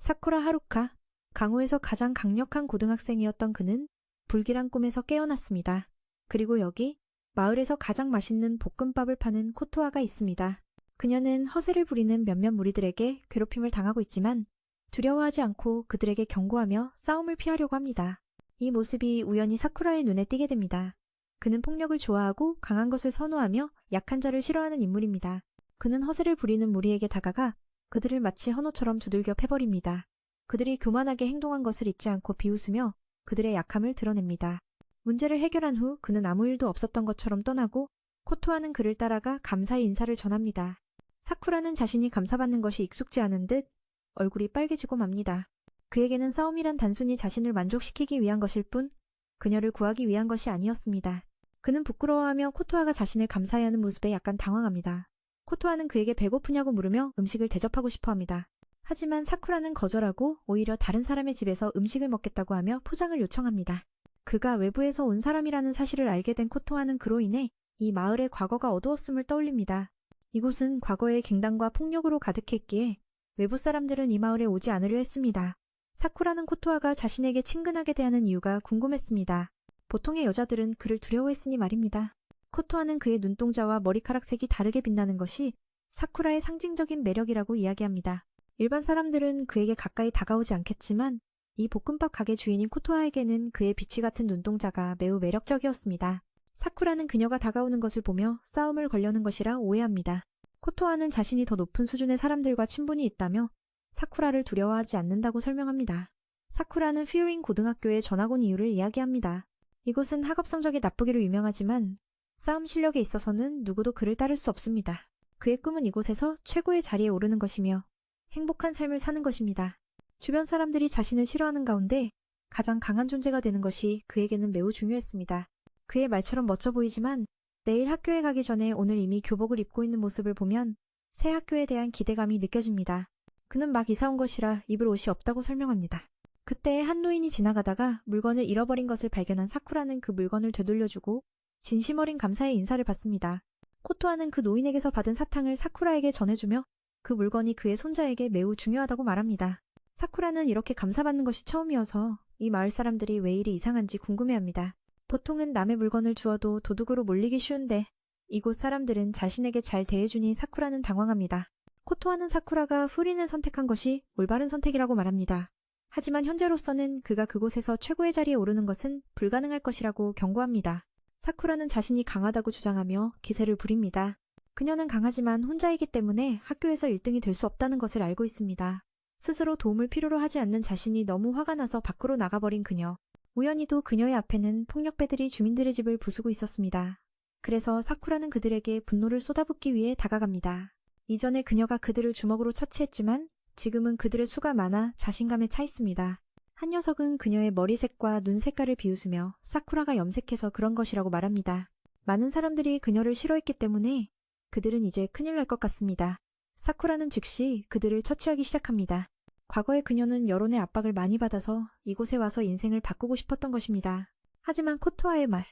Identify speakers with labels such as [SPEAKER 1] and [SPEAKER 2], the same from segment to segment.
[SPEAKER 1] 사쿠라 하루카, 강호에서 가장 강력한 고등학생이었던 그는 불길한 꿈에서 깨어났습니다. 그리고 여기 마을에서 가장 맛있는 볶음밥을 파는 코토아가 있습니다. 그녀는 허세를 부리는 몇몇 무리들에게 괴롭힘을 당하고 있지만 두려워하지 않고 그들에게 경고하며 싸움을 피하려고 합니다. 이 모습이 우연히 사쿠라의 눈에 띄게 됩니다. 그는 폭력을 좋아하고 강한 것을 선호하며 약한 자를 싫어하는 인물입니다. 그는 허세를 부리는 무리에게 다가가 그들을 마치 헌호처럼 두들겨 패버립니다. 그들이 교만하게 행동한 것을 잊지 않고 비웃으며 그들의 약함을 드러냅니다. 문제를 해결한 후 그는 아무 일도 없었던 것처럼 떠나고 코토아는 그를 따라가 감사의 인사를 전합니다. 사쿠라는 자신이 감사받는 것이 익숙지 않은 듯 얼굴이 빨개지고 맙니다. 그에게는 싸움이란 단순히 자신을 만족시키기 위한 것일 뿐 그녀를 구하기 위한 것이 아니었습니다. 그는 부끄러워하며 코토아가 자신을 감사해하는 모습에 약간 당황합니다. 코토아는 그에게 배고프냐고 물으며 음식을 대접하고 싶어 합니다. 하지만 사쿠라는 거절하고 오히려 다른 사람의 집에서 음식을 먹겠다고 하며 포장을 요청합니다. 그가 외부에서 온 사람이라는 사실을 알게 된 코토아는 그로 인해 이 마을의 과거가 어두웠음을 떠올립니다. 이곳은 과거의 갱단과 폭력으로 가득했기에 외부 사람들은 이 마을에 오지 않으려 했습니다. 사쿠라는 코토아가 자신에게 친근하게 대하는 이유가 궁금했습니다. 보통의 여자들은 그를 두려워했으니 말입니다. 코토아는 그의 눈동자와 머리카락색이 다르게 빛나는 것이 사쿠라의 상징적인 매력이라고 이야기합니다. 일반 사람들은 그에게 가까이 다가오지 않겠지만 이 볶음밥 가게 주인인 코토아에게는 그의 비치 같은 눈동자가 매우 매력적이었습니다. 사쿠라는 그녀가 다가오는 것을 보며 싸움을 걸려는 것이라 오해합니다. 코토아는 자신이 더 높은 수준의 사람들과 친분이 있다며 사쿠라를 두려워하지 않는다고 설명합니다. 사쿠라는 퓨린 고등학교에 전학 온 이유를 이야기합니다. 이곳은 학업 성적이 나쁘기로 유명하지만 싸움 실력에 있어서는 누구도 그를 따를 수 없습니다. 그의 꿈은 이곳에서 최고의 자리에 오르는 것이며 행복한 삶을 사는 것입니다. 주변 사람들이 자신을 싫어하는 가운데 가장 강한 존재가 되는 것이 그에게는 매우 중요했습니다. 그의 말처럼 멋져 보이지만 내일 학교에 가기 전에 오늘 이미 교복을 입고 있는 모습을 보면 새 학교에 대한 기대감이 느껴집니다. 그는 막 이사 온 것이라 입을 옷이 없다고 설명합니다. 그때 한 노인이 지나가다가 물건을 잃어버린 것을 발견한 사쿠라는 그 물건을 되돌려주고 진심 어린 감사의 인사를 받습니다. 코토아는 그 노인에게서 받은 사탕을 사쿠라에게 전해주며 그 물건이 그의 손자에게 매우 중요하다고 말합니다. 사쿠라는 이렇게 감사받는 것이 처음이어서 이 마을 사람들이 왜 이리 이상한지 궁금해합니다. 보통은 남의 물건을 주어도 도둑으로 몰리기 쉬운데 이곳 사람들은 자신에게 잘 대해주니 사쿠라는 당황합니다. 코토아는 사쿠라가 후린을 선택한 것이 올바른 선택이라고 말합니다. 하지만 현재로서는 그가 그곳에서 최고의 자리에 오르는 것은 불가능할 것이라고 경고합니다. 사쿠라는 자신이 강하다고 주장하며 기세를 부립니다. 그녀는 강하지만 혼자이기 때문에 학교에서 1등이 될 수 없다는 것을 알고 있습니다. 스스로 도움을 필요로 하지 않는 자신이 너무 화가 나서 밖으로 나가버린 그녀. 우연히도 그녀의 앞에는 폭력배들이 주민들의 집을 부수고 있었습니다. 그래서 사쿠라는 그들에게 분노를 쏟아붓기 위해 다가갑니다. 이전에 그녀가 그들을 주먹으로 처치했지만 지금은 그들의 수가 많아 자신감에 차 있습니다. 한 녀석은 그녀의 머리색과 눈 색깔을 비웃으며 사쿠라가 염색해서 그런 것이라고 말합니다. 많은 사람들이 그녀를 싫어했기 때문에 그들은 이제 큰일 날 것 같습니다. 사쿠라는 즉시 그들을 처치하기 시작합니다. 과거에 그녀는 여론의 압박을 많이 받아서 이곳에 와서 인생을 바꾸고 싶었던 것입니다. 하지만 코토아의 말,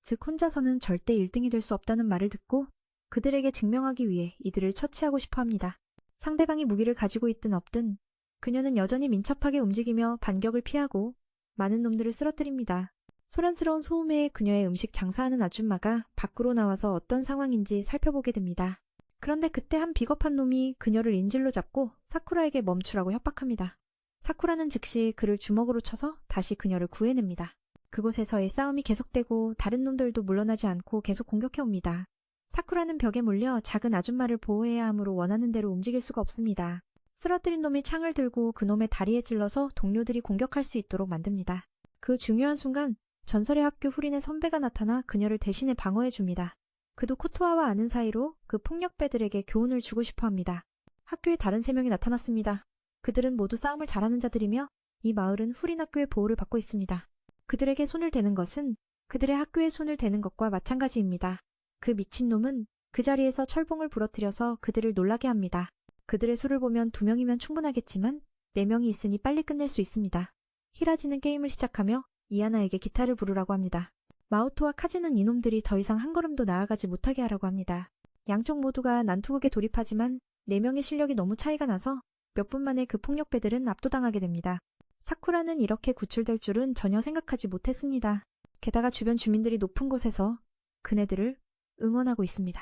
[SPEAKER 1] 즉 혼자서는 절대 1등이 될 수 없다는 말을 듣고 그들에게 증명하기 위해 이들을 처치하고 싶어 합니다. 상대방이 무기를 가지고 있든 없든 그녀는 여전히 민첩하게 움직이며 반격을 피하고 많은 놈들을 쓰러뜨립니다. 소란스러운 소음에 그녀의 음식 장사하는 아줌마가 밖으로 나와서 어떤 상황인지 살펴보게 됩니다. 그런데 그때 한 비겁한 놈이 그녀를 인질로 잡고 사쿠라에게 멈추라고 협박합니다. 사쿠라는 즉시 그를 주먹으로 쳐서 다시 그녀를 구해냅니다. 그곳에서의 싸움이 계속되고 다른 놈들도 물러나지 않고 계속 공격해옵니다. 사쿠라는 벽에 몰려 작은 아줌마를 보호해야 하므로 원하는 대로 움직일 수가 없습니다. 쓰러뜨린 놈이 창을 들고 그놈의 다리에 찔러서 동료들이 공격할 수 있도록 만듭니다. 그 중요한 순간 전설의 학교 후린의 선배가 나타나 그녀를 대신해 방어해줍니다. 그도 코토아와 아는 사이로 그 폭력배들에게 교훈을 주고 싶어 합니다. 학교에 다른 3명이 나타났습니다. 그들은 모두 싸움을 잘하는 자들이며 이 마을은 후린 학교의 보호를 받고 있습니다. 그들에게 손을 대는 것은 그들의 학교에 손을 대는 것과 마찬가지입니다. 그 미친놈은 그 자리에서 철봉을 부러뜨려서 그들을 놀라게 합니다. 그들의 수를 보면 2명이면 충분하겠지만 4명이 있으니 빨리 끝낼 수 있습니다. 히라지는 게임을 시작하며 이아나에게 기타를 부르라고 합니다. 마오토와 카즈는 이놈들이 더 이상 한 걸음도 나아가지 못하게 하라고 합니다. 양쪽 모두가 난투극에 돌입하지만 4명의 실력이 너무 차이가 나서 몇 분 만에 그 폭력배들은 압도당하게 됩니다. 사쿠라는 이렇게 구출될 줄은 전혀 생각하지 못했습니다. 게다가 주변 주민들이 높은 곳에서 그네들을 응원하고 있습니다.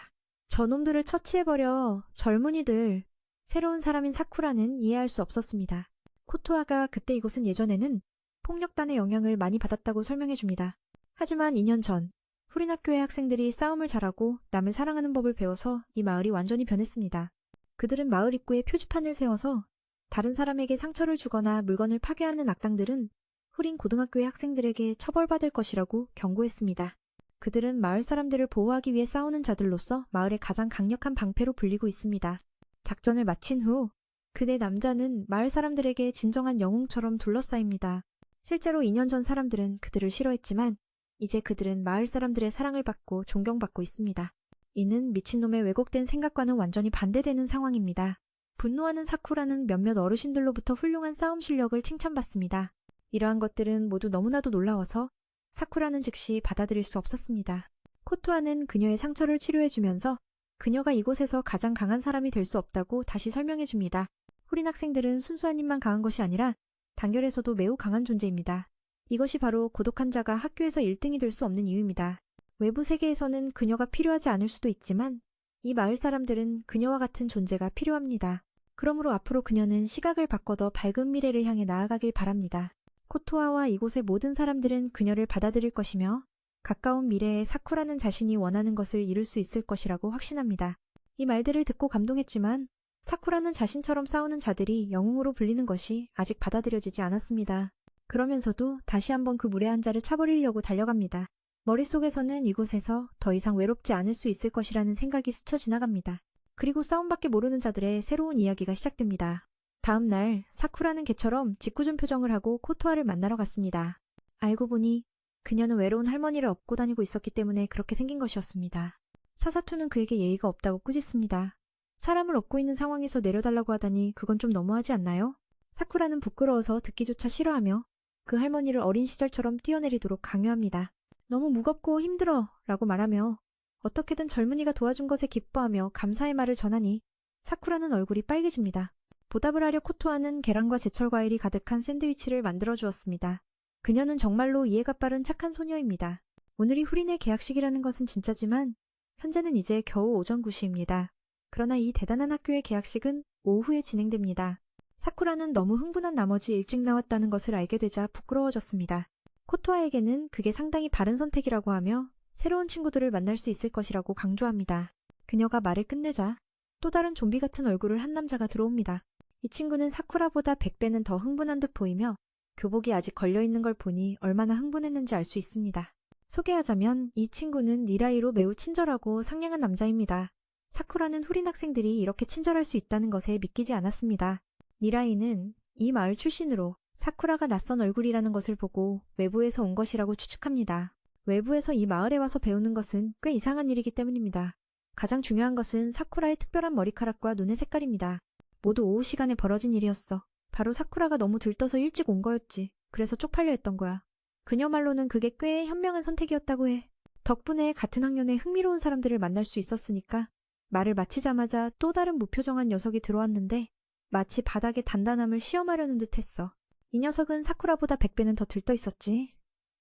[SPEAKER 1] 저놈들을 처치해버려. 젊은이들. 새로운 사람인 사쿠라는 이해할 수 없었습니다. 코토아가 그때 이곳은 예전에는 폭력단의 영향을 많이 받았다고 설명해줍니다. 하지만 2년 전 후린 학교의 학생들이 싸움을 잘하고 남을 사랑하는 법을 배워서 이 마을이 완전히 변했습니다. 그들은 마을 입구에 표지판을 세워서 다른 사람에게 상처를 주거나 물건을 파괴하는 악당들은 후린 고등학교의 학생들에게 처벌받을 것이라고 경고했습니다. 그들은 마을 사람들을 보호하기 위해 싸우는 자들로서 마을의 가장 강력한 방패로 불리고 있습니다. 작전을 마친 후 그네 남자는 마을 사람들에게 진정한 영웅처럼 둘러싸입니다. 실제로 2년 전 사람들은 그들을 싫어했지만 이제 그들은 마을 사람들의 사랑을 받고 존경받고 있습니다. 이는 미친놈의 왜곡된 생각과는 완전히 반대되는 상황입니다. 분노하는 사쿠라는 몇몇 어르신들로부터 훌륭한 싸움 실력을 칭찬받습니다. 이러한 것들은 모두 너무나도 놀라워서 사쿠라는 즉시 받아들일 수 없었습니다. 코토아는 그녀의 상처를 치료해주면서 그녀가 이곳에서 가장 강한 사람이 될 수 없다고 다시 설명해줍니다. 후린 학생들은 순수한 힘만 강한 것이 아니라 단결에서도 매우 강한 존재입니다. 이것이 바로 고독한 자가 학교에서 1등이 될 수 없는 이유입니다. 외부 세계에서는 그녀가 필요하지 않을 수도 있지만 이 마을 사람들은 그녀와 같은 존재가 필요합니다. 그러므로 앞으로 그녀는 시각을 바꿔 더 밝은 미래를 향해 나아가길 바랍니다. 코토아와 이곳의 모든 사람들은 그녀를 받아들일 것이며 가까운 미래에 사쿠라는 자신이 원하는 것을 이룰 수 있을 것이라고 확신합니다. 이 말들을 듣고 감동했지만 사쿠라는 자신처럼 싸우는 자들이 영웅으로 불리는 것이 아직 받아들여지지 않았습니다. 그러면서도 다시 한번 그 무례한 자를 차버리려고 달려갑니다. 머릿속에서는 이곳에서 더 이상 외롭지 않을 수 있을 것이라는 생각이 스쳐 지나갑니다. 그리고 싸움밖에 모르는 자들의 새로운 이야기가 시작됩니다. 다음 날 사쿠라는 개처럼 짓궂은 표정을 하고 코토아를 만나러 갔습니다. 알고 보니 그녀는 외로운 할머니를 업고 다니고 있었기 때문에 그렇게 생긴 것이었습니다. 사사투는 그에게 예의가 없다고 꾸짖습니다. 사람을 업고 있는 상황에서 내려달라고 하다니 그건 좀 너무하지 않나요? 사쿠라는 부끄러워서 듣기조차 싫어하며 그 할머니를 어린 시절처럼 뛰어내리도록 강요합니다. 너무 무겁고 힘들어 라고 말하며 어떻게든 젊은이가 도와준 것에 기뻐하며 감사의 말을 전하니 사쿠라는 얼굴이 빨개집니다. 보답을 하려 코토아는 계란과 제철 과일이 가득한 샌드위치를 만들어 주었습니다. 그녀는 정말로 이해가 빠른 착한 소녀입니다. 오늘이 후린의 개학식이라는 것은 진짜지만 현재는 이제 겨우 오전 9시입니다. 그러나 이 대단한 학교의 개학식은 오후에 진행됩니다. 사쿠라는 너무 흥분한 나머지 일찍 나왔다는 것을 알게 되자 부끄러워졌습니다. 코토아에게는 그게 상당히 바른 선택이라고 하며 새로운 친구들을 만날 수 있을 것이라고 강조합니다. 그녀가 말을 끝내자 또 다른 좀비 같은 얼굴을 한 남자가 들어옵니다. 이 친구는 사쿠라보다 100배는 더 흥분한 듯 보이며 교복이 아직 걸려있는 걸 보니 얼마나 흥분했는지 알 수 있습니다. 소개하자면 이 친구는 니라이로 매우 친절하고 상냥한 남자입니다. 사쿠라는 후린 학생들이 이렇게 친절할 수 있다는 것에 믿기지 않았습니다. 니라이는 이 마을 출신으로 사쿠라가 낯선 얼굴이라는 것을 보고 외부에서 온 것이라고 추측합니다. 외부에서 이 마을에 와서 배우는 것은 꽤 이상한 일이기 때문입니다. 가장 중요한 것은 사쿠라의 특별한 머리카락과 눈의 색깔입니다. 모두 오후 시간에 벌어진 일이었어. 바로 사쿠라가 너무 들떠서 일찍 온 거였지. 그래서 쪽팔려 했던 거야. 그녀 말로는 그게 꽤 현명한 선택이었다고 해. 덕분에 같은 학년의 흥미로운 사람들을 만날 수 있었으니까. 말을 마치자마자 또 다른 무표정한 녀석이 들어왔는데 마치 바닥의 단단함을 시험하려는 듯 했어. 이 녀석은 사쿠라보다 100배는 더 들떠 있었지.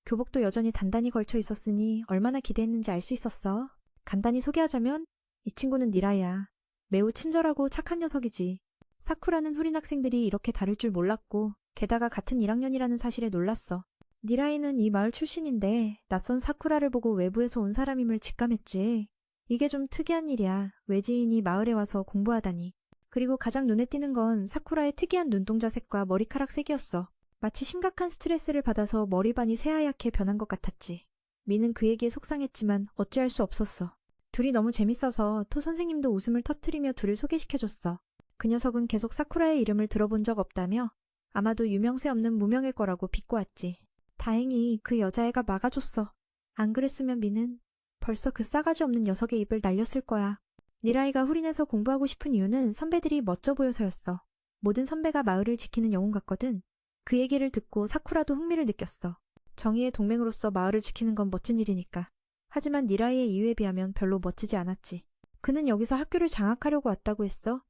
[SPEAKER 1] 교복도 여전히 단단히 걸쳐 있었으니 얼마나 기대했는지 알 수 있었어. 간단히 소개하자면 이 친구는 니라야. 매우 친절하고 착한 녀석이지. 사쿠라는 후린 학생들이 이렇게 다를 줄 몰랐고 게다가 같은 1학년이라는 사실에 놀랐어. 니라이는 이 마을 출신인데 낯선 사쿠라를 보고 외부에서 온 사람임을 직감했지. 이게 좀 특이한 일이야. 외지인이 마을에 와서 공부하다니. 그리고 가장 눈에 띄는 건 사쿠라의 특이한 눈동자 색과 머리카락 색이었어. 마치 심각한 스트레스를 받아서 머리반이 새하얗게 변한 것 같았지. 미는 그 얘기에 속상했지만 어찌할 수 없었어. 둘이 너무 재밌어서 토 선생님도 웃음을 터뜨리며 둘을 소개시켜줬어. 그 녀석은 계속 사쿠라의 이름을 들어본 적 없다며 아마도 유명세 없는 무명일 거라고 비꼬았지. 다행히 그 여자애가 막아줬어. 안 그랬으면 미는 벌써 그 싸가지 없는 녀석의 입을 날렸을 거야. 니라이가 후린에서 공부하고 싶은 이유는 선배들이 멋져 보여서였어. 모든 선배가 마을을 지키는 영웅 같거든. 그 얘기를 듣고 사쿠라도 흥미를 느꼈어. 정의의 동맹으로서 마을을 지키는 건 멋진 일이니까. 하지만 니라이의 이유에 비하면 별로 멋지지 않았지. 그는 여기서 학교를 장악하려고 왔다고 했어.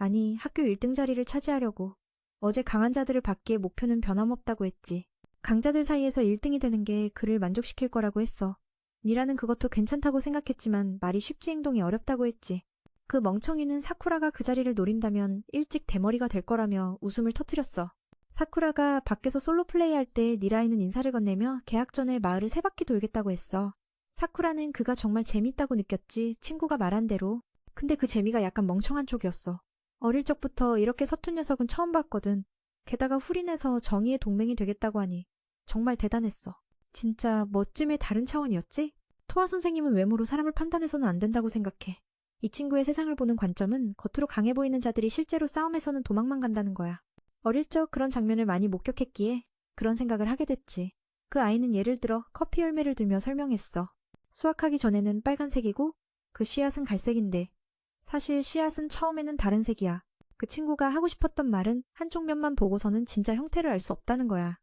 [SPEAKER 1] 아니, 학교 1등 자리를 차지하려고. 어제 강한 자들을 받기에 목표는 변함없다고 했지. 강자들 사이에서 1등이 되는 게 그를 만족시킬 거라고 했어. 니라는 그것도 괜찮다고 생각했지만 말이 쉽지 행동이 어렵다고 했지. 그 멍청이는 사쿠라가 그 자리를 노린다면 일찍 대머리가 될 거라며 웃음을 터뜨렸어. 사쿠라가 밖에서 솔로 플레이할 때 니라이는 인사를 건네며 계약 전에 마을을 3바퀴 돌겠다고 했어. 사쿠라는 그가 정말 재밌다고 느꼈지, 친구가 말한 대로. 근데 그 재미가 약간 멍청한 쪽이었어. 어릴 적부터 이렇게 서툰 녀석은 처음 봤거든. 게다가 훌인해서 정의의 동맹이 되겠다고 하니 정말 대단했어. 진짜 멋짐의 다른 차원이었지? 토아 선생님은 외모로 사람을 판단해서는 안 된다고 생각해. 이 친구의 세상을 보는 관점은 겉으로 강해 보이는 자들이 실제로 싸움에서는 도망만 간다는 거야. 어릴 적 그런 장면을 많이 목격했기에 그런 생각을 하게 됐지. 그 아이는 예를 들어 커피 열매를 들며 설명했어. 수확하기 전에는 빨간색이고 그 씨앗은 갈색인데 사실 씨앗은 처음에는 다른 색이야. 그 친구가 하고 싶었던 말은 한쪽 면만 보고서는 진짜 형태를 알 수 없다는 거야.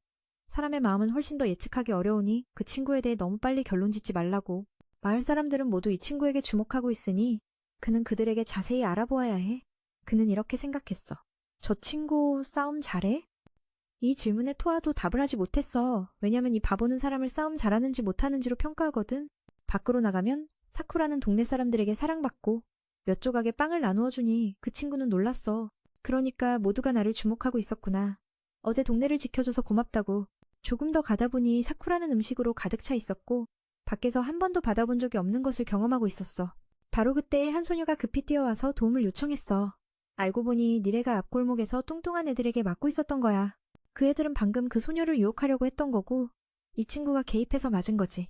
[SPEAKER 1] 사람의 마음은 훨씬 더 예측하기 어려우니 그 친구에 대해 너무 빨리 결론 짓지 말라고. 마을 사람들은 모두 이 친구에게 주목하고 있으니 그는 그들에게 자세히 알아보아야 해. 그는 이렇게 생각했어. 저 친구 싸움 잘해? 이 질문에 토아도 답을 하지 못했어. 왜냐면 이 바보는 사람을 싸움 잘하는지 못하는지로 평가하거든. 밖으로 나가면 사쿠라는 동네 사람들에게 사랑받고 몇 조각의 빵을 나누어 주니 그 친구는 놀랐어. 그러니까 모두가 나를 주목하고 있었구나. 어제 동네를 지켜줘서 고맙다고. 조금 더 가다 보니 사쿠라는 음식으로 가득 차 있었고 밖에서 한 번도 받아본 적이 없는 것을 경험하고 있었어. 바로 그때 한 소녀가 급히 뛰어와서 도움을 요청했어. 알고 보니 니레가 앞골목에서 뚱뚱한 애들에게 맞고 있었던 거야. 그 애들은 방금 그 소녀를 유혹하려고 했던 거고 이 친구가 개입해서 맞은 거지.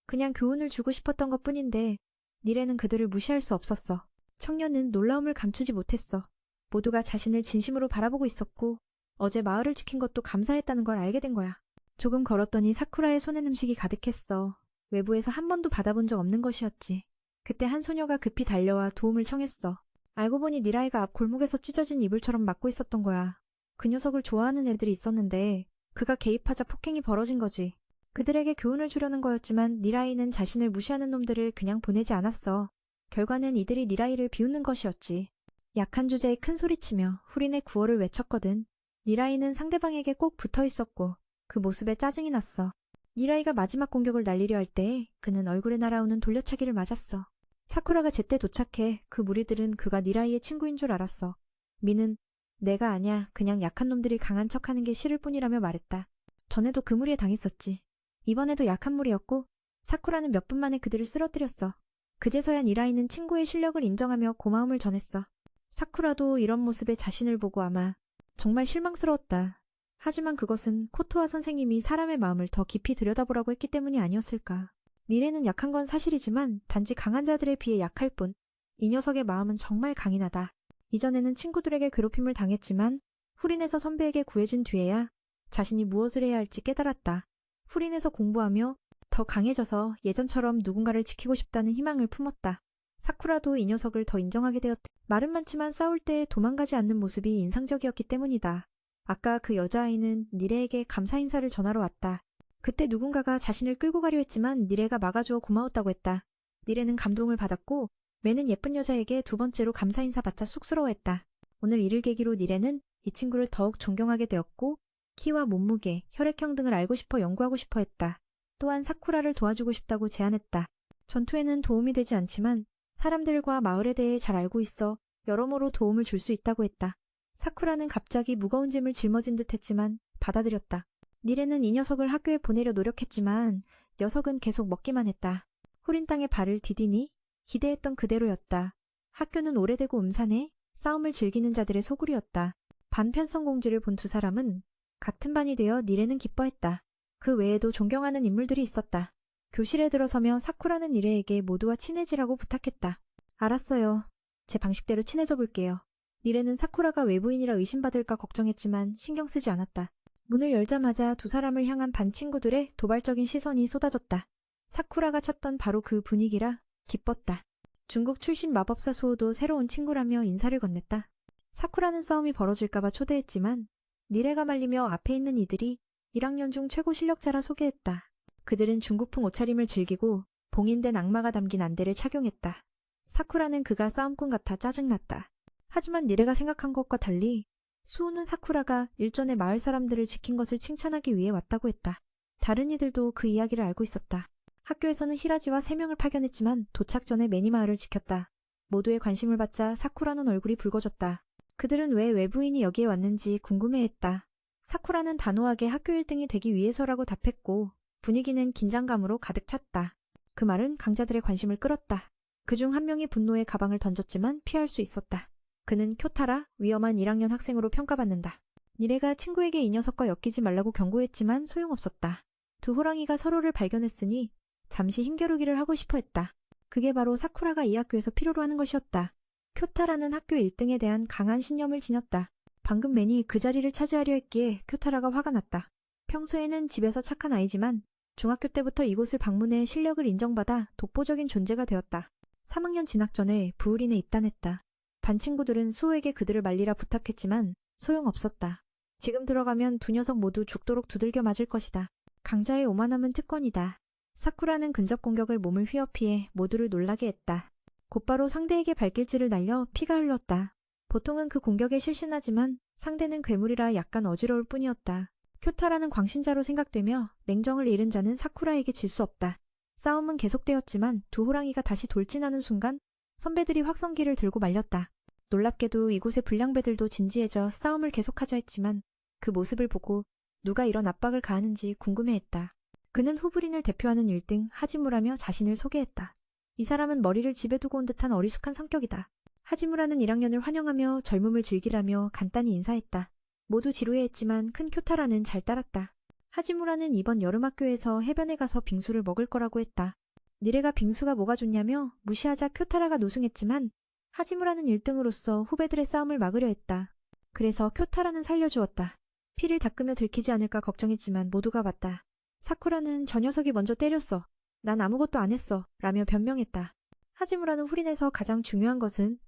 [SPEAKER 1] 그냥 교훈을 주고 싶었던 것뿐인데 니레는 그들을 무시할 수 없었어. 청년은 놀라움을 감추지 못했어. 모두가 자신을 진심으로 바라보고 있었고 어제 마을을 지킨 것도 감사했다는 걸 알게 된 거야. 조금 걸었더니 사쿠라의 손엔 음식이 가득했어. 외부에서 한 번도 받아본 적 없는 것이었지. 그때 한 소녀가 급히 달려와 도움을 청했어. 알고 보니 니라이가 앞 골목에서 찢어진 이불처럼 맞고 있었던 거야. 그 녀석을 좋아하는 애들이 있었는데 그가 개입하자 폭행이 벌어진 거지. 그들에게 교훈을 주려는 거였지만 니라이는 자신을 무시하는 놈들을 그냥 보내지 않았어. 결과는 이들이 니라이를 비웃는 것이었지. 약한 주제에 큰 소리치며 훌인의 구호를 외쳤거든. 니라이는 상대방에게 꼭 붙어 있었고 그 모습에 짜증이 났어. 니라이가 마지막 공격을 날리려 할 때 그는 얼굴에 날아오는 돌려차기를 맞았어. 사쿠라가 제때 도착해 그 무리들은 그가 니라이의 친구인 줄 알았어. 미는 내가 아냐, 그냥 약한 놈들이 강한 척하는 게 싫을 뿐이라며 말했다. 전에도 그 무리에 당했었지. 이번에도 약한 무리였고 사쿠라는 몇 분 만에 그들을 쓰러뜨렸어. 그제서야 니라이는 친구의 실력을 인정하며 고마움을 전했어. 사쿠라도 이런 모습에 자신을 보고 아마 정말 실망스러웠다. 하지만 그것은 코토아 선생님이 사람의 마음을 더 깊이 들여다보라고 했기 때문이 아니었을까. 니레는 약한 건 사실이지만 단지 강한 자들에 비해 약할 뿐. 이 녀석의 마음은 정말 강인하다. 이전에는 친구들에게 괴롭힘을 당했지만 훌인에서 선배에게 구해진 뒤에야 자신이 무엇을 해야 할지 깨달았다. 훌인에서 공부하며 더 강해져서 예전처럼 누군가를 지키고 싶다는 희망을 품었다. 사쿠라도 이 녀석을 더 인정하게 되었다. 말은 많지만 싸울 때 도망가지 않는 모습이 인상적이었기 때문이다. 아까 그 여자아이는 니레에게 감사 인사를 전하러 왔다. 그때 누군가가 자신을 끌고 가려 했지만 니레가 막아주어 고마웠다고 했다. 니레는 감동을 받았고 매는 예쁜 여자에게 두 번째로 감사 인사 받자 쑥스러워했다. 오늘 이를 계기로 니레는 이 친구를 더욱 존경하게 되었고 키와 몸무게, 혈액형 등을 알고 싶어 연구하고 싶어 했다. 또한 사쿠라를 도와주고 싶다고 제안했다. 전투에는 도움이 되지 않지만 사람들과 마을에 대해 잘 알고 있어 여러모로 도움을 줄 수 있다고 했다. 사쿠라는 갑자기 무거운 짐을 짊어진 듯 했지만 받아들였다. 니레는 이 녀석을 학교에 보내려 노력했지만 녀석은 계속 먹기만 했다. 홀인 땅에 발을 디디니 기대했던 그대로였다. 학교는 오래되고 음산해 싸움을 즐기는 자들의 소굴이었다. 반편성 공지를 본 두 사람은 같은 반이 되어 니레는 기뻐했다. 그 외에도 존경하는 인물들이 있었다. 교실에 들어서며 사쿠라는 니레에게 모두와 친해지라고 부탁했다. 알았어요. 제 방식대로 친해져 볼게요. 니레는 사쿠라가 외부인이라 의심받을까 걱정했지만 신경 쓰지 않았다. 문을 열자마자 두 사람을 향한 반 친구들의 도발적인 시선이 쏟아졌다. 사쿠라가 찾던 바로 그 분위기라 기뻤다. 중국 출신 마법사 소우도 새로운 친구라며 인사를 건넸다. 사쿠라는 싸움이 벌어질까봐 초대했지만 니레가 말리며 앞에 있는 이들이 1학년 중 최고 실력자라 소개했다. 그들은 중국풍 옷차림을 즐기고 봉인된 악마가 담긴 안대를 착용했다. 사쿠라는 그가 싸움꾼 같아 짜증났다. 하지만 니레가 생각한 것과 달리 수호는 사쿠라가 일전에 마을 사람들을 지킨 것을 칭찬하기 위해 왔다고 했다. 다른 이들도 그 이야기를 알고 있었다. 학교에서는 히라지와 3명을 파견했지만 도착 전에 매니 마을을 지켰다. 모두의 관심을 받자 사쿠라는 얼굴이 붉어졌다. 그들은 왜 외부인이 여기에 왔는지 궁금해했다. 사쿠라는 단호하게 학교 1등이 되기 위해서라고 답했고 분위기는 긴장감으로 가득 찼다. 그 말은 강자들의 관심을 끌었다. 그중 한 명이 분노의 가방을 던졌지만 피할 수 있었다. 그는 쿄타라, 위험한 1학년 학생으로 평가받는다. 니레가 친구에게 이 녀석과 엮이지 말라고 경고했지만 소용없었다. 두 호랑이가 서로를 발견했으니 잠시 힘겨루기를 하고 싶어 했다. 그게 바로 사쿠라가 이 학교에서 필요로 하는 것이었다. 쿄타라는 학교 1등에 대한 강한 신념을 지녔다. 방금 맨이 그 자리를 차지하려 했기에 쿄타라가 화가 났다. 평소에는 집에서 착한 아이지만 중학교 때부터 이곳을 방문해 실력을 인정받아 독보적인 존재가 되었다. 3학년 진학 전에 부울인에 입단했다. 반 친구들은 수호에게 그들을 말리라 부탁했지만 소용없었다. 지금 들어가면 두 녀석 모두 죽도록 두들겨 맞을 것이다. 강자의 오만함은 특권이다. 사쿠라는 근접 공격을 몸을 휘어 피해 모두를 놀라게 했다. 곧바로 상대에게 발길질을 날려 피가 흘렀다. 보통은 그 공격에 실신하지만 상대는 괴물이라 약간 어지러울 뿐이었다. 쿄타라는 광신자로 생각되며 냉정을 잃은 자는 사쿠라에게 질 수 없다. 싸움은 계속되었지만 두 호랑이가 다시 돌진하는 순간 선배들이 확성기를 들고 말렸다. 놀랍게도 이곳의 불량배들도 진지해져 싸움을 계속하자 했지만 그 모습을 보고 누가 이런 압박을 가하는지 궁금해했다. 그는 후브린을 대표하는 1등 하지무라며 자신을 소개했다. 이 사람은 머리를 집에 두고 온 듯한 어리숙한 성격이다. 하지무라는 1학년을 환영하며 젊음을 즐기라며 간단히 인사했다. 모두 지루해했지만 큰 쿄타라는 잘 따랐다. 하지무라는 이번 여름학교에서 해변에 가서 빙수를 먹을 거라고 했다. 니레가 빙수가 뭐가 좋냐며 무시하자 쿄타라가 노승했지만 하지무라는 1등으로서 후배들의 싸움을 막으려 했다. 그래서 쿄타라는 살려주었다. 피를 닦으며 들키지 않을까 걱정했지만 모두가 봤다. 사쿠라는 저 녀석이 먼저 때렸어. 난 아무것도 안 했어. 라며 변명했다. 하지무라는 후린에서 가장 중요한 것은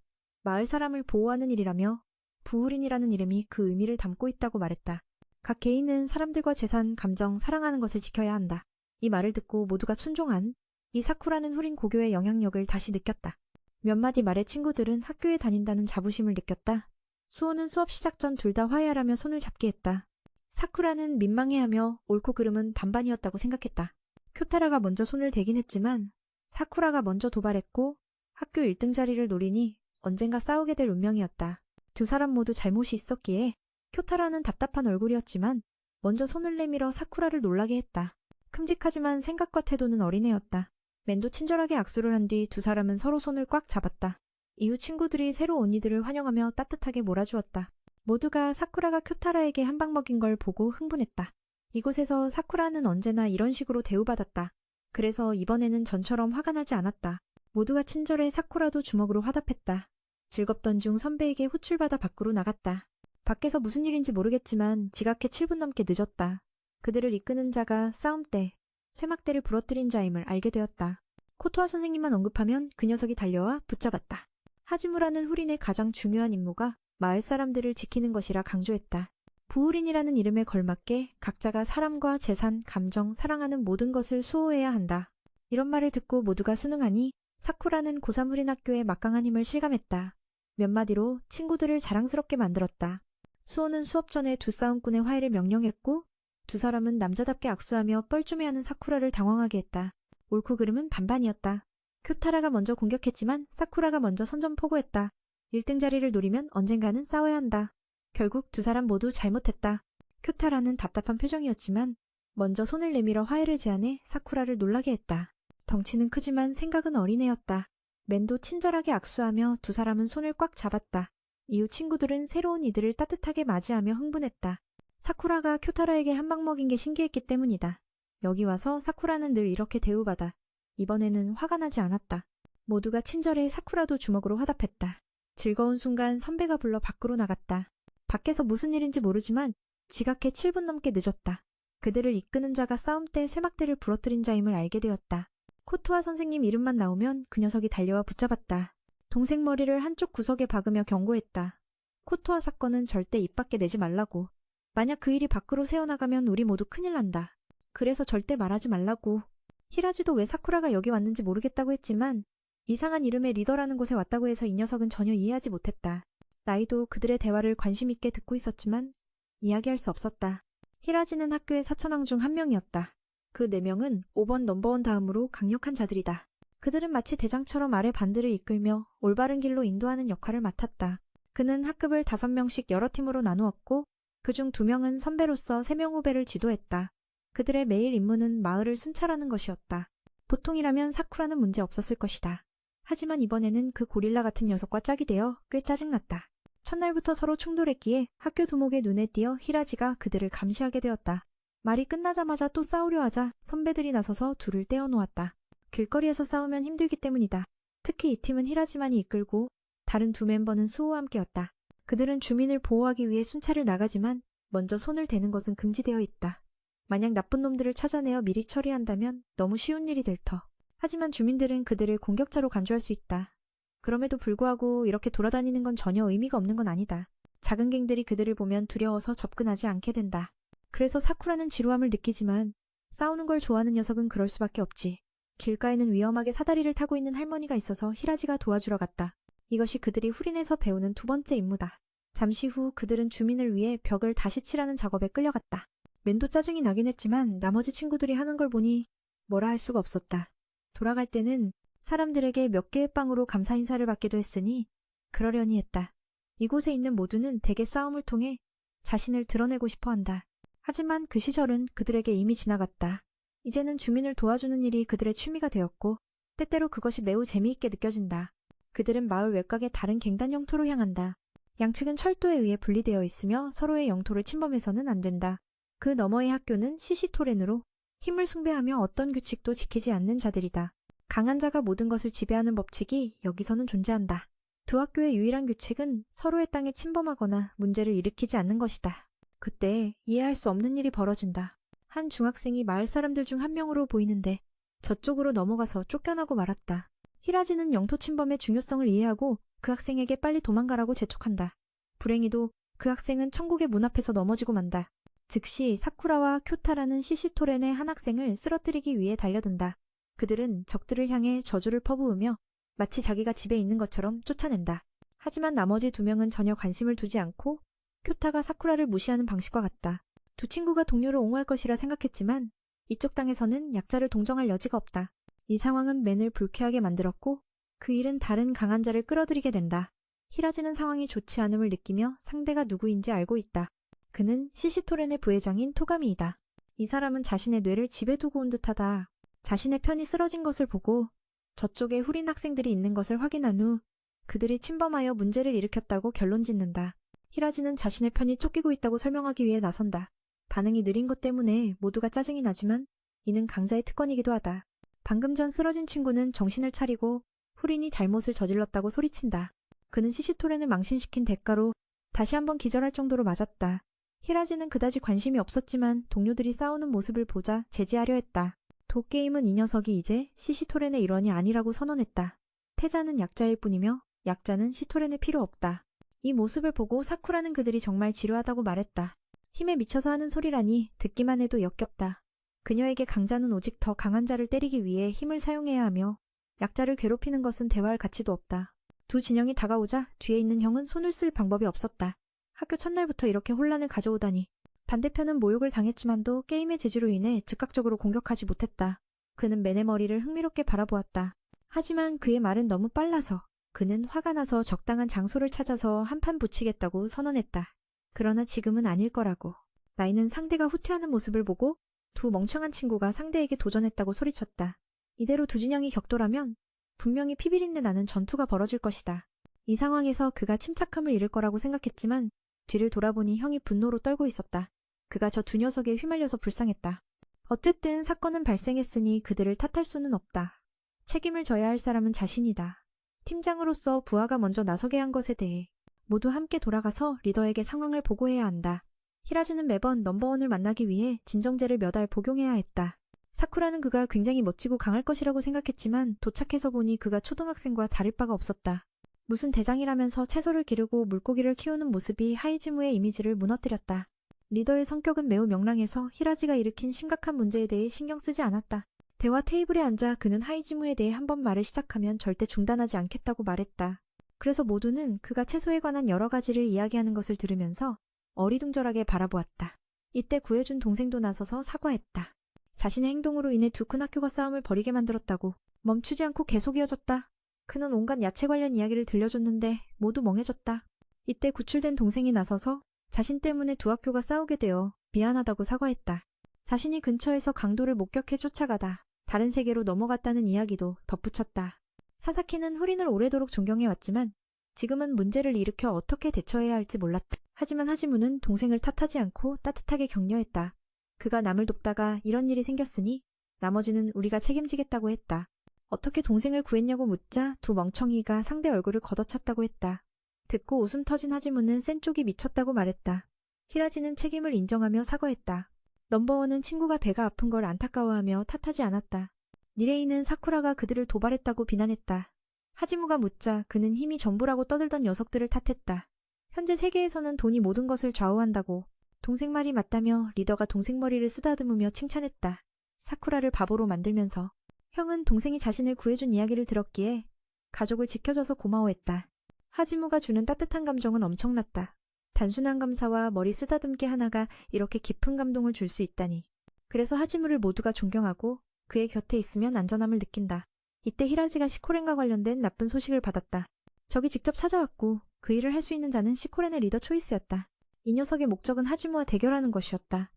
[SPEAKER 1] 마을 사람을 보호하는 일이라며 부후린이라는 이름이 그 의미를 담고 있다고 말했다. 각 개인은 사람들과 재산, 감정, 사랑하는 것을 지켜야 한다. 이 말을 듣고 모두가 순종한 이 사쿠라는 후린 고교의 영향력을 다시 느꼈다. 몇 마디 말에 친구들은 학교에 다닌다는 자부심을 느꼈다. 수호는 수업 시작 전 둘 다 화해하라며 손을 잡게 했다. 사쿠라는 민망해하며 옳고 그름은 반반이었다고 생각했다. 쿄타라가 먼저 손을 대긴 했지만 사쿠라가 먼저 도발했고 학교 1등 자리를 노리니 언젠가 싸우게 될 운명이었다. 두 사람 모두 잘못이 있었기에 쿄타라는 답답한 얼굴이었지만 먼저 손을 내밀어 사쿠라를 놀라게 했다. 큼직하지만 생각과 태도는 어린애였다. 맨도 친절하게 악수를 한 뒤 두 사람은 서로 손을 꽉 잡았다. 이후 친구들이 새로 온 이들을 환영하며 따뜻하게 몰아주었다. 모두가 사쿠라가 쿄타라에게 한 방 먹인 걸 보고 흥분했다. 이곳에서 사쿠라는 언제나 이런 식으로 대우받았다. 그래서 이번에는 전처럼 화가 나지 않았다. 모두가 친절해 사쿠라도 주먹으로 화답했다. 즐겁던 중 선배에게 호출받아 밖으로 나갔다. 밖에서 무슨 일인지 모르겠지만 지각해 7분 넘게 늦었다. 그들을 이끄는 자가 싸움 때 쇠막대를 부러뜨린 자임을 알게 되었다. 코토아 선생님만 언급하면 그 녀석이 달려와 붙잡았다. 하지무라는 후린의 가장 중요한 임무가 마을 사람들을 지키는 것이라 강조했다. 부후린이라는 이름에 걸맞게 각자가 사람과 재산, 감정, 사랑하는 모든 것을 수호해야 한다. 이런 말을 듣고 모두가 순응하니 사쿠라는 고3 후린 학교의 막강한 힘을 실감했다. 몇 마디로 친구들을 자랑스럽게 만들었다. 수호는 수업 전에 두 싸움꾼의 화해를 명령했고 두 사람은 남자답게 악수하며 뻘쭘해하는 사쿠라를 당황하게 했다. 옳고 그름은 반반이었다. 쿄타라가 먼저 공격했지만 사쿠라가 먼저 선전포고했다. 1등 자리를 노리면 언젠가는 싸워야 한다. 결국 두 사람 모두 잘못했다. 쿄타라는 답답한 표정이었지만 먼저 손을 내밀어 화해를 제안해 사쿠라를 놀라게 했다. 덩치는 크지만 생각은 어린애였다. 맨도 친절하게 악수하며 두 사람은 손을 꽉 잡았다. 이후 친구들은 새로운 이들을 따뜻하게 맞이하며 흥분했다. 사쿠라가 쿄타라에게 한 방 먹인 게 신기했기 때문이다. 여기 와서 사쿠라는 늘 이렇게 대우받아. 이번에는 화가 나지 않았다. 모두가 친절해 사쿠라도 주먹으로 화답했다. 즐거운 순간 선배가 불러 밖으로 나갔다. 밖에서 무슨 일인지 모르지만 지각해 7분 넘게 늦었다. 그들을 이끄는 자가 싸움 때 쇠막대를 부러뜨린 자임을 알게 되었다. 코토아 선생님 이름만 나오면 그 녀석이 달려와 붙잡았다. 동생 머리를 한쪽 구석에 박으며 경고했다. 코토아 사건은 절대 입 밖에 내지 말라고. 만약 그 일이 밖으로 새어나가면 우리 모두 큰일 난다. 그래서 절대 말하지 말라고. 히라지도 왜 사쿠라가 여기 왔는지 모르겠다고 했지만 이상한 이름의 리더라는 곳에 왔다고 해서 이 녀석은 전혀 이해하지 못했다. 나이도 그들의 대화를 관심 있게 듣고 있었지만 이야기할 수 없었다. 히라지는 학교의 사천왕 중 한 명이었다. 그 4명은 5번 넘버원 다음으로 강력한 자들이다. 그들은 마치 대장처럼 아래 반들을 이끌며 올바른 길로 인도하는 역할을 맡았다. 그는 학급을 5명씩 여러 팀으로 나누었고 그중 2명은 선배로서 3명 후배를 지도했다. 그들의 매일 임무는 마을을 순찰하는 것이었다. 보통이라면 사쿠라는 문제 없었을 것이다. 하지만 이번에는 그 고릴라 같은 녀석과 짝이 되어 꽤 짜증났다. 첫날부터 서로 충돌했기에 학교 두목의 눈에 띄어 히라지가 그들을 감시하게 되었다. 말이 끝나자마자 또 싸우려 하자 선배들이 나서서 둘을 떼어놓았다. 길거리에서 싸우면 힘들기 때문이다. 특히 이 팀은 히라지만이 이끌고 다른 2 멤버는 스오와 함께였다. 그들은 주민을 보호하기 위해 순찰을 나가지만 먼저 손을 대는 것은 금지되어 있다. 만약 나쁜 놈들을 찾아내어 미리 처리한다면 너무 쉬운 일이 될 터. 하지만 주민들은 그들을 공격자로 간주할 수 있다. 그럼에도 불구하고 이렇게 돌아다니는 건 전혀 의미가 없는 건 아니다. 작은 갱들이 그들을 보면 두려워서 접근하지 않게 된다. 그래서 사쿠라는 지루함을 느끼지만 싸우는 걸 좋아하는 녀석은 그럴 수밖에 없지. 길가에는 위험하게 사다리를 타고 있는 할머니가 있어서 히라지가 도와주러 갔다. 이것이 그들이 후린에서 배우는 2번째 임무다. 잠시 후 그들은 주민을 위해 벽을 다시 칠하는 작업에 끌려갔다. 맨도 짜증이 나긴 했지만 나머지 친구들이 하는 걸 보니 뭐라 할 수가 없었다. 돌아갈 때는 사람들에게 몇 개의 빵으로 감사 인사를 받기도 했으니 그러려니 했다. 이곳에 있는 모두는 대개 싸움을 통해 자신을 드러내고 싶어 한다. 하지만 그 시절은 그들에게 이미 지나갔다. 이제는 주민을 도와주는 일이 그들의 취미가 되었고 때때로 그것이 매우 재미있게 느껴진다. 그들은 마을 외곽의 다른 갱단 영토로 향한다. 양측은 철도에 의해 분리되어 있으며 서로의 영토를 침범해서는 안 된다. 그 너머의 학교는 시시토렌으로 힘을 숭배하며 어떤 규칙도 지키지 않는 자들이다. 강한 자가 모든 것을 지배하는 법칙이 여기서는 존재한다. 2 학교의 유일한 규칙은 서로의 땅에 침범하거나 문제를 일으키지 않는 것이다. 그때 이해할 수 없는 일이 벌어진다. 한 중학생이 마을 사람들 중 한 명으로 보이는데 저쪽으로 넘어가서 쫓겨나고 말았다. 히라지는 영토 침범의 중요성을 이해하고 그 학생에게 빨리 도망가라고 재촉한다. 불행히도 그 학생은 천국의 문 앞에서 넘어지고 만다. 즉시 사쿠라와 쿄타라는 시시토렌의 한 학생을 쓰러뜨리기 위해 달려든다. 그들은 적들을 향해 저주를 퍼부으며 마치 자기가 집에 있는 것처럼 쫓아낸다. 하지만 나머지 2명은 전혀 관심을 두지 않고 쿄타가 사쿠라를 무시하는 방식과 같다. 2 친구가 동료를 옹호할 것이라 생각했지만 이쪽 땅에서는 약자를 동정할 여지가 없다. 이 상황은 맨을 불쾌하게 만들었고 그 일은 다른 강한 자를 끌어들이게 된다. 히라지는 상황이 좋지 않음을 느끼며 상대가 누구인지 알고 있다. 그는 시시토렌의 부회장인 토가미이다. 이 사람은 자신의 뇌를 집에 두고 온 듯하다. 자신의 편이 쓰러진 것을 보고 저쪽에 후린 학생들이 있는 것을 확인한 후 그들이 침범하여 문제를 일으켰다고 결론짓는다. 히라지는 자신의 편이 쫓기고 있다고 설명하기 위해 나선다. 반응이 느린 것 때문에 모두가 짜증이 나지만 이는 강자의 특권이기도 하다. 방금 전 쓰러진 친구는 정신을 차리고 후린이 잘못을 저질렀다고 소리친다. 그는 시시토렌을 망신시킨 대가로 다시 한번 기절할 정도로 맞았다. 히라지는 그다지 관심이 없었지만 동료들이 싸우는 모습을 보자 제지하려 했다. 도게임은 이 녀석이 이제 시시토렌의 일원이 아니라고 선언했다. 패자는 약자일 뿐이며 약자는 시토렌에 필요 없다. 이 모습을 보고 사쿠라는 그들이 정말 지루하다고 말했다. 힘에 미쳐서 하는 소리라니 듣기만 해도 역겹다. 그녀에게 강자는 오직 더 강한 자를 때리기 위해 힘을 사용해야 하며 약자를 괴롭히는 것은 대화할 가치도 없다. 2 진영이 다가오자 뒤에 있는 형은 손을 쓸 방법이 없었다. 학교 첫날부터 이렇게 혼란을 가져오다니. 반대편은 모욕을 당했지만도 게임의 재주로 인해 즉각적으로 공격하지 못했다. 그는 맨의 머리를 흥미롭게 바라보았다. 하지만 그의 말은 너무 빨라서 그는 화가 나서 적당한 장소를 찾아서 한판 붙이겠다고 선언했다. 그러나 지금은 아닐 거라고. 나이는 상대가 후퇴하는 모습을 보고 2 멍청한 친구가 상대에게 도전했다고 소리쳤다. 이대로 2 진영이 격돌하면 분명히 피비린내 나는 전투가 벌어질 것이다. 이 상황에서 그가 침착함을 잃을 거라고 생각했지만 뒤를 돌아보니 형이 분노로 떨고 있었다. 그가 저 2 녀석에 휘말려서 불쌍했다. 어쨌든 사건은 발생했으니 그들을 탓할 수는 없다. 책임을 져야 할 사람은 자신이다. 팀장으로서 부하가 먼저 나서게 한 것에 대해 모두 함께 돌아가서 리더에게 상황을 보고해야 한다. 히라지는 매번 넘버원을 만나기 위해 진정제를 몇 알 복용해야 했다. 사쿠라는 그가 굉장히 멋지고 강할 것이라고 생각했지만 도착해서 보니 그가 초등학생과 다를 바가 없었다. 무슨 대장이라면서 채소를 기르고 물고기를 키우는 모습이 하이즈무의 이미지를 무너뜨렸다. 리더의 성격은 매우 명랑해서 히라지가 일으킨 심각한 문제에 대해 신경 쓰지 않았다. 대화 테이블에 앉아 그는 하이즈무에 대해 한 번 말을 시작하면 절대 중단하지 않겠다고 말했다. 그래서 모두는 그가 채소에 관한 여러 가지를 이야기하는 것을 들으면서 어리둥절하게 바라보았다. 이때 구해준 동생도 나서서 사과했다. 자신의 행동으로 인해 두 큰 학교가 싸움을 벌이게 만들었다고. 멈추지 않고 계속 이어졌다. 그는 온갖 야채 관련 이야기를 들려줬는데 모두 멍해졌다. 이때 구출된 동생이 나서서 자신 때문에 두 학교가 싸우게 되어 미안하다고 사과했다. 자신이 근처에서 강도를 목격해 쫓아가다 다른 세계로 넘어갔다는 이야기도 덧붙였다. 사사키는 후린을 오래도록 존경해왔지만 지금은 문제를 일으켜 어떻게 대처해야 할지 몰랐다. 하지만 하지무는 동생을 탓하지 않고 따뜻하게 격려했다. 그가 남을 돕다가 이런 일이 생겼으니 나머지는 우리가 책임지겠다고 했다. 어떻게 동생을 구했냐고 묻자 두 멍청이가 상대 얼굴을 걷어찼다고 했다. 듣고 웃음 터진 하지무는 센 쪽이 미쳤다고 말했다. 히라지는 책임을 인정하며 사과했다. 넘버원은 친구가 배가 아픈 걸 안타까워하며 탓하지 않았다. 니레이는 사쿠라가 그들을 도발했다고 비난했다. 하지무가 묻자 그는 힘이 전부라고 떠들던 녀석들을 탓했다. 현재 세계에서는 돈이 모든 것을 좌우한다고. 동생 말이 맞다며 리더가 동생 머리를 쓰다듬으며 칭찬했다. 사쿠라를 바보로 만들면서. 형은 동생이 자신을 구해준 이야기를 들었기에 가족을 지켜줘서 고마워했다. 하지무가 주는 따뜻한 감정은 엄청났다. 단순한 감사와 머리 쓰다듬기 하나가 이렇게 깊은 감동을 줄 수 있다니. 그래서 하지무를 모두가 존경하고 그의 곁에 있으면 안전함을 느낀다. 이때 히라지가 시코렌과 관련된 나쁜 소식을 받았다. 적이 직접 찾아왔고 그 일을 할 수 있는 자는 시코렌의 리더 초이스였다. 이 녀석의 목적은 하지무와 대결하는 것이었다.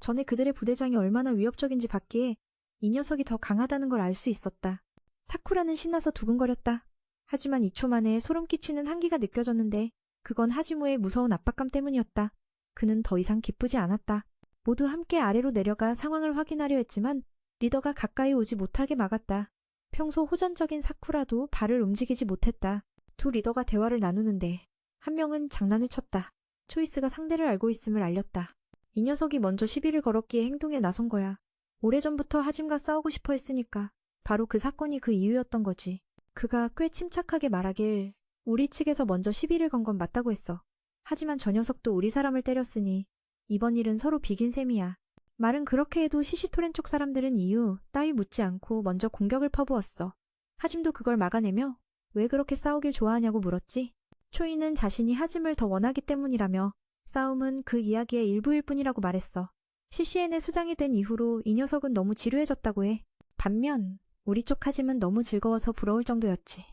[SPEAKER 1] 전에 그들의 부대장이 얼마나 위협적인지 봤기에 이 녀석이 더 강하다는 걸 알 수 있었다. 사쿠라는 신나서 두근거렸다. 하지만 2초 만에 소름 끼치는 한기가 느껴졌는데 그건 하지무의 무서운 압박감 때문이었다. 그는 더 이상 기쁘지 않았다. 모두 함께 아래로 내려가 상황을 확인하려 했지만 리더가 가까이 오지 못하게 막았다. 평소 호전적인 사쿠라도 발을 움직이지 못했다. 두 리더가 대화를 나누는데 한 명은 장난을 쳤다. 초이스가 상대를 알고 있음을 알렸다. 이 녀석이 먼저 시비를 걸었기에 행동에 나선 거야. 오래전부터 하짐과 싸우고 싶어 했으니까 바로 그 사건이 그 이유였던 거지. 그가 꽤 침착하게 말하길 우리 측에서 먼저 시비를 건 건 맞다고 했어. 하지만 저 녀석도 우리 사람을 때렸으니 이번 일은 서로 비긴 셈이야. 말은 그렇게 해도 시시토렌 쪽 사람들은 이유 따위 묻지 않고 먼저 공격을 퍼부었어. 하짐도 그걸 막아내며 왜 그렇게 싸우길 좋아하냐고 물었지. 초이는 자신이 하짐을 더 원하기 때문이라며 싸움은 그 이야기의 일부일 뿐이라고 말했어. CCN의 수장이 된 이후로 이 녀석은 너무 지루해졌다고 해. 반면 우리 쪽 하짐은 너무 즐거워서 부러울 정도였지.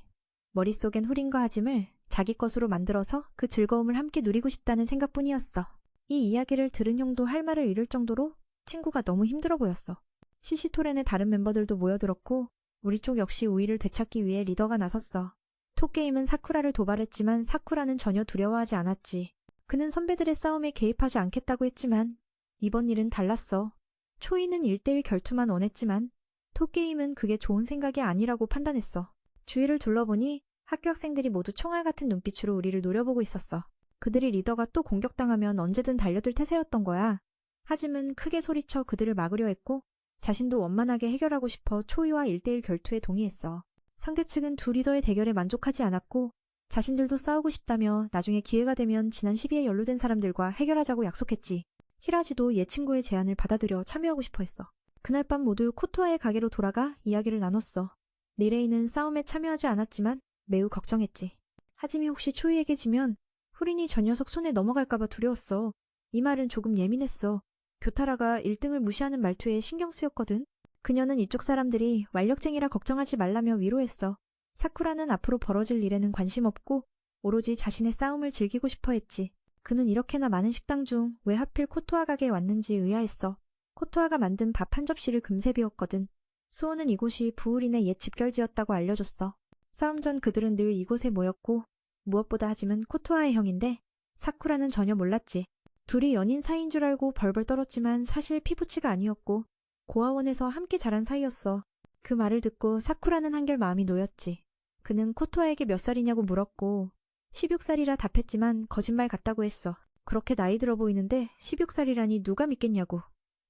[SPEAKER 1] 머릿속엔 후린과 하짐을 자기 것으로 만들어서 그 즐거움을 함께 누리고 싶다는 생각뿐이었어. 이 이야기를 들은 형도 할 말을 잃을 정도로 친구가 너무 힘들어 보였어. 시시토렌의 다른 멤버들도 모여들었고 우리 쪽 역시 우위를 되찾기 위해 리더가 나섰어. 톡게임은 사쿠라를 도발했지만 사쿠라는 전혀 두려워하지 않았지. 그는 선배들의 싸움에 개입하지 않겠다고 했지만 이번 일은 달랐어. 초이는 1대1 결투만 원했지만 톡게임은 그게 좋은 생각이 아니라고 판단했어. 주위를 둘러보니 학교 학생들이 모두 총알 같은 눈빛으로 우리를 노려보고 있었어. 그들이 리더가 또 공격당하면 언제든 달려들 태세였던 거야. 하짐은 크게 소리쳐 그들을 막으려 했고 자신도 원만하게 해결하고 싶어 초이와 1대1 결투에 동의했어. 상대 측은 두 리더의 대결에 만족하지 않았고 자신들도 싸우고 싶다며 나중에 기회가 되면 지난 시비에 연루된 사람들과 해결하자고 약속했지. 히라지도 얘 친구의 제안을 받아들여 참여하고 싶어 했어. 그날 밤 모두 코토아의 가게로 돌아가 이야기를 나눴어. 니레이는 싸움에 참여하지 않았지만 매우 걱정했지. 하짐이 혹시 초이에게 지면 후린이 저 녀석 손에 넘어갈까봐 두려웠어. 이 말은 조금 예민했어. 교타라가 1등을 무시하는 말투에 신경 쓰였거든. 그녀는 이쪽 사람들이 완력쟁이라 걱정하지 말라며 위로했어. 사쿠라는 앞으로 벌어질 일에는 관심 없고 오로지 자신의 싸움을 즐기고 싶어 했지. 그는 이렇게나 많은 식당 중 왜 하필 코토아 가게에 왔는지 의아했어. 코토아가 만든 밥 한 접시를 금세 비웠거든. 수호는 이곳이 부울인의 옛 집결지였다고 알려줬어. 싸움 전 그들은 늘 이곳에 모였고 무엇보다 하짐은 코토아의 형인데 사쿠라는 전혀 몰랐지. 둘이 연인 사이인 줄 알고 벌벌 떨었지만 사실 피부치가 아니었고 고아원에서 함께 자란 사이였어. 그 말을 듣고 사쿠라는 한결 마음이 놓였지. 그는 코토아에게 몇 살이냐고 물었고 16살이라 답했지만 거짓말 같다고 했어. 그렇게 나이 들어 보이는데 16살이라니 누가 믿겠냐고.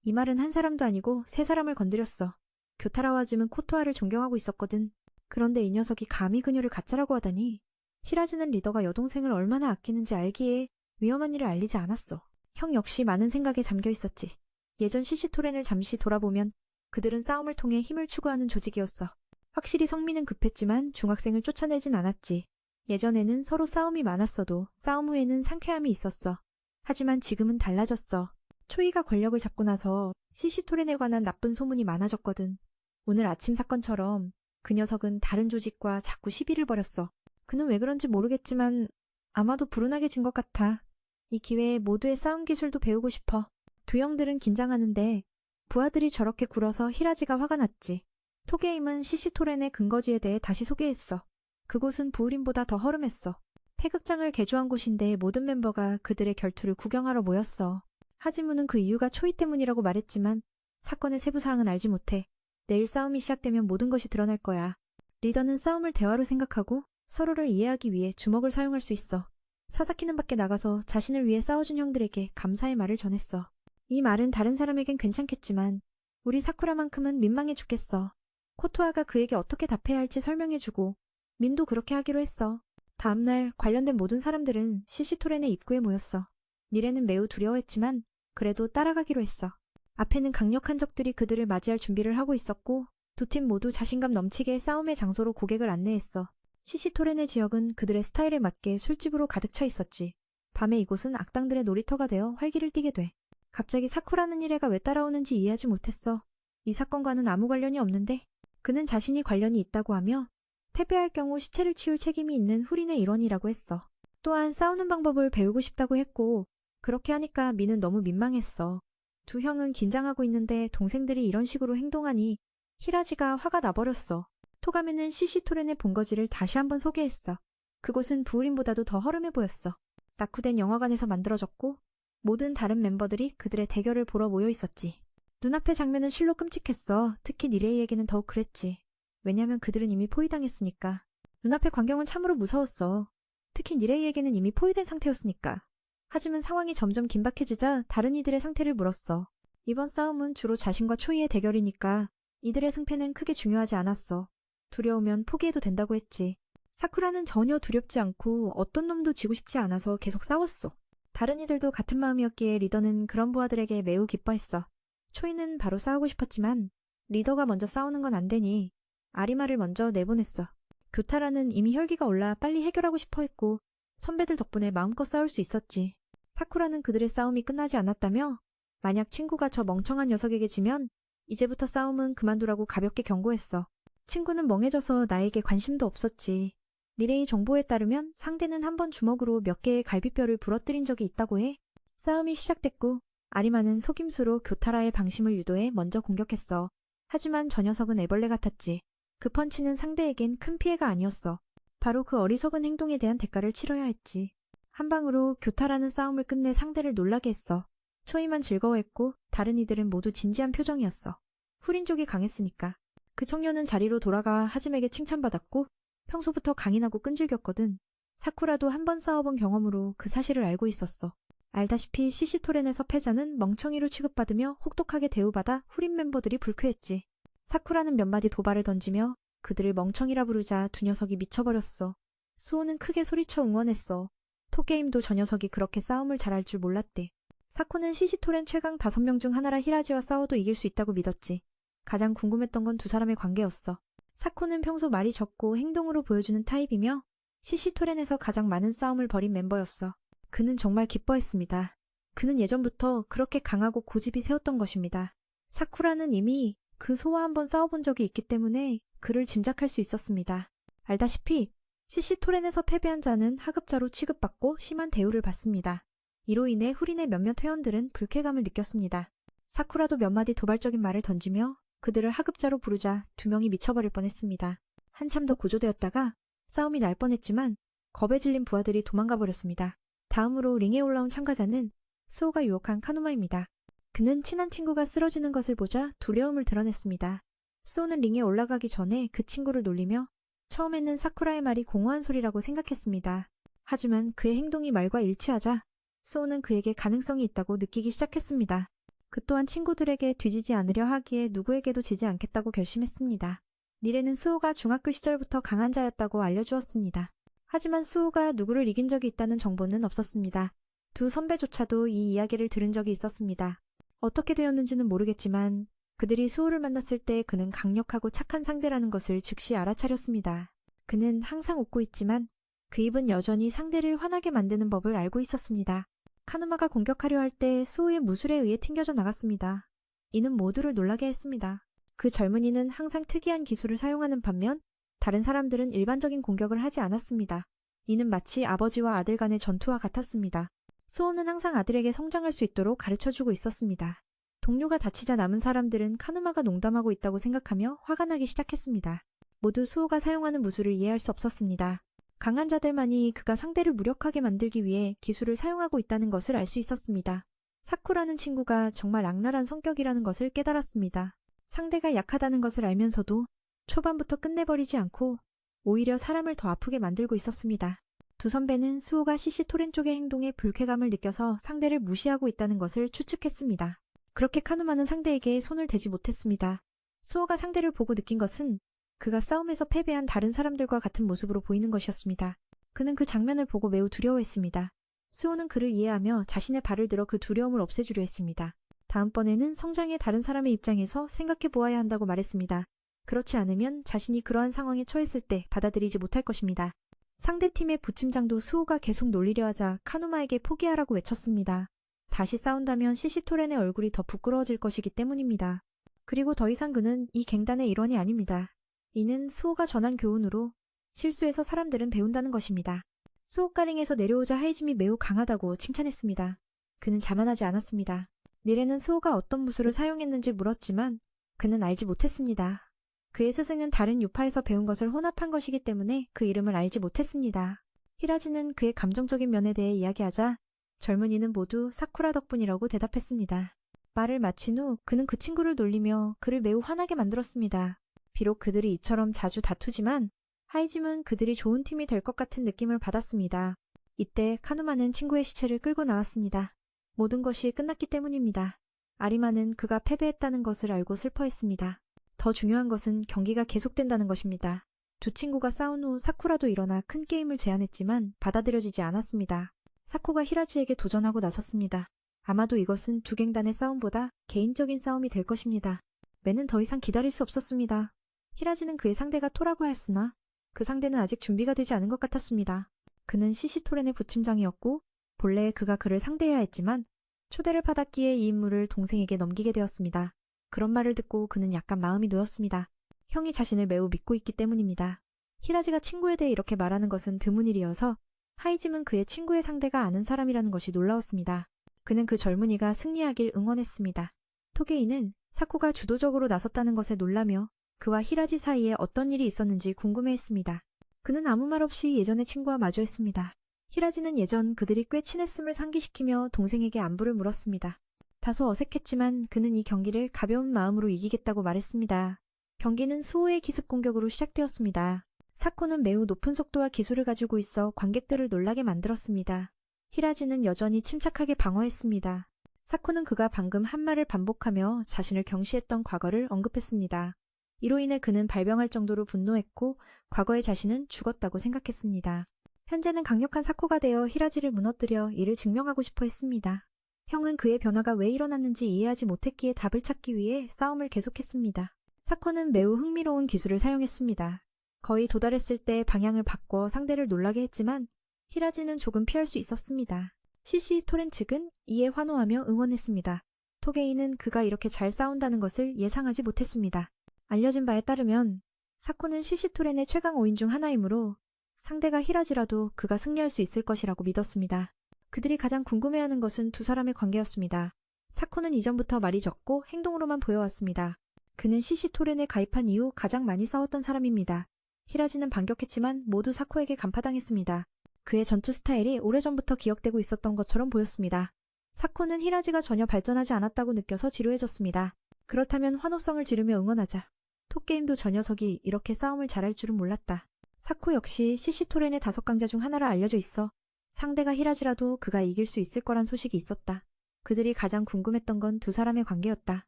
[SPEAKER 1] 이 말은 한 사람도 아니고 세 사람을 건드렸어. 교타라와 짐은 코토아를 존경하고 있었거든. 그런데 이 녀석이 감히 그녀를 가짜라고 하다니. 히라즈는 리더가 여동생을 얼마나 아끼는지 알기에 위험한 일을 알리지 않았어. 형 역시 많은 생각에 잠겨 있었지. 예전 시시토렌을 잠시 돌아보면 그들은 싸움을 통해 힘을 추구하는 조직이었어. 확실히 성미는 급했지만 중학생을 쫓아내진 않았지. 예전에는 서로 싸움이 많았어도 싸움 후에는 상쾌함이 있었어. 하지만 지금은 달라졌어. 초이가 권력을 잡고 나서 시시토렌에 관한 나쁜 소문이 많아졌거든. 오늘 아침 사건처럼 그 녀석은 다른 조직과 자꾸 시비를 벌였어. 그는 왜 그런지 모르겠지만 아마도 불운하게 진 것 같아. 이 기회에 모두의 싸움 기술도 배우고 싶어. 두 형들은 긴장하는데 부하들이 저렇게 굴어서 히라지가 화가 났지. 토게임은 시시토렌의 근거지에 대해 다시 소개했어. 그곳은 부울림보다 더 허름했어. 폐극장을 개조한 곳인데 모든 멤버가 그들의 결투를 구경하러 모였어. 하지무는 그 이유가 초이 때문이라고 말했지만 사건의 세부 사항은 알지 못해. 내일 싸움이 시작되면 모든 것이 드러날 거야. 리더는 싸움을 대화로 생각하고 서로를 이해하기 위해 주먹을 사용할 수 있어. 사사키는 밖에 나가서 자신을 위해 싸워준 형들에게 감사의 말을 전했어. 이 말은 다른 사람에겐 괜찮겠지만 우리 사쿠라만큼은 민망해 죽겠어. 코토아가 그에게 어떻게 답해야 할지 설명해주고 민도 그렇게 하기로 했어. 다음날 관련된 모든 사람들은 시시토렌의 입구에 모였어. 니레는 매우 두려워했지만 그래도 따라가기로 했어. 앞에는 강력한 적들이 그들을 맞이할 준비를 하고 있었고 두 팀 모두 자신감 넘치게 싸움의 장소로 고객을 안내했어. 시시토렌의 지역은 그들의 스타일에 맞게 술집으로 가득 차 있었지. 밤에 이곳은 악당들의 놀이터가 되어 활기를 띠게 돼. 갑자기 사쿠라는 이래가 왜 따라오는지 이해하지 못했어. 이 사건과는 아무 관련이 없는데 그는 자신이 관련이 있다고 하며 패배할 경우 시체를 치울 책임이 있는 후린의 일원이라고 했어. 또한 싸우는 방법을 배우고 싶다고 했고 그렇게 하니까 미는 너무 민망했어. 두 형은 긴장하고 있는데 동생들이 이런 식으로 행동하니 히라지가 화가 나버렸어. 토가메는 시시토렌의 본거지를 다시 한번 소개했어. 그곳은 부울림보다도 더 허름해 보였어. 낙후된 영화관에서 만들어졌고 모든 다른 멤버들이 그들의 대결을 보러 모여 있었지. 눈앞의 장면은 실로 끔찍했어. 특히 니레이에게는 더욱 그랬지. 왜냐면 그들은 이미 포위당했으니까. 눈앞의 광경은 참으로 무서웠어. 특히 니레이에게는 이미 포위된 상태였으니까. 하지만 상황이 점점 긴박해지자 다른 이들의 상태를 물었어. 이번 싸움은 주로 자신과 초이의 대결이니까 이들의 승패는 크게 중요하지 않았어. 두려우면 포기해도 된다고 했지. 사쿠라는 전혀 두렵지 않고 어떤 놈도 지고 싶지 않아서 계속 싸웠어. 다른 이들도 같은 마음이었기에 리더는 그런 부하들에게 매우 기뻐했어. 초이는 바로 싸우고 싶었지만 리더가 먼저 싸우는 건 안 되니 아리마를 먼저 내보냈어. 교타라는 이미 혈기가 올라 빨리 해결하고 싶어 했고 선배들 덕분에 마음껏 싸울 수 있었지. 사쿠라는 그들의 싸움이 끝나지 않았다며 만약 친구가 저 멍청한 녀석에게 지면 이제부터 싸움은 그만두라고 가볍게 경고했어. 친구는 멍해져서 나에게 관심도 없었지. 니레이 정보에 따르면 상대는 한 번 주먹으로 몇 개의 갈비뼈를 부러뜨린 적이 있다고 해. 싸움이 시작됐고 아리마는 속임수로 교타라의 방심을 유도해 먼저 공격했어. 하지만 저 녀석은 애벌레 같았지. 그 펀치는 상대에겐 큰 피해가 아니었어. 바로 그 어리석은 행동에 대한 대가를 치러야 했지. 한 방으로 교타라는 싸움을 끝내 상대를 놀라게 했어. 초이만 즐거워했고 다른 이들은 모두 진지한 표정이었어. 후린족이 강했으니까. 그 청년은 자리로 돌아가 하즘에게 칭찬받았고 평소부터 강인하고 끈질겼거든. 사쿠라도 한 번 싸워본 경험으로 그 사실을 알고 있었어. 알다시피 시시토렌에서 패자는 멍청이로 취급받으며 혹독하게 대우받아 후린 멤버들이 불쾌했지. 사쿠라는 몇 마디 도발을 던지며 그들을 멍청이라 부르자 두 녀석이 미쳐버렸어. 수호는 크게 소리쳐 응원했어. 토게임도 저 녀석이 그렇게 싸움을 잘할 줄 몰랐대. 사코는 시시토렌 최강 5명 중 하나라 히라지와 싸워도 이길 수 있다고 믿었지. 가장 궁금했던 건 두 사람의 관계였어. 사코는 평소 말이 적고 행동으로 보여주는 타입이며 시시토렌에서 가장 많은 싸움을 벌인 멤버였어. 그는 정말 기뻐했습니다. 그는 예전부터 그렇게 강하고 고집이 세웠던 것입니다. 사쿠라는 이미 그 소와 한번 싸워본 적이 있기 때문에 그를 짐작할 수 있었습니다. 알다시피 시시토렌에서 패배한 자는 하급자로 취급받고 심한 대우를 받습니다. 이로 인해 후린의 몇몇 회원들은 불쾌감을 느꼈습니다. 사쿠라도 몇 마디 도발적인 말을 던지며 그들을 하급자로 부르자 두 명이 미쳐버릴 뻔했습니다. 한참 더 고조되었다가 싸움이 날 뻔했지만 겁에 질린 부하들이 도망가 버렸습니다. 다음으로 링에 올라온 참가자는 수호가 유혹한 카누마입니다. 그는 친한 친구가 쓰러지는 것을 보자 두려움을 드러냈습니다. 수호는 링에 올라가기 전에 그 친구를 놀리며 처음에는 사쿠라의 말이 공허한 소리라고 생각했습니다. 하지만 그의 행동이 말과 일치하자 수호는 그에게 가능성이 있다고 느끼기 시작했습니다. 그 또한 친구들에게 뒤지지 않으려 하기에 누구에게도 지지 않겠다고 결심했습니다. 니레는 수호가 중학교 시절부터 강한 자였다고 알려주었습니다. 하지만 수호가 누구를 이긴 적이 있다는 정보는 없었습니다. 두 선배조차도 이 이야기를 들은 적이 있었습니다. 어떻게 되었는지는 모르겠지만 그들이 수호를 만났을 때 그는 강력하고 착한 상대라는 것을 즉시 알아차렸습니다. 그는 항상 웃고 있지만 그 입은 여전히 상대를 화나게 만드는 법을 알고 있었습니다. 카누마가 공격하려 할 때 수호의 무술에 의해 튕겨져 나갔습니다. 이는 모두를 놀라게 했습니다. 그 젊은이는 항상 특이한 기술을 사용하는 반면 다른 사람들은 일반적인 공격을 하지 않았습니다. 이는 마치 아버지와 아들 간의 전투와 같았습니다. 수호는 항상 아들에게 성장할 수 있도록 가르쳐주고 있었습니다. 동료가 다치자 남은 사람들은 카누마가 농담하고 있다고 생각하며 화가 나기 시작했습니다. 모두 수호가 사용하는 무술을 이해할 수 없었습니다. 강한 자들만이 그가 상대를 무력하게 만들기 위해 기술을 사용하고 있다는 것을 알 수 있었습니다. 사쿠라는 친구가 정말 악랄한 성격이라는 것을 깨달았습니다. 상대가 약하다는 것을 알면서도 초반부터 끝내버리지 않고 오히려 사람을 더 아프게 만들고 있었습니다. 두 선배는 수호가 시시토렌 쪽의 행동에 불쾌감을 느껴서 상대를 무시하고 있다는 것을 추측했습니다. 그렇게 카누마는 상대에게 손을 대지 못했습니다. 수호가 상대를 보고 느낀 것은 그가 싸움에서 패배한 다른 사람들과 같은 모습으로 보이는 것이었습니다. 그는 그 장면을 보고 매우 두려워했습니다. 수호는 그를 이해하며 자신의 발을 들어 그 두려움을 없애주려 했습니다. 다음번에는 성장의 다른 사람의 입장에서 생각해 보아야 한다고 말했습니다. 그렇지 않으면 자신이 그러한 상황에 처했을 때 받아들이지 못할 것입니다. 상대팀의 부팀장도 수호가 계속 놀리려 하자 카누마에게 포기하라고 외쳤습니다. 다시 싸운다면 시시토렌의 얼굴이 더 부끄러워질 것이기 때문입니다. 그리고 더 이상 그는 이 갱단의 일원이 아닙니다. 이는 수호가 전한 교훈으로 실수에서 사람들은 배운다는 것입니다. 수호가링에서 내려오자 하이짐이 매우 강하다고 칭찬했습니다. 그는 자만하지 않았습니다. 니레는 수호가 어떤 무술을 사용했는지 물었지만 그는 알지 못했습니다. 그의 스승은 다른 유파에서 배운 것을 혼합한 것이기 때문에 그 이름을 알지 못했습니다. 히라지는 그의 감정적인 면에 대해 이야기하자 젊은이는 모두 사쿠라 덕분이라고 대답했습니다. 말을 마친 후 그는 그 친구를 놀리며 그를 매우 화나게 만들었습니다. 비록 그들이 이처럼 자주 다투지만 하이짐은 그들이 좋은 팀이 될 것 같은 느낌을 받았습니다. 이때 카누마는 친구의 시체를 끌고 나왔습니다. 모든 것이 끝났기 때문입니다. 아리마는 그가 패배했다는 것을 알고 슬퍼했습니다. 더 중요한 것은 경기가 계속된다는 것입니다. 두 친구가 싸운 후 사쿠라도 일어나 큰 게임을 제안했지만 받아들여지지 않았습니다. 사쿠가 히라지에게 도전하고 나섰습니다. 아마도 이것은 두 갱단의 싸움보다 개인적인 싸움이 될 것입니다. 맨은 더 이상 기다릴 수 없었습니다. 히라지는 그의 상대가 토라고 하였으나 그 상대는 아직 준비가 되지 않은 것 같았습니다. 그는 시시토렌의 부팀장이었고 본래 그가 그를 상대해야 했지만 초대를 받았기에 이 임무를 동생에게 넘기게 되었습니다. 그런 말을 듣고 그는 약간 마음이 놓였습니다. 형이 자신을 매우 믿고 있기 때문입니다. 히라지가 친구에 대해 이렇게 말하는 것은 드문 일이어서 하이짐은 그의 친구의 상대가 아는 사람이라는 것이 놀라웠습니다. 그는 그 젊은이가 승리하길 응원했습니다. 토게이는 사쿠가 주도적으로 나섰다는 것에 놀라며 그와 히라지 사이에 어떤 일이 있었는지 궁금해했습니다. 그는 아무 말 없이 예전의 친구와 마주했습니다. 히라지는 예전 그들이 꽤 친했음을 상기시키며 동생에게 안부를 물었습니다. 다소 어색했지만 그는 이 경기를 가벼운 마음으로 이기겠다고 말했습니다. 경기는 수호의 기습 공격으로 시작되었습니다. 사코는 매우 높은 속도와 기술을 가지고 있어 관객들을 놀라게 만들었습니다. 히라지는 여전히 침착하게 방어했습니다. 사코는 그가 방금 한 말을 반복하며 자신을 경시했던 과거를 언급했습니다. 이로 인해 그는 발병할 정도로 분노했고 과거의 자신은 죽었다고 생각했습니다. 현재는 강력한 사코가 되어 히라지를 무너뜨려 이를 증명하고 싶어 했습니다. 형은 그의 변화가 왜 일어났는지 이해하지 못했기에 답을 찾기 위해 싸움을 계속했습니다. 사코는 매우 흥미로운 기술을 사용했습니다. 거의 도달했을 때 방향을 바꿔 상대를 놀라게 했지만 히라지는 조금 피할 수 있었습니다. 시시 토렌 측은 이에 환호하며 응원했습니다. 토게이는 그가 이렇게 잘 싸운다는 것을 예상하지 못했습니다. 알려진 바에 따르면 사코는 시시토렌의 최강 5인 중 하나이므로 상대가 히라지라도 그가 승리할 수 있을 것이라고 믿었습니다. 그들이 가장 궁금해하는 것은 두 사람의 관계였습니다. 사코는 이전부터 말이 적고 행동으로만 보여왔습니다. 그는 시시토렌에 가입한 이후 가장 많이 싸웠던 사람입니다. 히라지는 반격했지만 모두 사코에게 간파당했습니다. 그의 전투 스타일이 오래전부터 기억되고 있었던 것처럼 보였습니다. 사코는 히라지가 전혀 발전하지 않았다고 느껴서 지루해졌습니다. 그렇다면 환호성을 지르며 응원하자. 톱게임도 저 녀석이 이렇게 싸움을 잘할 줄은 몰랐다. 사코 역시 시시토렌의 5강자 중 하나라 알려져 있어 상대가 히라지라도 그가 이길 수 있을 거란 소식이 있었다. 그들이 가장 궁금했던 건 두 사람의 관계였다.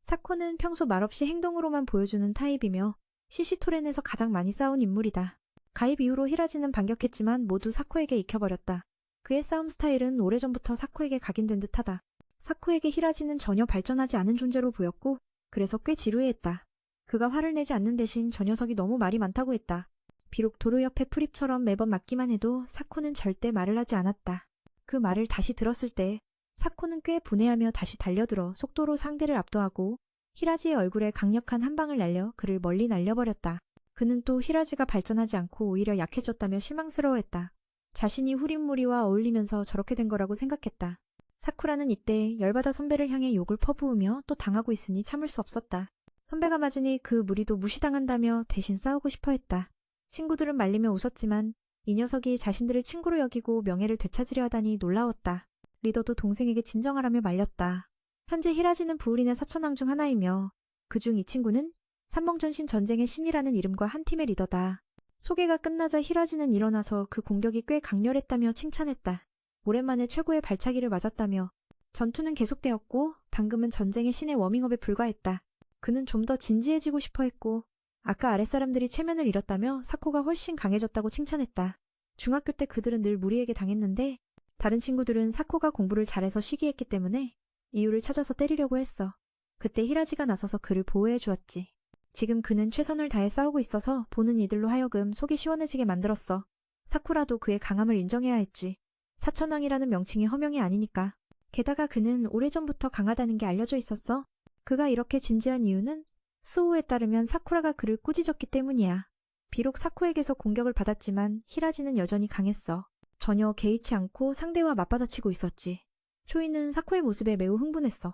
[SPEAKER 1] 사코는 평소 말없이 행동으로만 보여주는 타입이며 시시토렌에서 가장 많이 싸운 인물이다. 가입 이후로 히라지는 반격했지만 모두 사코에게 익혀버렸다. 그의 싸움 스타일은 오래전부터 사코에게 각인된 듯하다. 사코에게 히라지는 전혀 발전하지 않은 존재로 보였고 그래서 꽤 지루해했다. 그가 화를 내지 않는 대신 저 녀석이 너무 말이 많다고 했다. 비록 도로 옆에 풀잎처럼 매번 맞기만 해도 사코는 절대 말을 하지 않았다. 그 말을 다시 들었을 때 사코는 꽤 분해하며 다시 달려들어 속도로 상대를 압도하고 히라지의 얼굴에 강력한 한 방을 날려 그를 멀리 날려버렸다. 그는 또 히라지가 발전하지 않고 오히려 약해졌다며 실망스러워했다. 자신이 후린무리와 어울리면서 저렇게 된 거라고 생각했다. 사쿠라는 이때 열받아 선배를 향해 욕을 퍼부으며 또 당하고 있으니 참을 수 없었다. 선배가 맞으니 그 무리도 무시당한다며 대신 싸우고 싶어 했다. 친구들은 말리며 웃었지만 이 녀석이 자신들을 친구로 여기고 명예를 되찾으려 하다니 놀라웠다. 리더도 동생에게 진정하라며 말렸다. 현재 히라지는 부울인의 사촌왕 중 하나이며 그중 이 친구는 삼봉전신 전쟁의 신이라는 이름과 한 팀의 리더다. 소개가 끝나자 히라지는 일어나서 그 공격이 꽤 강렬했다며 칭찬했다. 오랜만에 최고의 발차기를 맞았다며 전투는 계속되었고 방금은 전쟁의 신의 워밍업에 불과했다. 그는 좀 더 진지해지고 싶어 했고 아까 아랫사람들이 체면을 잃었다며 사코가 훨씬 강해졌다고 칭찬했다. 중학교 때 그들은 늘 무리에게 당했는데 다른 친구들은 사코가 공부를 잘해서 시기했기 때문에 이유를 찾아서 때리려고 했어. 그때 히라지가 나서서 그를 보호해 주었지. 지금 그는 최선을 다해 싸우고 있어서 보는 이들로 하여금 속이 시원해지게 만들었어. 사쿠라도 그의 강함을 인정해야 했지. 사천왕이라는 명칭이 허명이 아니니까. 게다가 그는 오래전부터 강하다는 게 알려져 있었어. 그가 이렇게 진지한 이유는 수호에 따르면 사쿠라가 그를 꾸짖었기 때문이야. 비록 사쿠에게서 공격을 받았지만 히라지는 여전히 강했어. 전혀 개의치 않고 상대와 맞받아치고 있었지. 초이는 사쿠의 모습에 매우 흥분했어.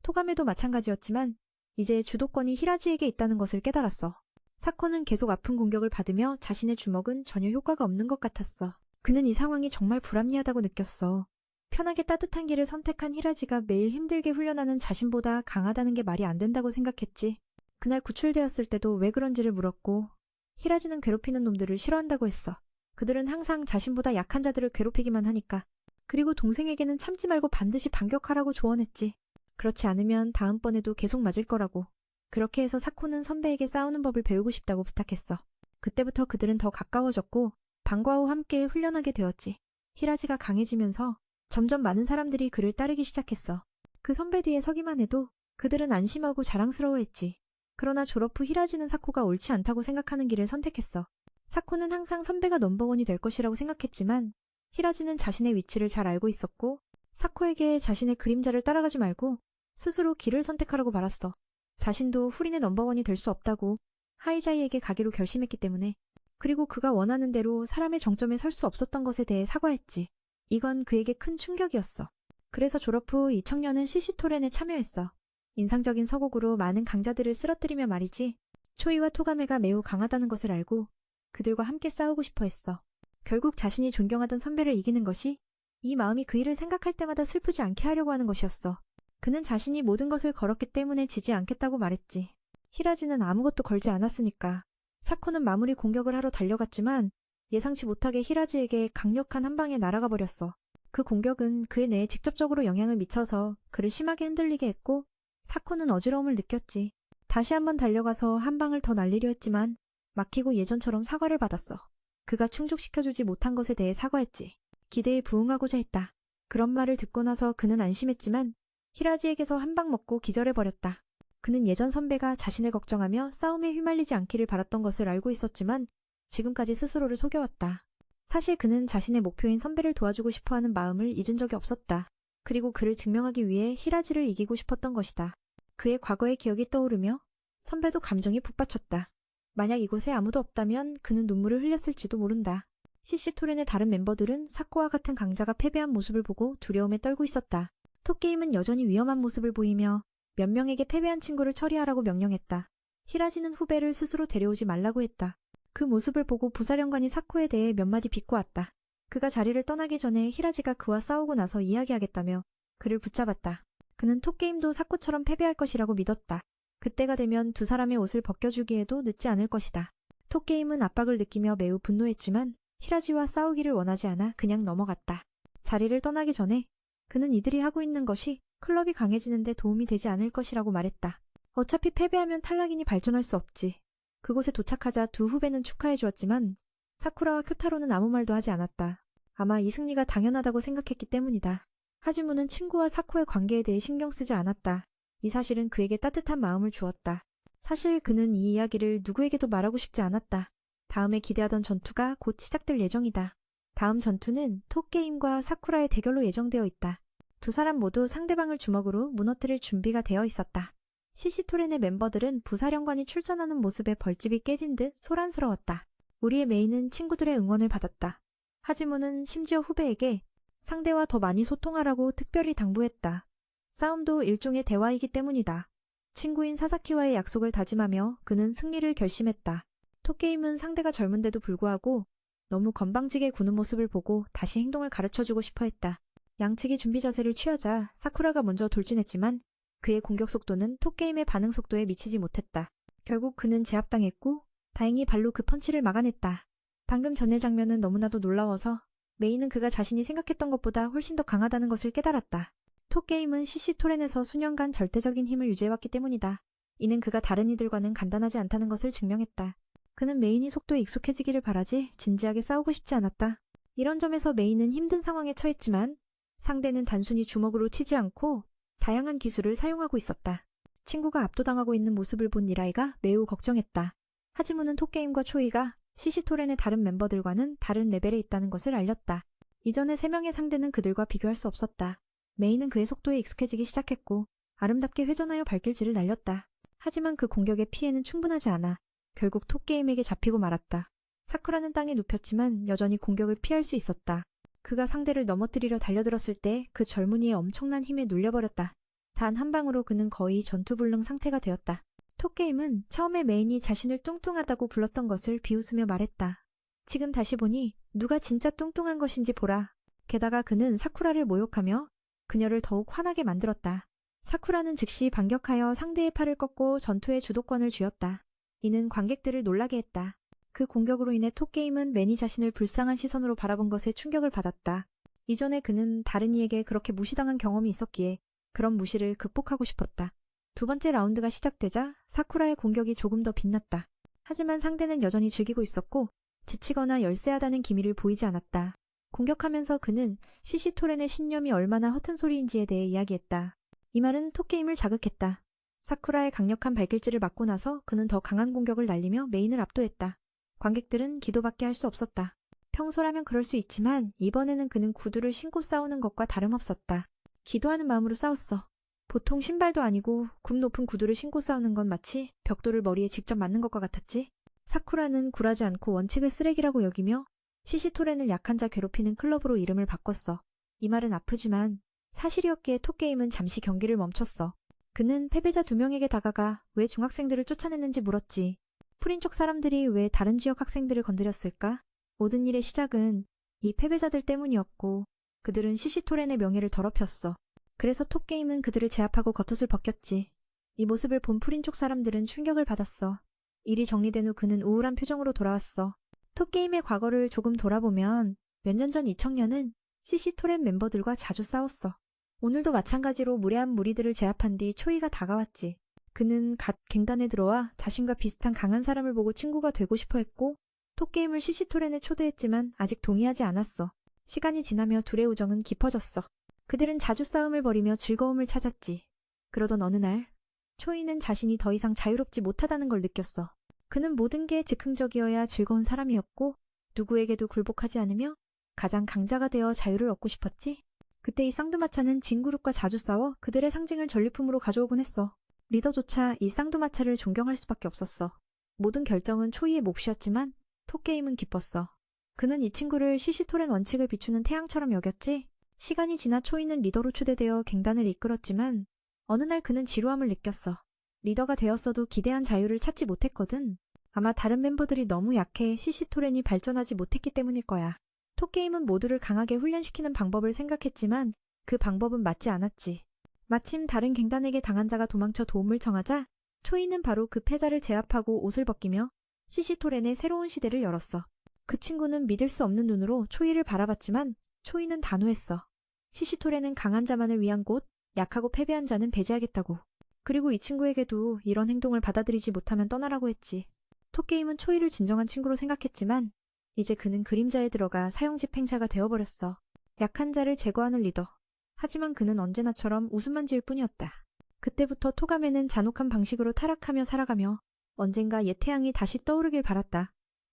[SPEAKER 1] 토가메도 마찬가지였지만 이제 주도권이 히라지에게 있다는 것을 깨달았어. 사코는 계속 아픈 공격을 받으며 자신의 주먹은 전혀 효과가 없는 것 같았어. 그는 이 상황이 정말 불합리하다고 느꼈어. 편하게 따뜻한 길을 선택한 히라지가 매일 힘들게 훈련하는 자신보다 강하다는 게 말이 안 된다고 생각했지. 그날 구출되었을 때도 왜 그런지를 물었고 히라지는 괴롭히는 놈들을 싫어한다고 했어. 그들은 항상 자신보다 약한 자들을 괴롭히기만 하니까. 그리고 동생에게는 참지 말고 반드시 반격하라고 조언했지. 그렇지 않으면 다음번에도 계속 맞을 거라고. 그렇게 해서 사코는 선배에게 싸우는 법을 배우고 싶다고 부탁했어. 그때부터 그들은 더 가까워졌고 방과 후 함께 훈련하게 되었지. 히라지가 강해지면서 점점 많은 사람들이 그를 따르기 시작했어. 그 선배 뒤에 서기만 해도 그들은 안심하고 자랑스러워했지. 그러나 졸업 후 히라지는 사코가 옳지 않다고 생각하는 길을 선택했어. 사코는 항상 선배가 넘버원이 될 것이라고 생각했지만 히라지는 자신의 위치를 잘 알고 있었고 사코에게 자신의 그림자를 따라가지 말고 스스로 길을 선택하라고 말았어. 자신도 후린의 넘버원이 될 수 없다고 하이자이에게 가기로 결심했기 때문에. 그리고 그가 원하는 대로 사람의 정점에 설 수 없었던 것에 대해 사과했지. 이건 그에게 큰 충격이었어. 그래서 졸업 후 이 청년은 시시토렌에 참여했어. 인상적인 서곡으로 많은 강자들을 쓰러뜨리며 말이지. 초이와 토가메가 매우 강하다는 것을 알고 그들과 함께 싸우고 싶어 했어. 결국 자신이 존경하던 선배를 이기는 것이 이 마음이 그 일을 생각할 때마다 슬프지 않게 하려고 하는 것이었어. 그는 자신이 모든 것을 걸었기 때문에 지지 않겠다고 말했지. 히라지는 아무것도 걸지 않았으니까. 사코는 마무리 공격을 하러 달려갔지만 예상치 못하게 히라지에게 강력한 한 방에 날아가 버렸어. 그 공격은 그의 뇌에 직접적으로 영향을 미쳐서 그를 심하게 흔들리게 했고 사코는 어지러움을 느꼈지. 다시 한번 달려가서 한 방을 더 날리려 했지만 막히고 예전처럼 사과를 받았어. 그가 충족시켜주지 못한 것에 대해 사과했지. 기대에 부응하고자 했다. 그런 말을 듣고 나서 그는 안심했지만 히라지에게서 한 방 먹고 기절해버렸다. 그는 예전 선배가 자신을 걱정하며 싸움에 휘말리지 않기를 바랐던 것을 알고 있었지만 지금까지 스스로를 속여왔다. 사실 그는 자신의 목표인 선배를 도와주고 싶어하는 마음을 잊은 적이 없었다. 그리고 그를 증명하기 위해 히라지를 이기고 싶었던 것이다. 그의 과거의 기억이 떠오르며 선배도 감정이 북받쳤다. 만약 이곳에 아무도 없다면 그는 눈물을 흘렸을지도 모른다. 시시토렌의 다른 멤버들은 사코와 같은 강자가 패배한 모습을 보고 두려움에 떨고 있었다. 톡게임은 여전히 위험한 모습을 보이며 몇 명에게 패배한 친구를 처리하라고 명령했다. 히라지는 후배를 스스로 데려오지 말라고 했다. 그 모습을 보고 부사령관이 사코에 대해 몇 마디 비꼬았다. 그가 자리를 떠나기 전에 히라지가 그와 싸우고 나서 이야기하겠다며 그를 붙잡았다. 그는 톡게임도 사코처럼 패배할 것이라고 믿었다. 그때가 되면 두 사람의 옷을 벗겨주기에도 늦지 않을 것이다. 톡게임은 압박을 느끼며 매우 분노했지만 히라지와 싸우기를 원하지 않아 그냥 넘어갔다. 자리를 떠나기 전에 그는 이들이 하고 있는 것이 클럽이 강해지는 데 도움이 되지 않을 것이라고 말했다. 어차피 패배하면 탈락이니 발전할 수 없지. 그곳에 도착하자 두 후배는 축하해 주었지만 사쿠라와 쿄타로는 아무 말도 하지 않았다. 아마 이 승리가 당연하다고 생각했기 때문이다. 하지무는 친구와 사코의 관계에 대해 신경 쓰지 않았다. 이 사실은 그에게 따뜻한 마음을 주었다. 사실 그는 이 이야기를 누구에게도 말하고 싶지 않았다. 다음에 기대하던 전투가 곧 시작될 예정이다. 다음 전투는 톡게임과 사쿠라의 대결로 예정되어 있다. 두 사람 모두 상대방을 주먹으로 무너뜨릴 준비가 되어 있었다. 시시토렌의 멤버들은 부사령관이 출전하는 모습에 벌집이 깨진 듯 소란스러웠다. 우리의 메인은 친구들의 응원을 받았다. 하지모는 심지어 후배에게 상대와 더 많이 소통하라고 특별히 당부했다. 싸움도 일종의 대화이기 때문이다. 친구인 사사키와의 약속을 다짐하며 그는 승리를 결심했다. 톡게임은 상대가 젊은데도 불구하고 너무 건방지게 구는 모습을 보고 다시 행동을 가르쳐주고 싶어 했다. 양측이 준비 자세를 취하자 사쿠라가 먼저 돌진했지만 그의 공격 속도는 톡게임의 반응 속도에 미치지 못했다. 결국 그는 제압당했고 다행히 발로 그 펀치를 막아냈다. 방금 전의 장면은 너무나도 놀라워서 메이는 그가 자신이 생각했던 것보다 훨씬 더 강하다는 것을 깨달았다. 톡게임은 시시토렌에서 수년간 절대적인 힘을 유지해왔기 때문이다. 이는 그가 다른 이들과는 간단하지 않다는 것을 증명했다. 그는 메인이 속도에 익숙해지기를 바라지 진지하게 싸우고 싶지 않았다. 이런 점에서 메인은 힘든 상황에 처했지만 상대는 단순히 주먹으로 치지 않고 다양한 기술을 사용하고 있었다. 친구가 압도당하고 있는 모습을 본 니라이가 매우 걱정했다. 하지무는 톡게임과 초이가 시시토렌의 다른 멤버들과는 다른 레벨에 있다는 것을 알렸다. 이전의 3명의 상대는 그들과 비교할 수 없었다. 메이는 그의 속도에 익숙해지기 시작했고 아름답게 회전하여 발길질을 날렸다. 하지만 그 공격의 피해는 충분하지 않아 결국 톡게임에게 잡히고 말았다. 사쿠라는 땅에 눕혔지만 여전히 공격을 피할 수 있었다. 그가 상대를 넘어뜨리려 달려들었을 때 그 젊은이의 엄청난 힘에 눌려버렸다. 단 한 방으로 그는 거의 전투불능 상태가 되었다. 톡게임은 처음에 메인이 자신을 뚱뚱하다고 불렀던 것을 비웃으며 말했다. 지금 다시 보니 누가 진짜 뚱뚱한 것인지 보라. 게다가 그는 사쿠라를 모욕하며 그녀를 더욱 화나게 만들었다. 사쿠라는 즉시 반격하여 상대의 팔을 꺾고 전투의 주도권을 쥐었다. 이는 관객들을 놀라게 했다. 그 공격으로 인해 톡게임은 매니 자신을 불쌍한 시선으로 바라본 것에 충격을 받았다. 이전에 그는 다른 이에게 그렇게 무시당한 경험이 있었기에 그런 무시를 극복하고 싶었다. 두 번째 라운드가 시작되자 사쿠라의 공격이 조금 더 빛났다. 하지만 상대는 여전히 즐기고 있었고 지치거나 열세하다는 기미를 보이지 않았다. 공격하면서 그는 시시토렌의 신념이 얼마나 허튼 소리인지에 대해 이야기했다. 이 말은 톡게임을 자극했다. 사쿠라의 강력한 발길질을 맞고 나서 그는 더 강한 공격을 날리며 메인을 압도했다. 관객들은 기도밖에 할 수 없었다. 평소라면 그럴 수 있지만 이번에는 그는 구두를 신고 싸우는 것과 다름없었다. 기도하는 마음으로 싸웠어. 보통 신발도 아니고 굽 높은 구두를 신고 싸우는 건 마치 벽돌을 머리에 직접 맞는 것과 같았지. 사쿠라는 굴하지 않고 원칙을 쓰레기라고 여기며 시시토렌을 약한 자 괴롭히는 클럽으로 이름을 바꿨어. 이 말은 아프지만 사실이었기에 톡게임은 잠시 경기를 멈췄어. 그는 패배자 2명에게 다가가 왜 중학생들을 쫓아냈는지 물었지. 프린 쪽 사람들이 왜 다른 지역 학생들을 건드렸을까? 모든 일의 시작은 이 패배자들 때문이었고 그들은 시시토렌의 명예를 더럽혔어. 그래서 톡게임은 그들을 제압하고 겉옷을 벗겼지. 이 모습을 본 프린 쪽 사람들은 충격을 받았어. 일이 정리된 후 그는 우울한 표정으로 돌아왔어. 톡게임의 과거를 조금 돌아보면 몇 년 전 이 청년은 시시토렌 멤버들과 자주 싸웠어. 오늘도 마찬가지로 무례한 무리들을 제압한 뒤 초이가 다가왔지. 그는 갓 갱단에 들어와 자신과 비슷한 강한 사람을 보고 친구가 되고 싶어 했고 톡게임을 시시토렌에 초대했지만 아직 동의하지 않았어. 시간이 지나며 둘의 우정은 깊어졌어. 그들은 자주 싸움을 벌이며 즐거움을 찾았지. 그러던 어느 날 초이는 자신이 더 이상 자유롭지 못하다는 걸 느꼈어. 그는 모든 게 즉흥적이어야 즐거운 사람이었고 누구에게도 굴복하지 않으며 가장 강자가 되어 자유를 얻고 싶었지. 그때 이 쌍두마차는 진그룹과 자주 싸워 그들의 상징을 전리품으로 가져오곤 했어. 리더조차 이 쌍두마차를 존경할 수밖에 없었어. 모든 결정은 초이의 몫이었지만 톡게임은 기뻤어. 그는 이 친구를 시시토렌 원칙을 비추는 태양처럼 여겼지. 시간이 지나 초이는 리더로 추대되어 갱단을 이끌었지만 어느 날 그는 지루함을 느꼈어. 리더가 되었어도 기대한 자유를 찾지 못했거든. 아마 다른 멤버들이 너무 약해 시시토렌이 발전하지 못했기 때문일 거야. 톡게임은 모두를 강하게 훈련시키는 방법을 생각했지만 그 방법은 맞지 않았지. 마침 다른 갱단에게 당한 자가 도망쳐 도움을 청하자 초이는 바로 그 패자를 제압하고 옷을 벗기며 시시토렌의 새로운 시대를 열었어. 그 친구는 믿을 수 없는 눈으로 초이를 바라봤지만 초이는 단호했어. 시시토렌은 강한 자만을 위한 곳, 약하고 패배한 자는 배제하겠다고. 그리고 이 친구에게도 이런 행동을 받아들이지 못하면 떠나라고 했지. 톡게임은 초이를 진정한 친구로 생각했지만 이제 그는 그림자에 들어가 사형집행자가 되어버렸어. 약한 자를 제거하는 리더. 하지만 그는 언제나처럼 웃음만 지을 뿐이었다. 그때부터 토가메는 잔혹한 방식으로 타락하며 살아가며 언젠가 옛 태양이 다시 떠오르길 바랐다.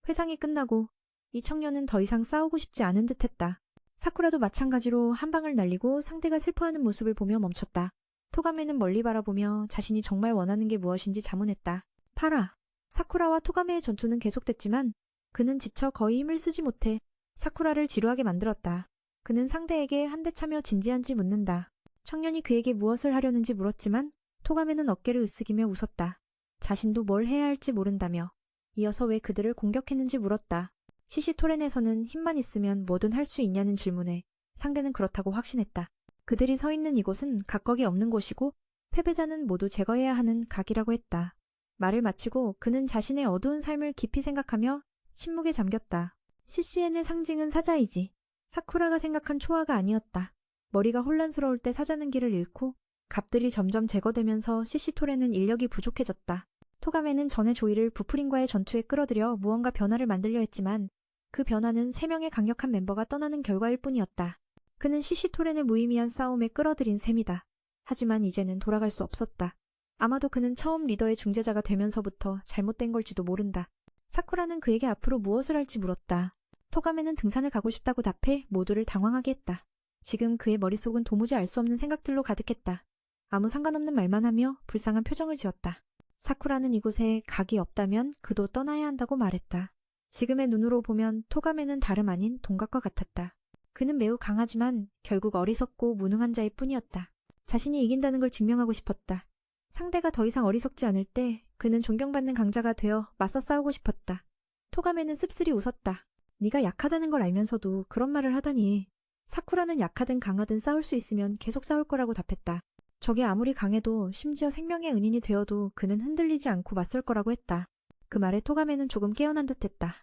[SPEAKER 1] 회상이 끝나고 이 청년은 더 이상 싸우고 싶지 않은 듯했다. 사쿠라도 마찬가지로 한 방을 날리고 상대가 슬퍼하는 모습을 보며 멈췄다. 토가메는 멀리 바라보며 자신이 정말 원하는 게 무엇인지 자문했다. 파라. 사쿠라와 토가메의 전투는 계속됐지만 그는 지쳐 거의 힘을 쓰지 못해 사쿠라를 지루하게 만들었다. 그는 상대에게 한 대 차며 진지한지 묻는다. 청년이 그에게 무엇을 하려는지 물었지만 토가메는 어깨를 으쓱이며 웃었다. 자신도 뭘 해야 할지 모른다며 이어서 왜 그들을 공격했는지 물었다. 시시토렌에서는 힘만 있으면 뭐든 할 수 있냐는 질문에 상대는 그렇다고 확신했다. 그들이 서 있는 이곳은 각각이 없는 곳이고 패배자는 모두 제거해야 하는 각이라고 했다. 말을 마치고 그는 자신의 어두운 삶을 깊이 생각하며 침묵에 잠겼다. CCN의 상징은 사자이지 사쿠라가 생각한 초아가 아니었다. 머리가 혼란스러울 때 사자는 길을 잃고 갑들이 점점 제거되면서 시시토렌은 인력이 부족해졌다. 토가메는 전에 조이를 부프린과의 전투에 끌어들여 무언가 변화를 만들려 했지만 그 변화는 3명의 강력한 멤버가 떠나는 결과일 뿐이었다. 그는 시시토렌을 무의미한 싸움에 끌어들인 셈이다. 하지만 이제는 돌아갈 수 없었다. 아마도 그는 처음 리더의 중재자가 되면서부터 잘못된 걸지도 모른다. 사쿠라는 그에게 앞으로 무엇을 할지 물었다. 토가메는 등산을 가고 싶다고 답해 모두를 당황하게 했다. 지금 그의 머릿속은 도무지 알 수 없는 생각들로 가득했다. 아무 상관없는 말만 하며 불쌍한 표정을 지었다. 사쿠라는 이곳에 각이 없다면 그도 떠나야 한다고 말했다. 지금의 눈으로 보면 토가메는 다름 아닌 동각과 같았다. 그는 매우 강하지만 결국 어리석고 무능한 자일 뿐이었다. 자신이 이긴다는 걸 증명하고 싶었다. 상대가 더 이상 어리석지 않을 때 그는 존경받는 강자가 되어 맞서 싸우고 싶었다. 토가메는 씁쓸히 웃었다. 네가 약하다는 걸 알면서도 그런 말을 하다니. 사쿠라는 약하든 강하든 싸울 수 있으면 계속 싸울 거라고 답했다. 적이 아무리 강해도 심지어 생명의 은인이 되어도 그는 흔들리지 않고 맞설 거라고 했다. 그 말에 토가메는 조금 깨어난 듯했다.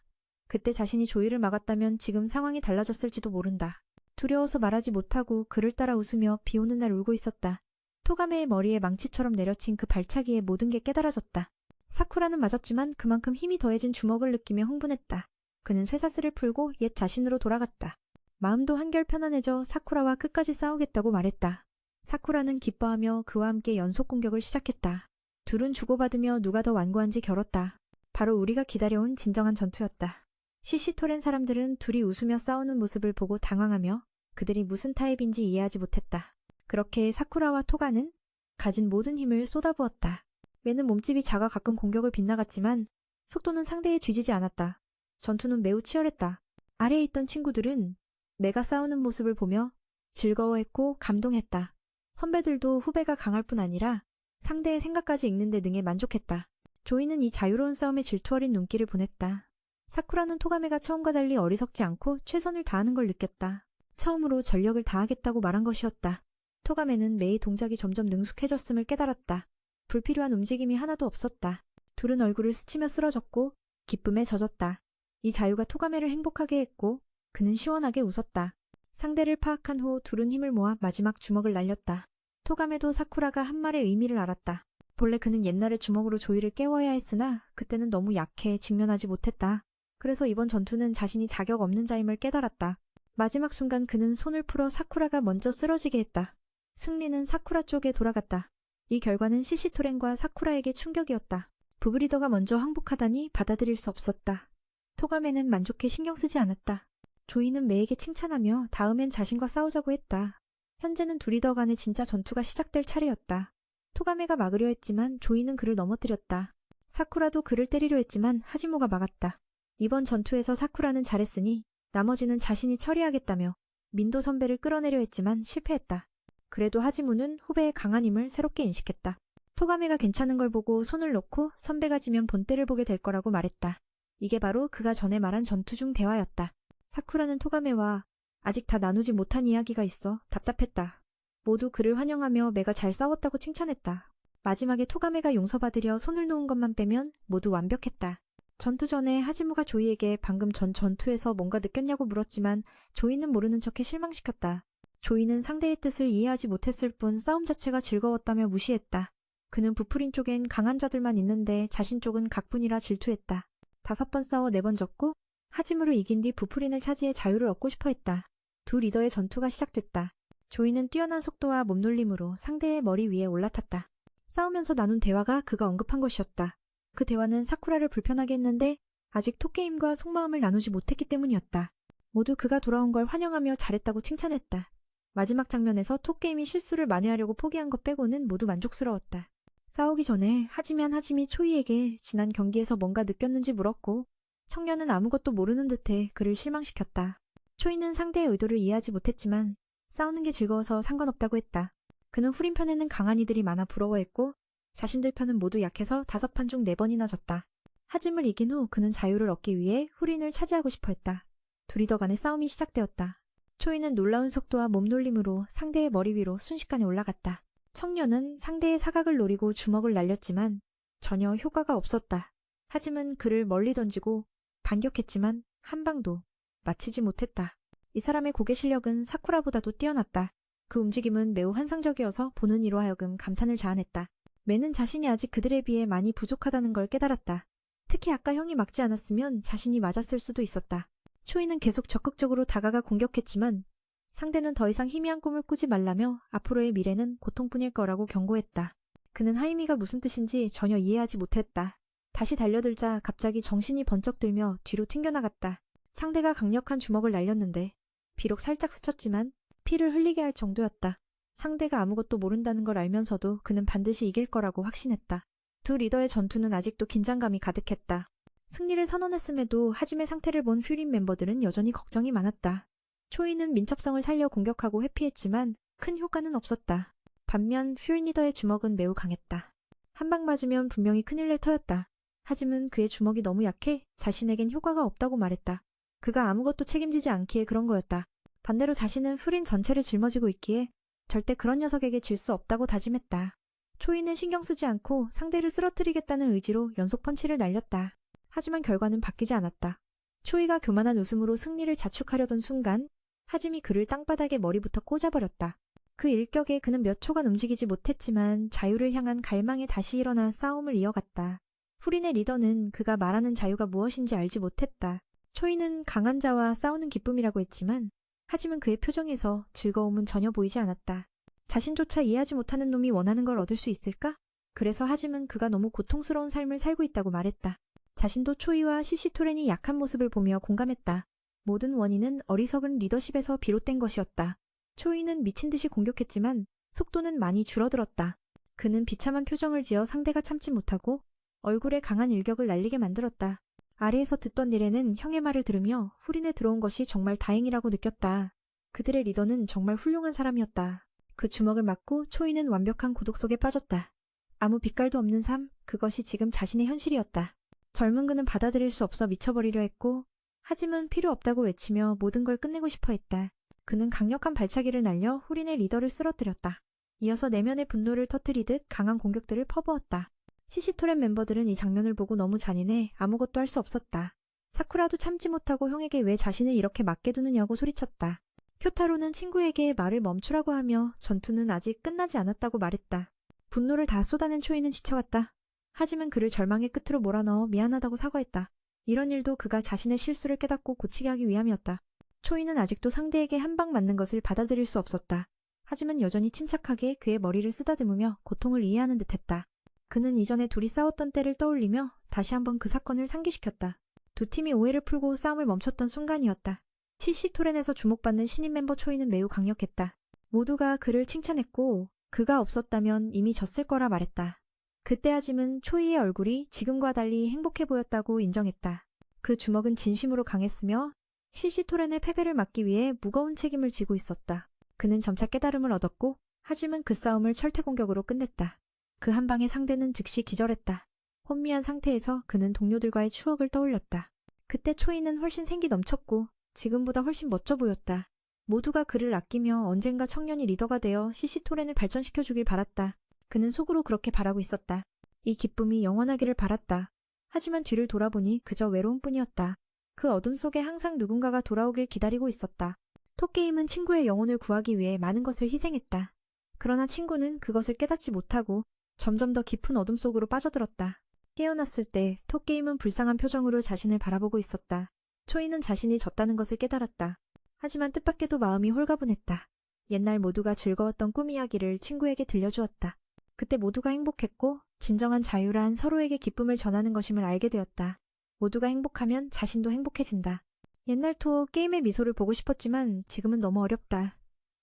[SPEAKER 1] 그때 자신이 조이를 막았다면 지금 상황이 달라졌을지도 모른다. 두려워서 말하지 못하고 그를 따라 웃으며 비 오는 날 울고 있었다. 토가메의 머리에 망치처럼 내려친 그 발차기에 모든 게 깨달아졌다. 사쿠라는 맞았지만 그만큼 힘이 더해진 주먹을 느끼며 흥분했다. 그는 쇠사슬을 풀고 옛 자신으로 돌아갔다. 마음도 한결 편안해져 사쿠라와 끝까지 싸우겠다고 말했다. 사쿠라는 기뻐하며 그와 함께 연속 공격을 시작했다. 둘은 주고받으며 누가 더 완고한지 겨뤘다. 바로 우리가 기다려온 진정한 전투였다. 시시토렌 사람들은 둘이 웃으며 싸우는 모습을 보고 당황하며 그들이 무슨 타입인지 이해하지 못했다. 그렇게 사쿠라와 토가는 가진 모든 힘을 쏟아부었다. 매는 몸집이 작아 가끔 공격을 빗나갔지만 속도는 상대에 뒤지지 않았다. 전투는 매우 치열했다. 아래에 있던 친구들은 매가 싸우는 모습을 보며 즐거워했고 감동했다. 선배들도 후배가 강할 뿐 아니라 상대의 생각까지 읽는 데 능해 만족했다. 조이는 이 자유로운 싸움에 질투 어린 눈길을 보냈다. 사쿠라는 토가메가 처음과 달리 어리석지 않고 최선을 다하는 걸 느꼈다. 처음으로 전력을 다하겠다고 말한 것이었다. 토가메는 매의 동작이 점점 능숙해졌음을 깨달았다. 불필요한 움직임이 하나도 없었다. 둘은 얼굴을 스치며 쓰러졌고 기쁨에 젖었다. 이 자유가 토가메를 행복하게 했고 그는 시원하게 웃었다. 상대를 파악한 후 둘은 힘을 모아 마지막 주먹을 날렸다. 토가메도 사쿠라가 한 말의 의미를 알았다. 본래 그는 옛날에 주먹으로 조이를 깨워야 했으나 그때는 너무 약해 직면하지 못했다. 그래서 이번 전투는 자신이 자격 없는 자임을 깨달았다. 마지막 순간 그는 손을 풀어 사쿠라가 먼저 쓰러지게 했다. 승리는 사쿠라 쪽에 돌아갔다. 이 결과는 시시토렌과 사쿠라에게 충격이었다. 부브리더가 먼저 항복하다니 받아들일 수 없었다. 토가메는 만족해 신경 쓰지 않았다. 조이는 매에게 칭찬하며 다음엔 자신과 싸우자고 했다. 현재는 둘이 더 간의 진짜 전투가 시작될 차례였다. 토가메가 막으려 했지만 조이는 그를 넘어뜨렸다. 사쿠라도 그를 때리려 했지만 하지무가 막았다. 이번 전투에서 사쿠라는 잘했으니 나머지는 자신이 처리하겠다며 민도 선배를 끌어내려 했지만 실패했다. 그래도 하지무는 후배의 강한 힘을 새롭게 인식했다. 토가메가 괜찮은 걸 보고 손을 놓고 선배가 지면 본때를 보게 될 거라고 말했다. 이게 바로 그가 전에 말한 전투 중 대화였다. 사쿠라는 토가메와 아직 다 나누지 못한 이야기가 있어 답답했다. 모두 그를 환영하며 매가 잘 싸웠다고 칭찬했다. 마지막에 토가메가 용서받으려 손을 놓은 것만 빼면 모두 완벽했다. 전투 전에 하지무가 조이에게 방금 전 전투에서 뭔가 느꼈냐고 물었지만 조이는 모르는 척해 실망시켰다. 조이는 상대의 뜻을 이해하지 못했을 뿐 싸움 자체가 즐거웠다며 무시했다. 그는 부프린 쪽엔 강한 자들만 있는데 자신 쪽은 각분이라 질투했다. 5번 싸워 4번 졌고 하지무를 이긴 뒤 부프린을 차지해 자유를 얻고 싶어 했다. 두 리더의 전투가 시작됐다. 조이는 뛰어난 속도와 몸놀림으로 상대의 머리 위에 올라탔다. 싸우면서 나눈 대화가 그가 언급한 것이었다. 그 대화는 사쿠라를 불편하게 했는데 아직 톡게임과 속마음을 나누지 못했기 때문이었다. 모두 그가 돌아온 걸 환영하며 잘했다고 칭찬했다. 마지막 장면에서 톡게임이 실수를 만회하려고 포기한 것 빼고는 모두 만족스러웠다. 싸우기 전에 하지미 초이에게 지난 경기에서 뭔가 느꼈는지 물었고 청년은 아무것도 모르는 듯해 그를 실망시켰다. 초이는 상대의 의도를 이해하지 못했지만 싸우는 게 즐거워서 상관없다고 했다. 그는 후린 편에는 강한 이들이 많아 부러워했고 자신들 편은 모두 약해서 5판 중 4번이나 졌다. 하짐을 이긴 후 그는 자유를 얻기 위해 후린을 차지하고 싶어 했다. 둘이 더 간의 싸움이 시작되었다. 초이는 놀라운 속도와 몸놀림으로 상대의 머리 위로 순식간에 올라갔다. 청년은 상대의 사각을 노리고 주먹을 날렸지만 전혀 효과가 없었다. 하짐은 그를 멀리 던지고 반격했지만 한 방도 맞히지 못했다. 이 사람의 고개 실력은 사쿠라보다도 뛰어났다. 그 움직임은 매우 환상적이어서 보는 이로 하여금 감탄을 자아냈다. 매는 자신이 아직 그들에 비해 많이 부족하다는 걸 깨달았다. 특히 아까 형이 막지 않았으면 자신이 맞았을 수도 있었다. 초이는 계속 적극적으로 다가가 공격했지만 상대는 더 이상 희미한 꿈을 꾸지 말라며 앞으로의 미래는 고통뿐일 거라고 경고했다. 그는 하이미가 무슨 뜻인지 전혀 이해하지 못했다. 다시 달려들자 갑자기 정신이 번쩍 들며 뒤로 튕겨나갔다. 상대가 강력한 주먹을 날렸는데 비록 살짝 스쳤지만 피를 흘리게 할 정도였다. 상대가 아무것도 모른다는 걸 알면서도 그는 반드시 이길 거라고 확신했다. 두 리더의 전투는 아직도 긴장감이 가득했다. 승리를 선언했음에도 하짐의 상태를 본 퓨린 멤버들은 여전히 걱정이 많았다. 초이는 민첩성을 살려 공격하고 회피했지만 큰 효과는 없었다. 반면 퓨린 리더의 주먹은 매우 강했다. 한 방 맞으면 분명히 큰일 날 터였다. 하짐은 그의 주먹이 너무 약해 자신에겐 효과가 없다고 말했다. 그가 아무것도 책임지지 않기에 그런 거였다. 반대로 자신은 퓨린 전체를 짊어지고 있기에 절대 그런 녀석에게 질 수 없다고 다짐했다. 초이는 신경 쓰지 않고 상대를 쓰러뜨리겠다는 의지로 연속 펀치를 날렸다. 하지만 결과는 바뀌지 않았다. 초이가 교만한 웃음으로 승리를 자축하려던 순간 하짐이 그를 땅바닥에 머리부터 꽂아버렸다. 그 일격에 그는 몇 초간 움직이지 못했지만 자유를 향한 갈망에 다시 일어나 싸움을 이어갔다. 후린의 리더는 그가 말하는 자유가 무엇인지 알지 못했다. 초이는 강한 자와 싸우는 기쁨이라고 했지만 하지만 그의 표정에서 즐거움은 전혀 보이지 않았다. 자신조차 이해하지 못하는 놈이 원하는 걸 얻을 수 있을까? 그래서 하짐은 그가 너무 고통스러운 삶을 살고 있다고 말했다. 자신도 초이와 시시토렌이 약한 모습을 보며 공감했다. 모든 원인은 어리석은 리더십에서 비롯된 것이었다. 초이는 미친 듯이 공격했지만 속도는 많이 줄어들었다. 그는 비참한 표정을 지어 상대가 참지 못하고 얼굴에 강한 일격을 날리게 만들었다. 아래에서 듣던 일에는 형의 말을 들으며 후린에 들어온 것이 정말 다행이라고 느꼈다. 그들의 리더는 정말 훌륭한 사람이었다. 그 주먹을 맞고 초이는 완벽한 고독 속에 빠졌다. 아무 빛깔도 없는 삶, 그것이 지금 자신의 현실이었다. 젊은 그는 받아들일 수 없어 미쳐버리려 했고 하짐은 필요 없다고 외치며 모든 걸 끝내고 싶어 했다. 그는 강력한 발차기를 날려 후린의 리더를 쓰러뜨렸다. 이어서 내면의 분노를 터뜨리듯 강한 공격들을 퍼부었다. 시시토렌 멤버들은 이 장면을 보고 너무 잔인해 아무것도 할 수 없었다. 사쿠라도 참지 못하고 형에게 왜 자신을 이렇게 맞게 두느냐고 소리쳤다. 쿄타로는 친구에게 말을 멈추라고 하며 전투는 아직 끝나지 않았다고 말했다. 분노를 다 쏟아낸 초이는 지쳐갔다. 하지만 그를 절망의 끝으로 몰아넣어 미안하다고 사과했다. 이런 일도 그가 자신의 실수를 깨닫고 고치게 하기 위함이었다. 초이는 아직도 상대에게 한 방 맞는 것을 받아들일 수 없었다. 하지만 여전히 침착하게 그의 머리를 쓰다듬으며 고통을 이해하는 듯했다. 그는 이전에 둘이 싸웠던 때를 떠올리며 다시 한번 그 사건을 상기시켰다. 두 팀이 오해를 풀고 싸움을 멈췄던 순간이었다. 시시토렌에서 주목받는 신인 멤버 초이는 매우 강력했다. 모두가 그를 칭찬했고 그가 없었다면 이미 졌을 거라 말했다. 그때 하짐은 초이의 얼굴이 지금과 달리 행복해 보였다고 인정했다. 그 주먹은 진심으로 강했으며 시시토렌의 패배를 막기 위해 무거운 책임을 지고 있었다. 그는 점차 깨달음을 얻었고 하짐은 그 싸움을 철퇴 공격으로 끝냈다. 그 한 방에 상대는 즉시 기절했다. 혼미한 상태에서 그는 동료들과의 추억을 떠올렸다. 그때 초이는 훨씬 생기 넘쳤고 지금보다 훨씬 멋져 보였다. 모두가 그를 아끼며 언젠가 청년이 리더가 되어 시시토렌을 발전시켜주길 바랐다. 그는 속으로 그렇게 바라고 있었다. 이 기쁨이 영원하기를 바랐다. 하지만 뒤를 돌아보니 그저 외로움뿐이었다. 그 어둠 속에 항상 누군가가 돌아오길 기다리고 있었다. 톡게임은 친구의 영혼을 구하기 위해 많은 것을 희생했다. 그러나 친구는 그것을 깨닫지 못하고 점점 더 깊은 어둠 속으로 빠져들었다. 깨어났을 때 톡게임은 불쌍한 표정으로 자신을 바라보고 있었다. 초이는 자신이 졌다는 것을 깨달았다. 하지만 뜻밖에도 마음이 홀가분했다. 옛날 모두가 즐거웠던 꿈 이야기를 친구에게 들려주었다. 그때 모두가 행복했고 진정한 자유란 서로에게 기쁨을 전하는 것임을 알게 되었다. 모두가 행복하면 자신도 행복해진다. 옛날 토 게임의 미소를 보고 싶었지만 지금은 너무 어렵다.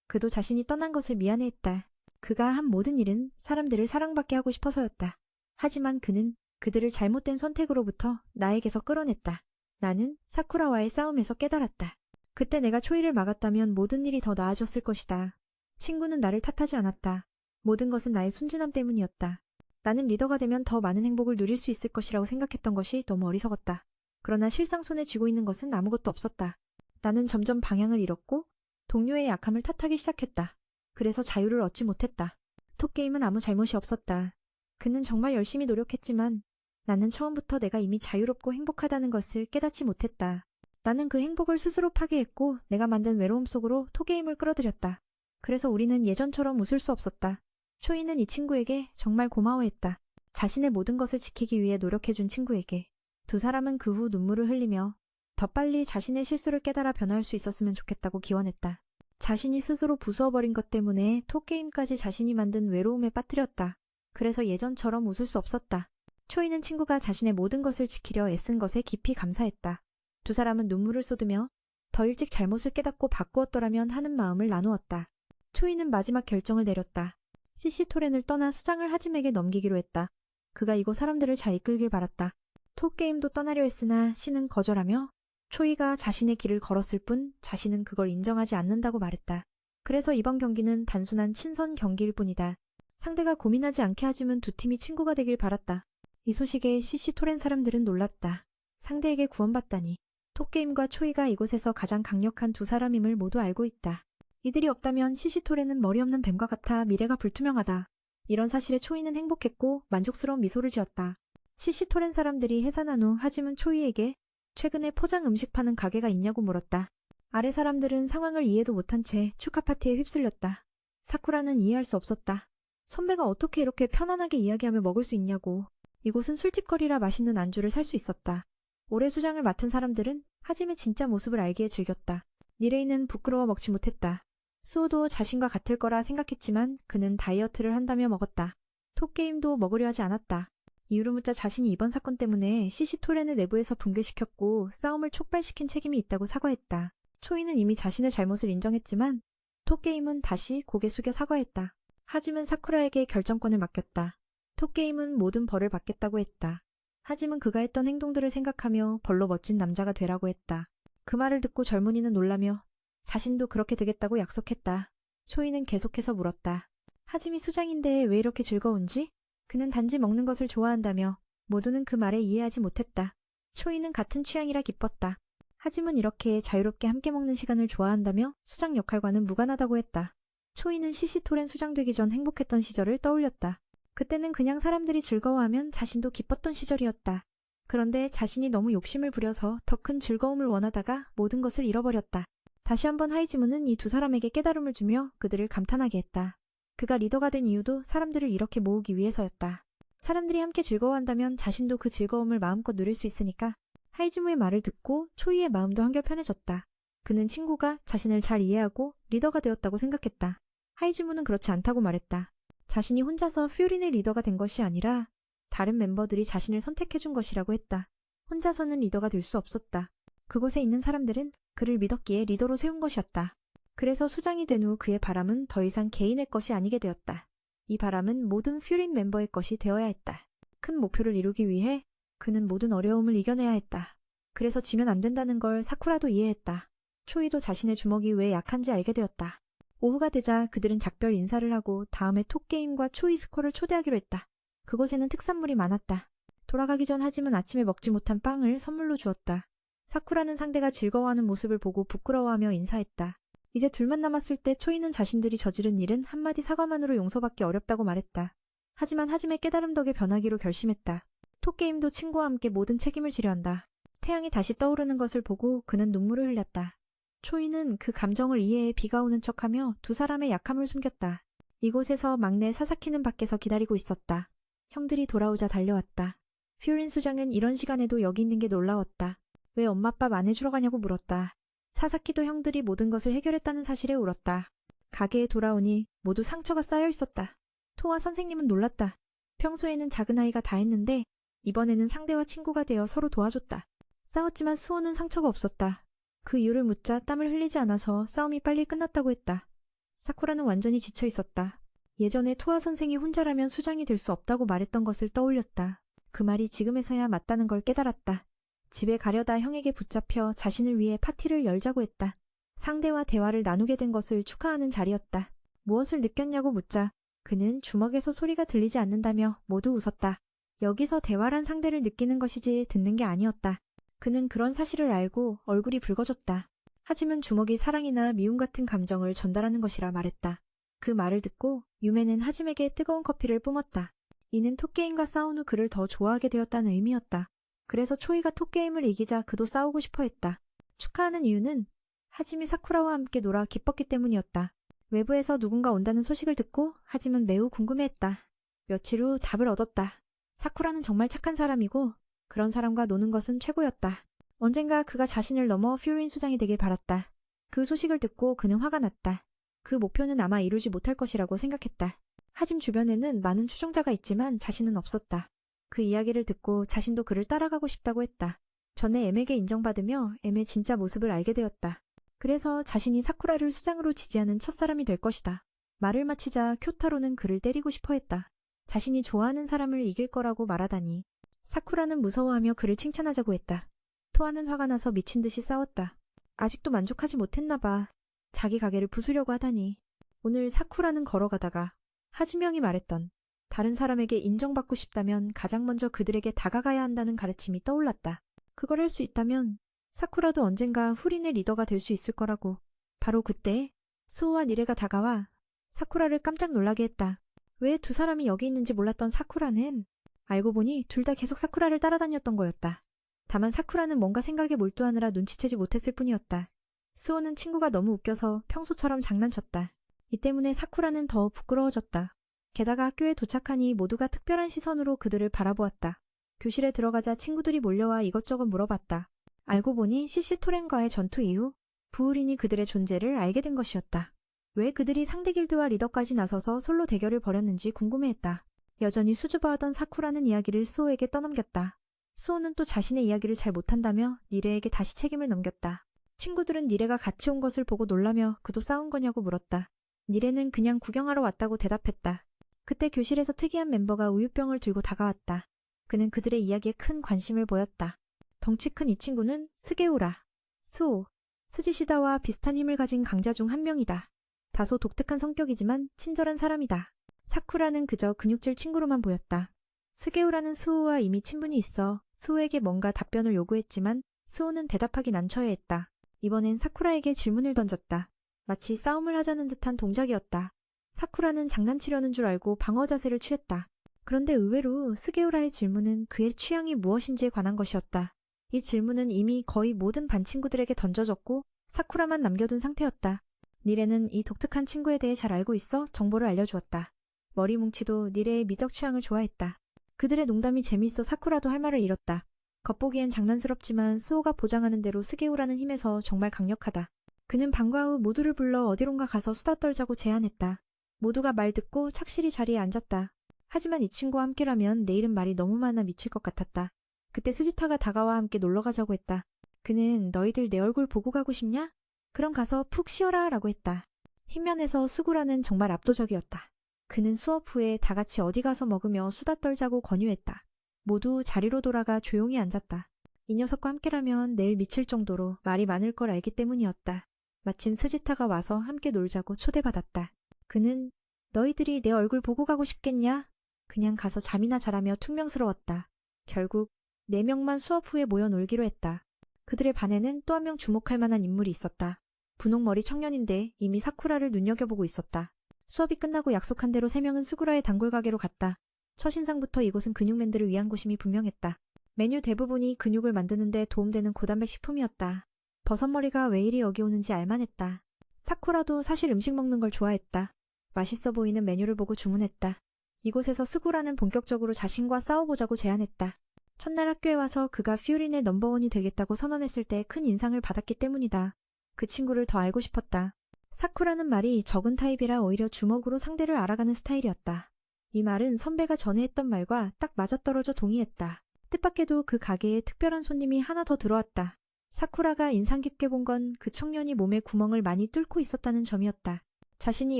[SPEAKER 1] 그도 자신이 떠난 것을 미안해했다. 그가 한 모든 일은 사람들을 사랑받게 하고 싶어서였다. 하지만 그는 그들을 잘못된 선택으로부터 나에게서 끌어냈다. 나는 사쿠라와의 싸움에서 깨달았다. 그때 내가 초이를 막았다면 모든 일이 더 나아졌을 것이다. 친구는 나를 탓하지 않았다. 모든 것은 나의 순진함 때문이었다. 나는 리더가 되면 더 많은 행복을 누릴 수 있을 것이라고 생각했던 것이 너무 어리석었다. 그러나 실상 손에 쥐고 있는 것은 아무것도 없었다. 나는 점점 방향을 잃었고 동료의 약함을 탓하기 시작했다. 그래서 자유를 얻지 못했다. 톡게임은 아무 잘못이 없었다. 그는 정말 열심히 노력했지만 나는 처음부터 내가 이미 자유롭고 행복하다는 것을 깨닫지 못했다. 나는 그 행복을 스스로 파괴했고 내가 만든 외로움 속으로 톡게임을 끌어들였다. 그래서 우리는 예전처럼 웃을 수 없었다. 초이는 이 친구에게 정말 고마워했다. 자신의 모든 것을 지키기 위해 노력해준 친구에게. 두 사람은 그 후 눈물을 흘리며 더 빨리 자신의 실수를 깨달아 변화할 수 있었으면 좋겠다고 기원했다. 자신이 스스로 부수어버린 것 때문에 톡게임까지 자신이 만든 외로움에 빠뜨렸다. 그래서 예전처럼 웃을 수 없었다. 초이는 친구가 자신의 모든 것을 지키려 애쓴 것에 깊이 감사했다. 두 사람은 눈물을 쏟으며 더 일찍 잘못을 깨닫고 바꾸었더라면 하는 마음을 나누었다. 초이는 마지막 결정을 내렸다. 시시토렌을 떠나 수장을 하짐에게 넘기기로 했다. 그가 이곳 사람들을 잘 이끌길 바랐다. 톡게임도 떠나려 했으나 신은 거절하며 초이가 자신의 길을 걸었을 뿐 자신은 그걸 인정하지 않는다고 말했다. 그래서 이번 경기는 단순한 친선 경기일 뿐이다. 상대가 고민하지 않게 하지만 두 팀이 친구가 되길 바랐다. 이 소식에 시시토렌 사람들은 놀랐다. 상대에게 구원받다니. 톡게임과 초이가 이곳에서 가장 강력한 두 사람임을 모두 알고 있다. 이들이 없다면 시시토렌은 머리 없는 뱀과 같아 미래가 불투명하다. 이런 사실에 초이는 행복했고 만족스러운 미소를 지었다. 시시토렌 사람들이 해산한 후 하지문 초이에게 최근에 포장 음식 파는 가게가 있냐고 물었다. 아래 사람들은 상황을 이해도 못한 채 축하 파티에 휩쓸렸다. 사쿠라는 이해할 수 없었다. 선배가 어떻게 이렇게 편안하게 이야기하며 먹을 수 있냐고. 이곳은 술집거리라 맛있는 안주를 살 수 있었다. 올해 수장을 맡은 사람들은 하짐의 진짜 모습을 알기에 즐겼다. 니레이는 부끄러워 먹지 못했다. 수호도 자신과 같을 거라 생각했지만 그는 다이어트를 한다며 먹었다. 톡게임도 먹으려 하지 않았다. 이유를 묻자 자신이 이번 사건 때문에 시시토렌을 내부에서 붕괴시켰고 싸움을 촉발시킨 책임이 있다고 사과했다. 초이는 이미 자신의 잘못을 인정했지만 톡게임은 다시 고개 숙여 사과했다. 하짐은 사쿠라에게 결정권을 맡겼다. 톡게임은 모든 벌을 받겠다고 했다. 하짐은 그가 했던 행동들을 생각하며 벌로 멋진 남자가 되라고 했다. 그 말을 듣고 젊은이는 놀라며 자신도 그렇게 되겠다고 약속했다. 초이는 계속해서 물었다. 하짐이 수장인데 왜 이렇게 즐거운지? 그는 단지 먹는 것을 좋아한다며 모두는 그 말에 이해하지 못했다. 초이는 같은 취향이라 기뻤다. 하짐은 이렇게 자유롭게 함께 먹는 시간을 좋아한다며 수장 역할과는 무관하다고 했다. 초이는 시시토렌 수장 되기 전 행복했던 시절을 떠올렸다. 그때는 그냥 사람들이 즐거워하면 자신도 기뻤던 시절이었다. 그런데 자신이 너무 욕심을 부려서 더 큰 즐거움을 원하다가 모든 것을 잃어버렸다. 다시 한번 하이지문은 이 두 사람에게 깨달음을 주며 그들을 감탄하게 했다. 그가 리더가 된 이유도 사람들을 이렇게 모으기 위해서였다. 사람들이 함께 즐거워한다면 자신도 그 즐거움을 마음껏 누릴 수 있으니까. 하이지무의 말을 듣고 초이의 마음도 한결 편해졌다. 그는 친구가 자신을 잘 이해하고 리더가 되었다고 생각했다. 하이지무는 그렇지 않다고 말했다. 자신이 혼자서 퓨린의 리더가 된 것이 아니라 다른 멤버들이 자신을 선택해준 것이라고 했다. 혼자서는 리더가 될 수 없었다. 그곳에 있는 사람들은 그를 믿었기에 리더로 세운 것이었다. 그래서 수장이 된 후 그의 바람은 더 이상 개인의 것이 아니게 되었다. 이 바람은 모든 퓨린 멤버의 것이 되어야 했다. 큰 목표를 이루기 위해 그는 모든 어려움을 이겨내야 했다. 그래서 지면 안 된다는 걸 사쿠라도 이해했다. 초이도 자신의 주먹이 왜 약한지 알게 되었다. 오후가 되자 그들은 작별 인사를 하고 다음에 톡게임과 초이 스코를 초대하기로 했다. 그곳에는 특산물이 많았다. 돌아가기 전 하짐은 아침에 먹지 못한 빵을 선물로 주었다. 사쿠라는 상대가 즐거워하는 모습을 보고 부끄러워하며 인사했다. 이제 둘만 남았을 때 초이는 자신들이 저지른 일은 한마디 사과만으로 용서받기 어렵다고 말했다. 하지만 하짐의 깨달음 덕에 변하기로 결심했다. 톡게임도 친구와 함께 모든 책임을 지려 한다. 태양이 다시 떠오르는 것을 보고 그는 눈물을 흘렸다. 초이는 그 감정을 이해해 비가 오는 척하며 두 사람의 약함을 숨겼다. 이곳에서 막내 사사키는 밖에서 기다리고 있었다. 형들이 돌아오자 달려왔다. 퓨린 수장은 이런 시간에도 여기 있는 게 놀라웠다. 왜 엄마 아빠 안 해주러 가냐고 물었다. 사사키도 형들이 모든 것을 해결했다는 사실에 울었다. 가게에 돌아오니 모두 상처가 쌓여 있었다. 토와 선생님은 놀랐다. 평소에는 작은 아이가 다 했는데 이번에는 상대와 친구가 되어 서로 도와줬다. 싸웠지만 수호는 상처가 없었다. 그 이유를 묻자 땀을 흘리지 않아서 싸움이 빨리 끝났다고 했다. 사쿠라는 완전히 지쳐 있었다. 예전에 토아 선생이 혼자라면 수장이 될 수 없다고 말했던 것을 떠올렸다. 그 말이 지금에서야 맞다는 걸 깨달았다. 집에 가려다 형에게 붙잡혀 자신을 위해 파티를 열자고 했다. 상대와 대화를 나누게 된 것을 축하하는 자리였다. 무엇을 느꼈냐고 묻자 그는 주먹에서 소리가 들리지 않는다며 모두 웃었다. 여기서 대화란 상대를 느끼는 것이지 듣는 게 아니었다. 그는 그런 사실을 알고 얼굴이 붉어졌다. 하지만 주먹이 사랑이나 미움 같은 감정을 전달하는 것이라 말했다. 그 말을 듣고 유메는 하짐에게 뜨거운 커피를 뿜었다. 이는 톡게임과 싸운 후 그를 더 좋아하게 되었다는 의미였다. 그래서 초이가 톡게임을 이기자 그도 싸우고 싶어 했다. 축하하는 이유는 하짐이 사쿠라와 함께 놀아 기뻤기 때문이었다. 외부에서 누군가 온다는 소식을 듣고 하짐은 매우 궁금해했다. 며칠 후 답을 얻었다. 사쿠라는 정말 착한 사람이고 그런 사람과 노는 것은 최고였다. 언젠가 그가 자신을 넘어 퓨린 수장이 되길 바랐다. 그 소식을 듣고 그는 화가 났다. 그 목표는 아마 이루지 못할 것이라고 생각했다. 하짐 주변에는 많은 추종자가 있지만 자신은 없었다. 그 이야기를 듣고 자신도 그를 따라가고 싶다고 했다. 전에 M에게 인정받으며 M의 진짜 모습을 알게 되었다. 그래서 자신이 사쿠라를 수장으로 지지하는 첫사람이 될 것이다. 말을 마치자 쿄타로는 그를 때리고 싶어 했다. 자신이 좋아하는 사람을 이길 거라고 말하다니. 사쿠라는 무서워하며 그를 칭찬하자고 했다. 토아는 화가 나서 미친 듯이 싸웠다. 아직도 만족하지 못했나 봐. 자기 가게를 부수려고 하다니. 오늘 사쿠라는 걸어가다가 하지명이 말했던 다른 사람에게 인정받고 싶다면 가장 먼저 그들에게 다가가야 한다는 가르침이 떠올랐다. 그걸 할 수 있다면 사쿠라도 언젠가 후린의 리더가 될 수 있을 거라고. 바로 그때 수호와 니레가 다가와 사쿠라를 깜짝 놀라게 했다. 왜 두 사람이 여기 있는지 몰랐던 사쿠라는 알고 보니 둘 다 계속 사쿠라를 따라다녔던 거였다. 다만 사쿠라는 뭔가 생각에 몰두하느라 눈치채지 못했을 뿐이었다. 수호는 친구가 너무 웃겨서 평소처럼 장난쳤다. 이 때문에 사쿠라는 더 부끄러워졌다. 게다가 학교에 도착하니 모두가 특별한 시선으로 그들을 바라보았다. 교실에 들어가자 친구들이 몰려와 이것저것 물어봤다. 알고 보니 시시토렌과의 전투 이후 부울인이 그들의 존재를 알게 된 것이었다. 왜 그들이 상대 길드와 리더까지 나서서 솔로 대결을 벌였는지 궁금해했다. 여전히 수줍어하던 사쿠라는 이야기를 수호에게 떠넘겼다. 수호는 또 자신의 이야기를 잘 못한다며 니레에게 다시 책임을 넘겼다. 친구들은 니레가 같이 온 것을 보고 놀라며 그도 싸운 거냐고 물었다. 니레는 그냥 구경하러 왔다고 대답했다. 그때 교실에서 특이한 멤버가 우유병을 들고 다가왔다. 그는 그들의 이야기에 큰 관심을 보였다. 덩치 큰 이 친구는 스게우라, 수호, 스지시다와 비슷한 힘을 가진 강자 중 한 명이다. 다소 독특한 성격이지만 친절한 사람이다. 사쿠라는 그저 근육질 친구로만 보였다. 스게우라는 수호와 이미 친분이 있어 수호에게 뭔가 답변을 요구했지만 수호는 대답하기 난처해했다. 이번엔 사쿠라에게 질문을 던졌다. 마치 싸움을 하자는 듯한 동작이었다. 사쿠라는 장난치려는 줄 알고 방어 자세를 취했다. 그런데 의외로 스게우라의 질문은 그의 취향이 무엇인지에 관한 것이었다. 이 질문은 이미 거의 모든 반 친구들에게 던져졌고 사쿠라만 남겨둔 상태였다. 니레는 이 독특한 친구에 대해 잘 알고 있어 정보를 알려주었다. 머리뭉치도 니레의 미적 취향을 좋아했다. 그들의 농담이 재미있어 사쿠라도 할 말을 잃었다. 겉보기엔 장난스럽지만 수호가 보장하는 대로 스게우라는 힘에서 정말 강력하다. 그는 방과 후 모두를 불러 어디론가 가서 수다 떨자고 제안했다. 모두가 말 듣고 착실히 자리에 앉았다. 하지만 이 친구와 함께라면 내일은 말이 너무 많아 미칠 것 같았다. 그때 스지타가 다가와 함께 놀러 가자고 했다. 그는 너희들 내 얼굴 보고 가고 싶냐? 그럼 가서 푹 쉬어라 라고 했다. 힘면에서 수구라는 정말 압도적이었다. 그는 수업 후에 다 같이 어디 가서 먹으며 수다 떨자고 권유했다. 모두 자리로 돌아가 조용히 앉았다. 이 녀석과 함께라면 내일 미칠 정도로 말이 많을 걸 알기 때문이었다. 마침 스지타가 와서 함께 놀자고 초대받았다. 그는 너희들이 내 얼굴 보고 가고 싶겠냐? 그냥 가서 잠이나 자라며 퉁명스러웠다. 결국 4명만 수업 후에 모여 놀기로 했다. 그들의 반에는 또 한 명 주목할 만한 인물이 있었다. 분홍머리 청년인데 이미 사쿠라를 눈여겨보고 있었다. 수업이 끝나고 약속한 대로 3명은 스구라의 단골 가게로 갔다. 첫인상부터 이곳은 근육맨들을 위한 곳임이 분명했다. 메뉴 대부분이 근육을 만드는 데 도움되는 고단백 식품이었다. 버섯머리가 왜 이리 여기 오는지 알만했다. 사쿠라도 사실 음식 먹는 걸 좋아했다. 맛있어 보이는 메뉴를 보고 주문했다. 이곳에서 스구라는 본격적으로 자신과 싸워보자고 제안했다. 첫날 학교에 와서 그가 퓨린의 넘버원이 되겠다고 선언했을 때 큰 인상을 받았기 때문이다. 그 친구를 더 알고 싶었다. 사쿠라는 말이 적은 타입이라 오히려 주먹으로 상대를 알아가는 스타일이었다. 이 말은 선배가 전에 했던 말과 딱 맞아떨어져 동의했다. 뜻밖에도 그 가게에 특별한 손님이 하나 더 들어왔다. 사쿠라가 인상 깊게 본 건 그 청년이 몸에 구멍을 많이 뚫고 있었다는 점이었다. 자신이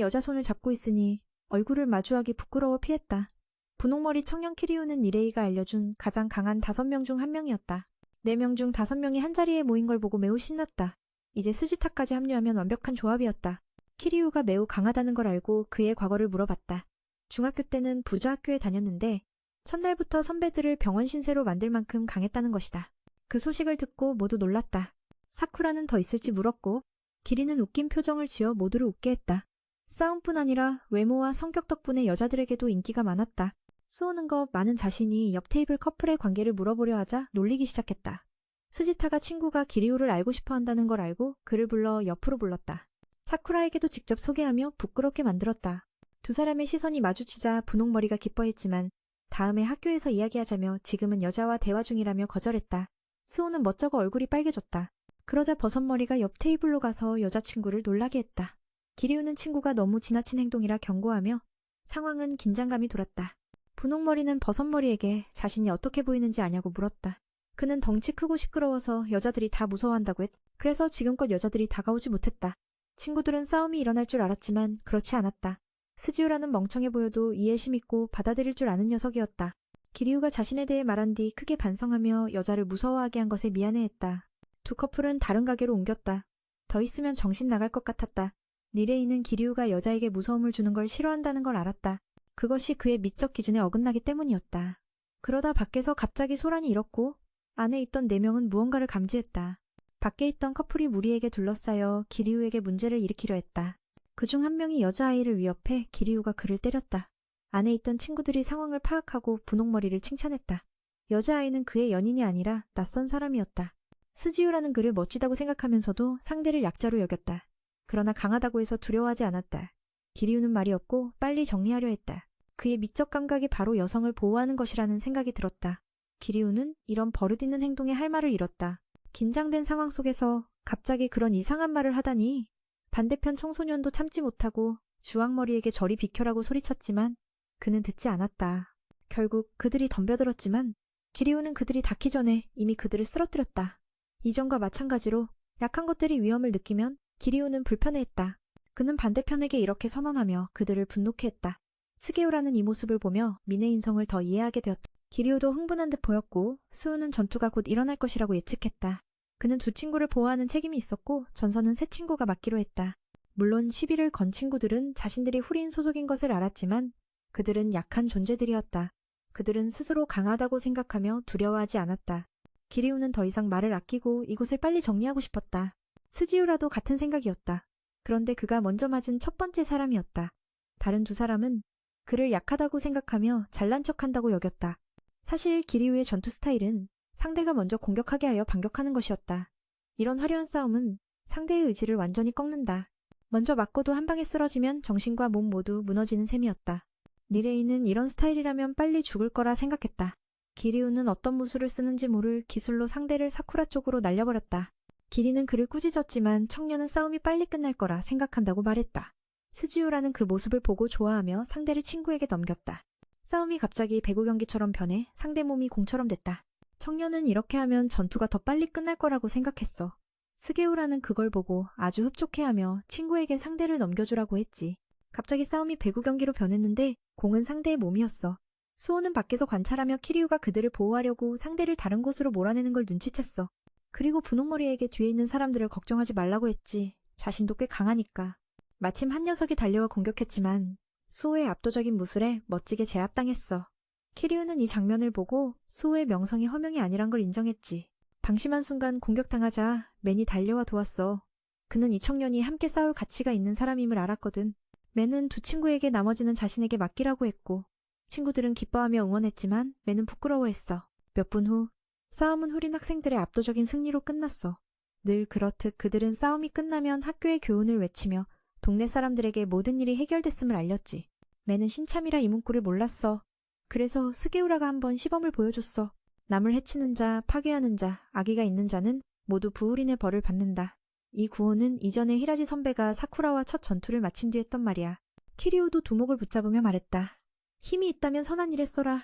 [SPEAKER 1] 여자 손을 잡고 있으니 얼굴을 마주하기 부끄러워 피했다. 분홍머리 청년 키리우는 니레이가 알려준 가장 강한 5명 중 1명이었다. 4명 중 5명이 한자리에 모인 걸 보고 매우 신났다. 이제 스지타까지 합류하면 완벽한 조합이었다. 키리우가 매우 강하다는 걸 알고 그의 과거를 물어봤다. 중학교 때는 부자 학교에 다녔는데 첫날부터 선배들을 병원 신세로 만들 만큼 강했다는 것이다. 그 소식을 듣고 모두 놀랐다. 사쿠라는 더 있을지 물었고 기리는 웃긴 표정을 지어 모두를 웃게 했다. 싸움뿐 아니라 외모와 성격 덕분에 여자들에게도 인기가 많았다. 수호는 거 많은 자신이 옆 테이블 커플의 관계를 물어보려 하자 놀리기 시작했다. 스지타가 친구가 기리우를 알고 싶어 한다는 걸 알고 그를 불러 옆으로 불렀다. 사쿠라에게도 직접 소개하며 부끄럽게 만들었다. 두 사람의 시선이 마주치자 분홍머리가 기뻐했지만 다음에 학교에서 이야기하자며 지금은 여자와 대화 중이라며 거절했다. 수호는 멋쩍어 얼굴이 빨개졌다. 그러자 버섯머리가 옆 테이블로 가서 여자친구를 놀라게 했다. 기리우는 친구가 너무 지나친 행동이라 경고하며 상황은 긴장감이 돌았다. 분홍머리는 버섯머리에게 자신이 어떻게 보이는지 아냐고 물었다. 그는 덩치 크고 시끄러워서 여자들이 다 무서워한다고 그래서 지금껏 여자들이 다가오지 못했다. 친구들은 싸움이 일어날 줄 알았지만 그렇지 않았다. 스지우라는 멍청해 보여도 이해심 있고 받아들일 줄 아는 녀석이었다. 기리우가 자신에 대해 말한 뒤 크게 반성하며 여자를 무서워하게 한 것에 미안해했다. 두 커플은 다른 가게로 옮겼다. 더 있으면 정신 나갈 것 같았다. 니레이는 기리우가 여자에게 무서움을 주는 걸 싫어한다는 걸 알았다. 그것이 그의 미적 기준에 어긋나기 때문이었다. 그러다 밖에서 갑자기 소란이 일었고 안에 있던 4명은 무언가를 감지했다. 밖에 있던 커플이 무리에게 둘러싸여 기리우에게 문제를 일으키려 했다. 그중 한 명이 여자아이를 위협해 기리우가 그를 때렸다. 안에 있던 친구들이 상황을 파악하고 분홍머리를 칭찬했다. 여자아이는 그의 연인이 아니라 낯선 사람이었다. 스지우라는 그를 멋지다고 생각하면서도 상대를 약자로 여겼다. 그러나 강하다고 해서 두려워하지 않았다. 기리우는 말이 없고 빨리 정리하려 했다. 그의 미적 감각이 바로 여성을 보호하는 것이라는 생각이 들었다. 기리우는 이런 버릇있는 행동에 할 말을 잃었다. 긴장된 상황 속에서 갑자기 그런 이상한 말을 하다니. 반대편 청소년도 참지 못하고 주황머리에게 저리 비켜라고 소리쳤지만 그는 듣지 않았다. 결국 그들이 덤벼들었지만 기리우는 그들이 닿기 전에 이미 그들을 쓰러뜨렸다. 이전과 마찬가지로 약한 것들이 위험을 느끼면 기리우는 불편해했다. 그는 반대편에게 이렇게 선언하며 그들을 분노케 했다. 스게우라는 이 모습을 보며 민의 인성을 더 이해하게 되었다. 기리우도 흥분한 듯 보였고 수우는 전투가 곧 일어날 것이라고 예측했다. 그는 두 친구를 보호하는 책임이 있었고 전선은 세 친구가 맡기로 했다. 물론 시비를 건 친구들은 자신들이 후린 소속인 것을 알았지만 그들은 약한 존재들이었다. 그들은 스스로 강하다고 생각하며 두려워하지 않았다. 기리우는 더 이상 말을 아끼고 이곳을 빨리 정리하고 싶었다. 스지우라도 같은 생각이었다. 그런데 그가 먼저 맞은 첫 번째 사람이었다. 다른 두 사람은 그를 약하다고 생각하며 잘난 척한다고 여겼다. 사실 기리우의 전투 스타일은 상대가 먼저 공격하게 하여 반격하는 것이었다. 이런 화려한 싸움은 상대의 의지를 완전히 꺾는다. 먼저 맞고도 한 방에 쓰러지면 정신과 몸 모두 무너지는 셈이었다. 니레이는 이런 스타일이라면 빨리 죽을 거라 생각했다. 기리우는 어떤 무술을 쓰는지 모를 기술로 상대를 사쿠라 쪽으로 날려버렸다. 기리는 그를 꾸짖었지만 청년은 싸움이 빨리 끝날 거라 생각한다고 말했다. 스지우라는 그 모습을 보고 좋아하며 상대를 친구에게 넘겼다. 싸움이 갑자기 배구 경기처럼 변해 상대 몸이 공처럼 됐다. 청년은 이렇게 하면 전투가 더 빨리 끝날 거라고 생각했어. 스게우라는 그걸 보고 아주 흡족해하며 친구에게 상대를 넘겨주라고 했지. 갑자기 싸움이 배구 경기로 변했는데 공은 상대의 몸이었어. 수호는 밖에서 관찰하며 키리우가 그들을 보호하려고 상대를 다른 곳으로 몰아내는 걸 눈치챘어. 그리고 분홍머리에게 뒤에 있는 사람들을 걱정하지 말라고 했지. 자신도 꽤 강하니까. 마침 한 녀석이 달려와 공격했지만 수호의 압도적인 무술에 멋지게 제압당했어. 키리우는 이 장면을 보고 수호의 명성이 허명이 아니란 걸 인정했지. 방심한 순간 공격당하자 맨이 달려와 도왔어. 그는 이 청년이 함께 싸울 가치가 있는 사람임을 알았거든. 맨은 두 친구에게 나머지는 자신에게 맡기라고 했고 친구들은 기뻐하며 응원했지만 맨은 부끄러워했어. 몇 분 후 싸움은 후린 학생들의 압도적인 승리로 끝났어. 늘 그렇듯 그들은 싸움이 끝나면 학교의 교훈을 외치며 동네 사람들에게 모든 일이 해결됐음을 알렸지. 맨은 신참이라 이 문구를 몰랐어. 그래서 스게우라가 한번 시범을 보여줬어. 남을 해치는 자, 파괴하는 자, 악의가 있는 자는 모두 부울인의 벌을 받는다. 이 구호는 이전에 히라지 선배가 사쿠라와 첫 전투를 마친 뒤 했던 말이야. 키리우도 두목을 붙잡으며 말했다. 힘이 있다면 선한 일에 써라.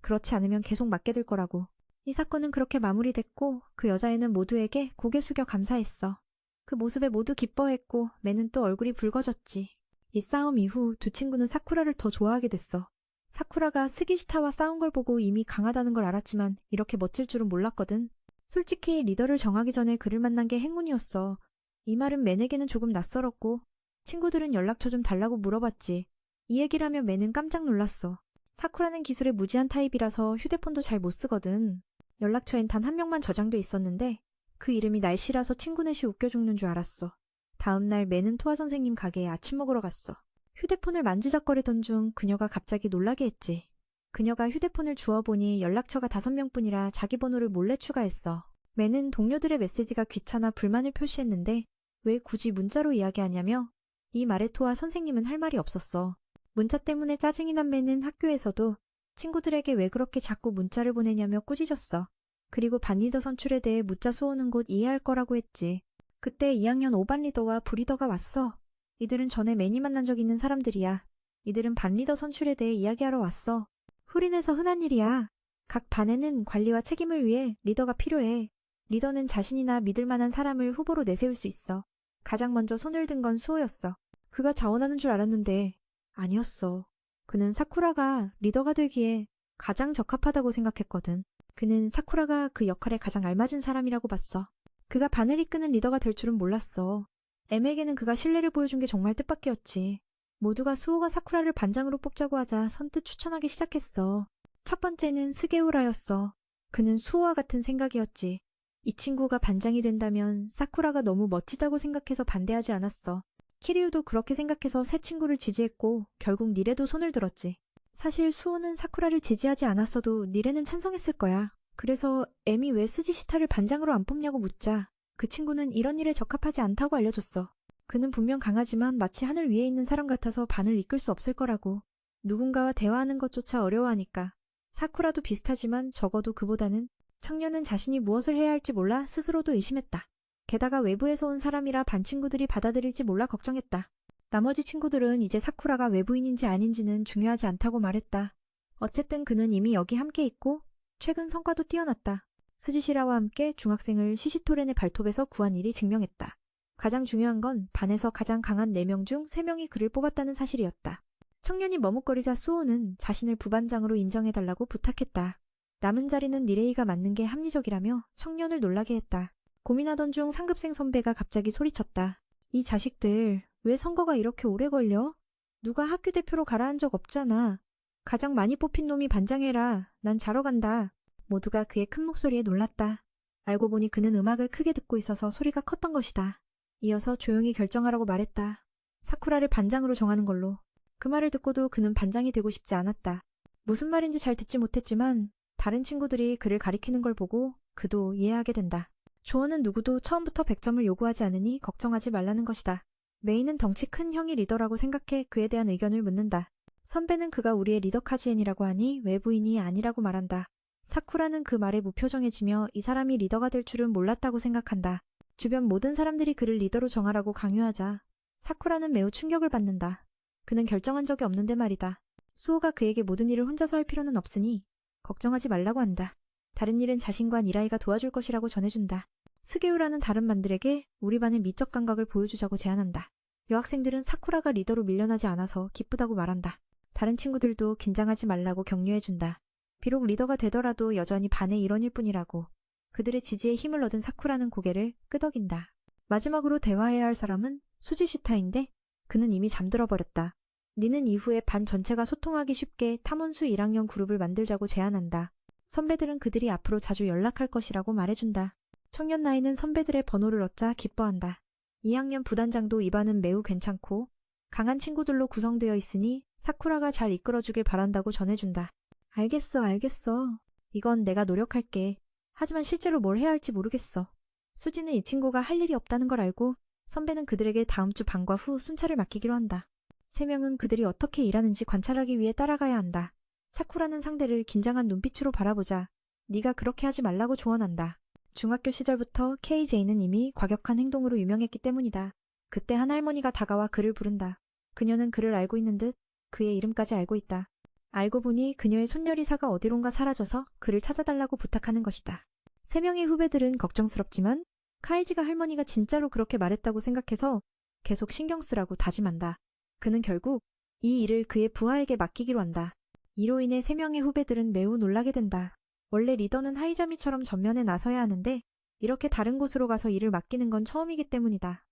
[SPEAKER 1] 그렇지 않으면 계속 맞게 될 거라고. 이 사건은 그렇게 마무리됐고 그 여자애는 모두에게 고개 숙여 감사했어. 그 모습에 모두 기뻐했고 매는 또 얼굴이 붉어졌지. 이 싸움 이후 두 친구는 사쿠라를 더 좋아하게 됐어. 사쿠라가 스기시타와 싸운 걸 보고 이미 강하다는 걸 알았지만 이렇게 멋질 줄은 몰랐거든. 솔직히 리더를 정하기 전에 그를 만난 게 행운이었어. 이 말은 맨에게는 조금 낯설었고 친구들은 연락처 좀 달라고 물어봤지. 이 얘기를 하며 맨은 깜짝 놀랐어. 사쿠라는 기술에 무지한 타입이라서 휴대폰도 잘 못 쓰거든. 연락처엔 단 한 명만 저장돼 있었는데 그 이름이 날씨라서 친구 넷이 웃겨 죽는 줄 알았어. 다음날 맨은 토아 선생님 가게에 아침 먹으러 갔어. 휴대폰을 만지작거리던 중 그녀가 갑자기 놀라게 했지. 그녀가 휴대폰을 주워보니 연락처가 5명뿐이라 자기 번호를 몰래 추가했어. 맨은 동료들의 메시지가 귀찮아 불만을 표시했는데 왜 굳이 문자로 이야기하냐며 이 말에 토아 선생님은 할 말이 없었어. 문자 때문에 짜증이 난 맨은 학교에서도 친구들에게 왜 그렇게 자꾸 문자를 보내냐며 꾸짖었어. 그리고 반리더 선출에 대해 묻자 수호는 곧 이해할 거라고 했지. 그때 2학년 5반 리더와 부리더가 왔어. 이들은 전에 맨이 만난 적 있는 사람들이야. 이들은 반리더 선출에 대해 이야기하러 왔어. 후린에서 흔한 일이야. 각 반에는 관리와 책임을 위해 리더가 필요해. 리더는 자신이나 믿을 만한 사람을 후보로 내세울 수 있어. 가장 먼저 손을 든 건 수호였어. 그가 자원하는 줄 알았는데 아니었어. 그는 사쿠라가 리더가 되기에 가장 적합하다고 생각했거든. 그는 사쿠라가 그 역할에 가장 알맞은 사람이라고 봤어. 그가 반을 이끄는 리더가 될 줄은 몰랐어. M에게는 그가 신뢰를 보여준 게 정말 뜻밖이었지. 모두가 수호가 사쿠라를 반장으로 뽑자고 하자 선뜻 추천하기 시작했어. 첫 번째는 스게우라였어. 그는 수호와 같은 생각이었지. 이 친구가 반장이 된다면 사쿠라가 너무 멋지다고 생각해서 반대하지 않았어. 키리우도 그렇게 생각해서 새 친구를 지지했고 결국 니레도 손을 들었지. 사실 수호는 사쿠라를 지지하지 않았어도 니레는 찬성했을 거야. 그래서 M이 왜 스지시타를 반장으로 안 뽑냐고 묻자 그 친구는 이런 일에 적합하지 않다고 알려줬어. 그는 분명 강하지만 마치 하늘 위에 있는 사람 같아서 반을 이끌 수 없을 거라고. 누군가와 대화하는 것조차 어려워하니까. 사쿠라도 비슷하지만 적어도 그보다는 청년은 자신이 무엇을 해야 할지 몰라 스스로도 의심했다. 게다가 외부에서 온 사람이라 반 친구들이 받아들일지 몰라 걱정했다. 나머지 친구들은 이제 사쿠라가 외부인인지 아닌지는 중요하지 않다고 말했다. 어쨌든 그는 이미 여기 함께 있고 최근 성과도 뛰어났다. 스지시라와 함께 중학생을 시시토렌의 발톱에서 구한 일이 증명했다. 가장 중요한 건 반에서 가장 강한 4명 중 3명이 그를 뽑았다는 사실이었다. 청년이 머뭇거리자 수호는 자신을 부반장으로 인정해달라고 부탁했다. 남은 자리는 니레이가 맡는 게 합리적이라며 청년을 놀라게 했다. 고민하던 중 상급생 선배가 갑자기 소리쳤다. 이 자식들 왜 선거가 이렇게 오래 걸려? 누가 학교 대표로 가라한 적 없잖아. 가장 많이 뽑힌 놈이 반장해라. 난 자러 간다. 모두가 그의 큰 목소리에 놀랐다. 알고 보니 그는 음악을 크게 듣고 있어서 소리가 컸던 것이다. 이어서 조용히 결정하라고 말했다. 사쿠라를 반장으로 정하는 걸로. 그 말을 듣고도 그는 반장이 되고 싶지 않았다. 무슨 말인지 잘 듣지 못했지만 다른 친구들이 그를 가리키는 걸 보고 그도 이해하게 된다. 조언은 누구도 처음부터 100점을 요구하지 않으니 걱정하지 말라는 것이다. 메이는 덩치 큰 형이 리더라고 생각해 그에 대한 의견을 묻는다. 선배는 그가 우리의 리더 카지엔이라고 하니 외부인이 아니라고 말한다. 사쿠라는 그 말에 무표정해지며 이 사람이 리더가 될 줄은 몰랐다고 생각한다. 주변 모든 사람들이 그를 리더로 정하라고 강요하자 사쿠라는 매우 충격을 받는다. 그는 결정한 적이 없는데 말이다. 수호가 그에게 모든 일을 혼자서 할 필요는 없으니 걱정하지 말라고 한다. 다른 일은 자신과 니라이가 도와줄 것이라고 전해준다. 스게우라는 다른 반들에게 우리 반의 미적 감각을 보여주자고 제안한다. 여학생들은 사쿠라가 리더로 밀려나지 않아서 기쁘다고 말한다. 다른 친구들도 긴장하지 말라고 격려해준다. 비록 리더가 되더라도 여전히 반의 일원일 뿐이라고. 그들의 지지에 힘을 얻은 사쿠라는 고개를 끄덕인다. 마지막으로 대화해야 할 사람은 수지시타인데 그는 이미 잠들어 버렸다. 니는 이후에 반 전체가 소통하기 쉽게 탐원수 1학년 그룹을 만들자고 제안한다. 선배들은 그들이 앞으로 자주 연락할 것이라고 말해준다. 청년 나이는 선배들의 번호를 얻자 기뻐한다. 2학년 부단장도 이 반은 매우 괜찮고 강한 친구들로 구성되어 있으니 사쿠라가 잘 이끌어주길 바란다고 전해준다. 알겠어. 이건 내가 노력할게. 하지만 실제로 뭘 해야 할지 모르겠어. 수지는 이 친구가 할 일이 없다는 걸 알고 선배는 그들에게 다음 주 방과 후 순찰을 맡기기로 한다. 3명은 그들이 어떻게 일하는지 관찰하기 위해 따라가야 한다. 사쿠라는 상대를 긴장한 눈빛으로 바라보자 네가 그렇게 하지 말라고 조언한다. 중학교 시절부터 KJ는 이미 과격한 행동으로 유명했기 때문이다. 그때 한 할머니가 다가와 그를 부른다. 그녀는 그를 알고 있는 듯 그의 이름까지 알고 있다. 알고 보니 그녀의 손녀리사가 어디론가 사라져서 그를 찾아달라고 부탁하는 것이다. 3명의 후배들은 걱정스럽지만 카이지가 할머니가 진짜로 그렇게 말했다고 생각해서 계속 신경 쓰라고 다짐한다. 그는 결국 이 일을 그의 부하에게 맡기기로 한다. 이로 인해 3명의 후배들은 매우 놀라게 된다. 원래 리더는 하이자미처럼 전면에 나서야 하는데 이렇게 다른 곳으로 가서 일을 맡기는 건 처음이기 때문이다.